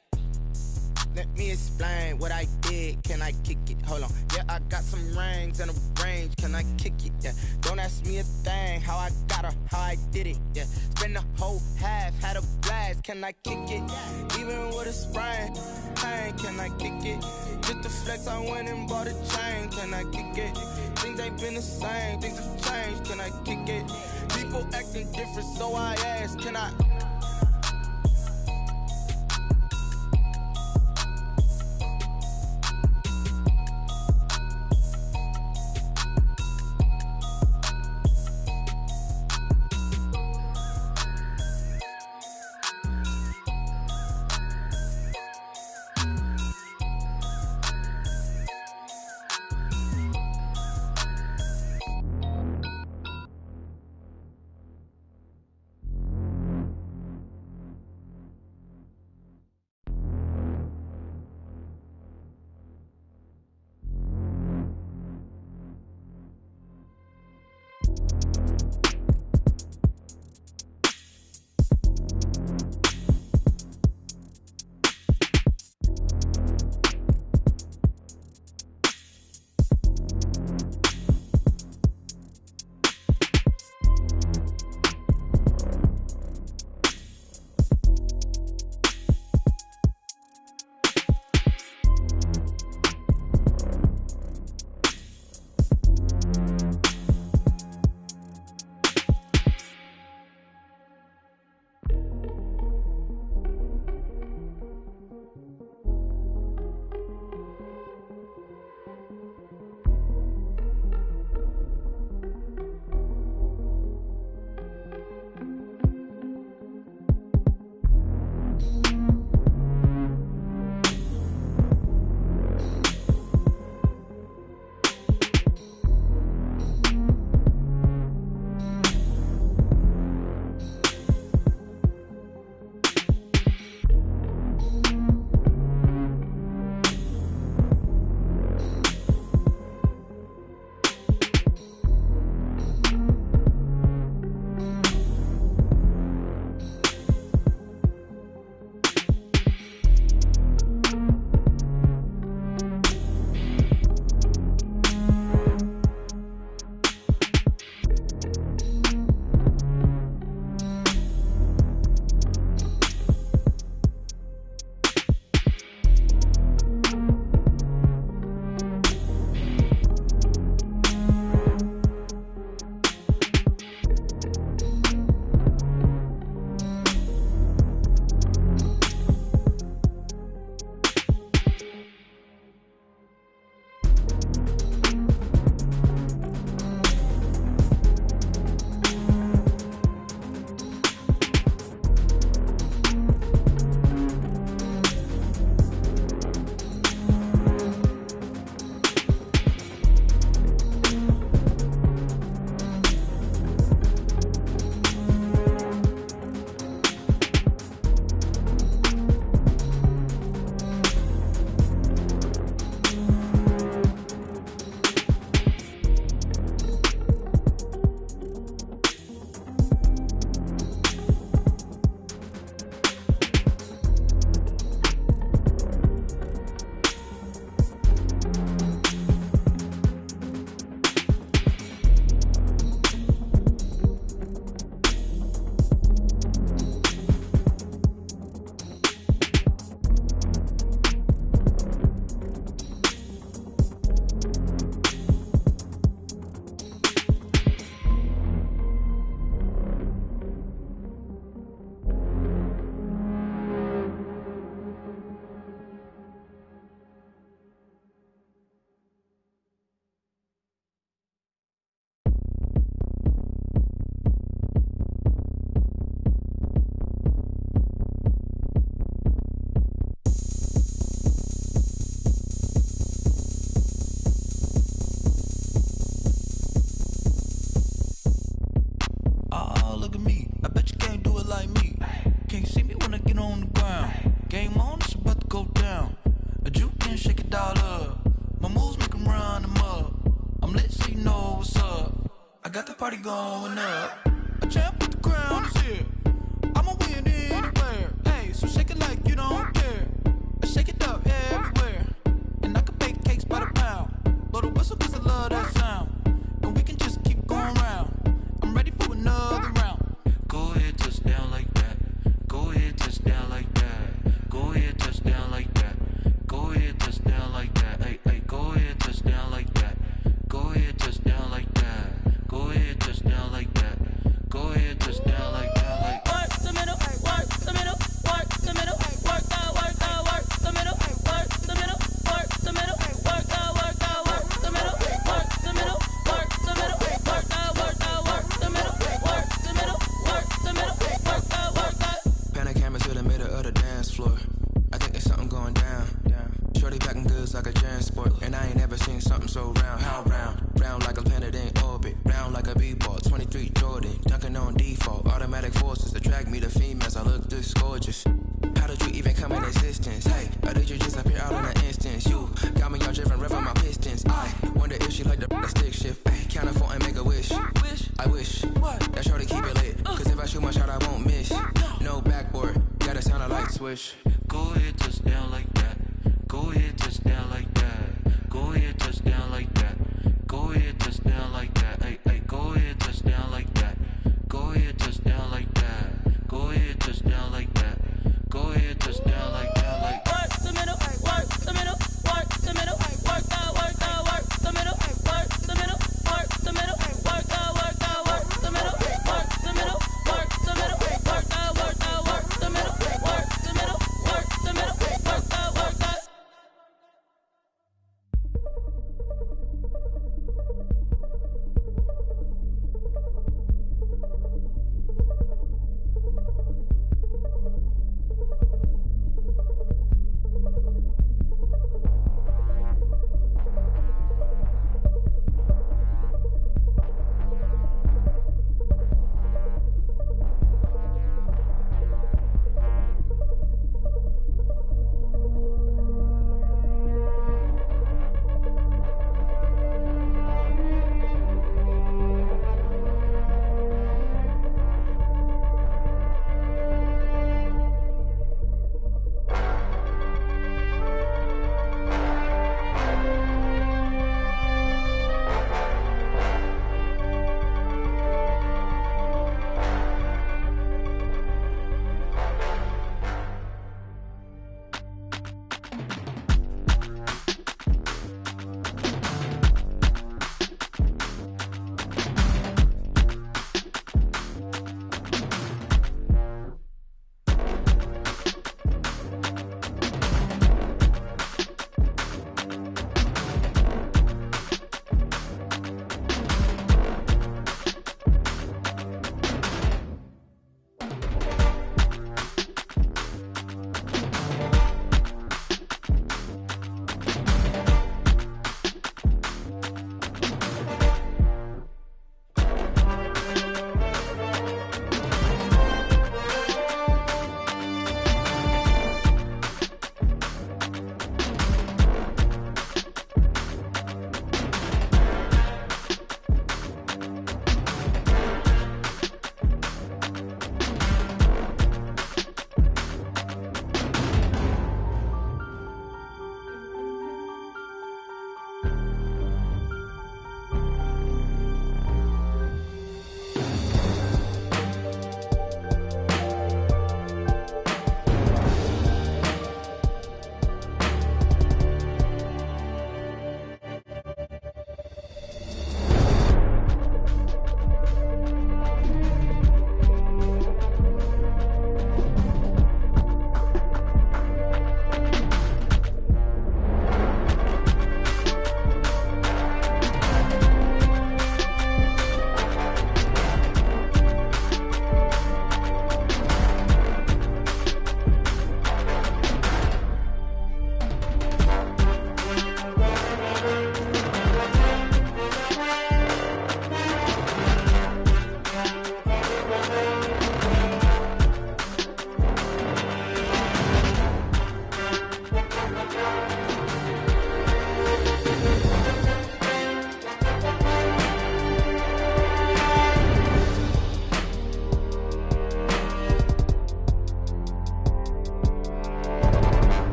let me explain what I did. Can I kick it? Hold on. Yeah, I got some rings and a range. Can I kick it? Yeah. Don't ask me a thing. How I got her, how I did it. Yeah. Spend the whole half, had a blast. Can I kick it? Even with a sprain. Pain, can I kick it? Just to flex, I went and bought a chain. Can I kick it? Things ain't been the same. Things have changed. Can I kick it? People acting different, so I ask. Can I? I bet you can't do it like me. Can't see me when I get on the ground. Game on, it's about to go down. A juke can shake it all up. My moves make 'em run them up. I'm lit so you know what's up. I got the party going up. A champ with the crown is here. I'ma win anywhere. Hey, so shake it like you don't care. I shake it up everywhere. And I can bake cakes by the pound. Blow the whistle 'cause I love that sound. And we can just keep going round. I'm ready for another round. Go ahead, touch down like that. Go ahead, touch down like that. Go ahead, touch down like that. Go ahead, touch down like that. Hey, hey, go ahead, touch down like that. Go ahead, touch down like that. Go ahead, touch down like that. Go ahead, touch down like that. Like work the middle, work the middle, work the middle, work the middle, work the middle, work the middle, work the middle, work the middle, work the middle, work the middle, work the middle, work the middle, work the middle, work the. Pan the camera to the middle of the dance floor. I think there's something going down. Shorty backing goods like a transport, and I ain't never seen something so round. How round? Round like a planet in orbit, round like a b-ball. 23 Jordan, dunking on default. Automatic forces attract me to females. I look this gorgeous. How did you even come in existence? Hey, or did you just appear out in an instance? You got me all driven, revving my pistons. I wonder if she like the stick shift. Hey, count for and make a wish. I wish that shorty keep it lit. Cause if I shoot my shot, I won't miss. No backboard, gotta sound a light switch. go ahead, touch down like that. Go ahead, touch down like that. Go ahead, touch down like that. Go ahead, touch down like that. Hey, hey, go ahead, touch down like that. Go ahead, touch down like that. Go ahead, touch down like that. Go ahead, touch down like that. Like work the middle, work the middle, work the middle, work the middle, work the middle, work the middle, work the middle, work the middle, work the middle, work the middle, work the middle, work the middle, work the middle, work the middle, work the middle, work the.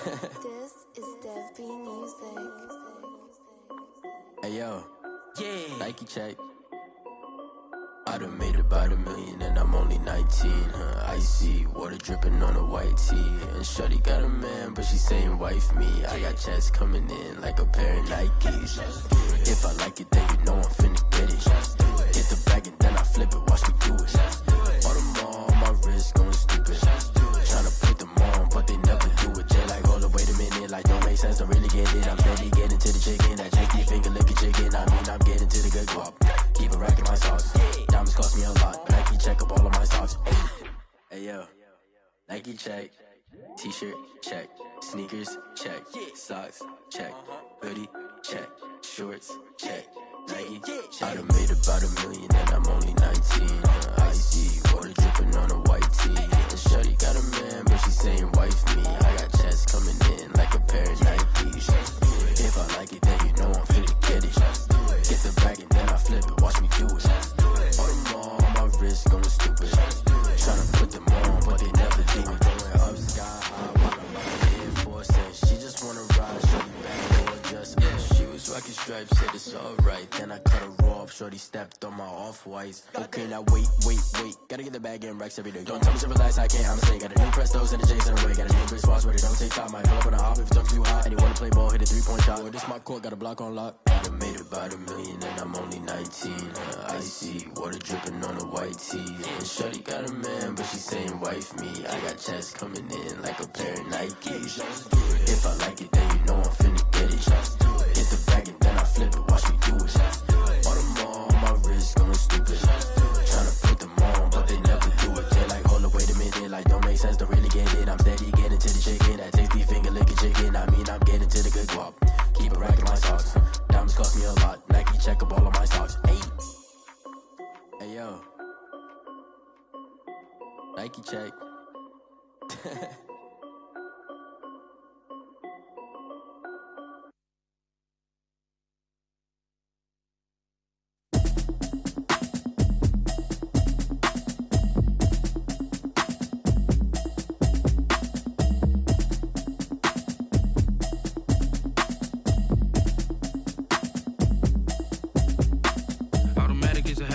This is Dev B Music. Hey yo, yeah. Nike check. I done made about $1 million and I'm only 19. Icy water dripping on a white tee. And shorty got a man, but she saying wife me. I got checks coming in like a pair of Nikes. If I like it, then you know I'm finna get it. Get the bag and then I flip it, watch me do it. All them on my wrist going stupid. Tryna put them on, but they never do it. They like, hold up, wait a minute, like don't make sense, don't really get it. I'm steady getting to the chicken, that tricky finger licking chicken. I mean, I'm getting to the good guap. Keep a rack in my socks. Diamonds cost me a lot. Nike check up all of my socks. Hey yo, Nike check. T-shirt check. Sneakers check. Socks check. Hoodie check. Shorts check. Nike I done made about $1 million and I'm only 19. Icy water dripping on a white tee. And shorty got a man, but she saying wife me. I got checks coming in like a pair of Nikes. If I like it, then you know I'm finna get it. Get the bag and then I flip it, watch me do it. All them on my wrist going stupid. Tryna put them on, but they never do it. Going up sky high while I'm out the Air Force. And she just wanna ride, shorty back door just she was rocking stripes, said it's alright. Then I cut her off, shorty stepped on my off-whites. Okay, now wait. Gotta get the bag and racks every day. Don't tell me to relax, I can't, I'ma say. Got a new Prestos and a J's in the way. Got a new Chris Foss, but it don't take time. Might pull up on a hop if it talks too hot. And you wanna play ball, hit a 3-point shot. Or this my court, got a block on lock. I done made about $1 million and I'm only 19. Icy water dripping on a white tee. And shorty got a man, but she saying wife me. I got checks coming in like a pair of Nikes. If I like it, then you know I'm finna get it. Get the bag and then I flip it, watch me do it. All them on my wrist going stupid. Tryna put them on, but they never do it. They like, hold up, wait a minute, like don't make sense, don't really get it. I'm steady getting to the chicken, that tasty finger licking chicken. I mean, I'm getting to the good guap. Keep a rack in my socks. Diamonds cost me a lot. Nike check up all of my socks. Hey yo, Nike check.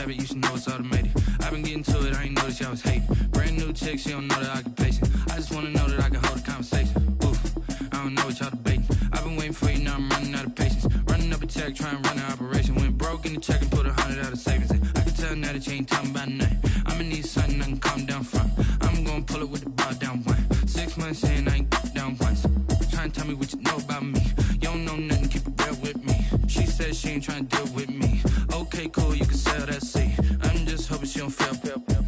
You should know it's automated. I've been getting to it, I ain't noticed y'all was hating. Brand new chick, she don't know the occupation. I just wanna know that I can hold a conversation. Oof, I don't know what y'all debating. I've been waiting for you, now I'm running out of patience. Running up a check, trying to run an operation. Went broke in the check and put 100 out of savings in. I can tell now that you ain't talking about nothing. I'ma need something I can calm down from. I'm gonna pull it with the bar down one. 6 months in, I ain't down once. Trying to tell me what you know about me. You don't know nothing, keep it real with me. She said she ain't trying to deal with me. Okay, cool, you can sell that seat. I'm just hoping she don't fail.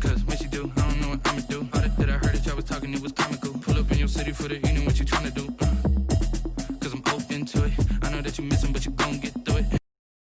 Cause when she do, I don't know what I'ma do. All that I heard that y'all was talking, it was comical. Pull up in your city for the evening, what you tryna do?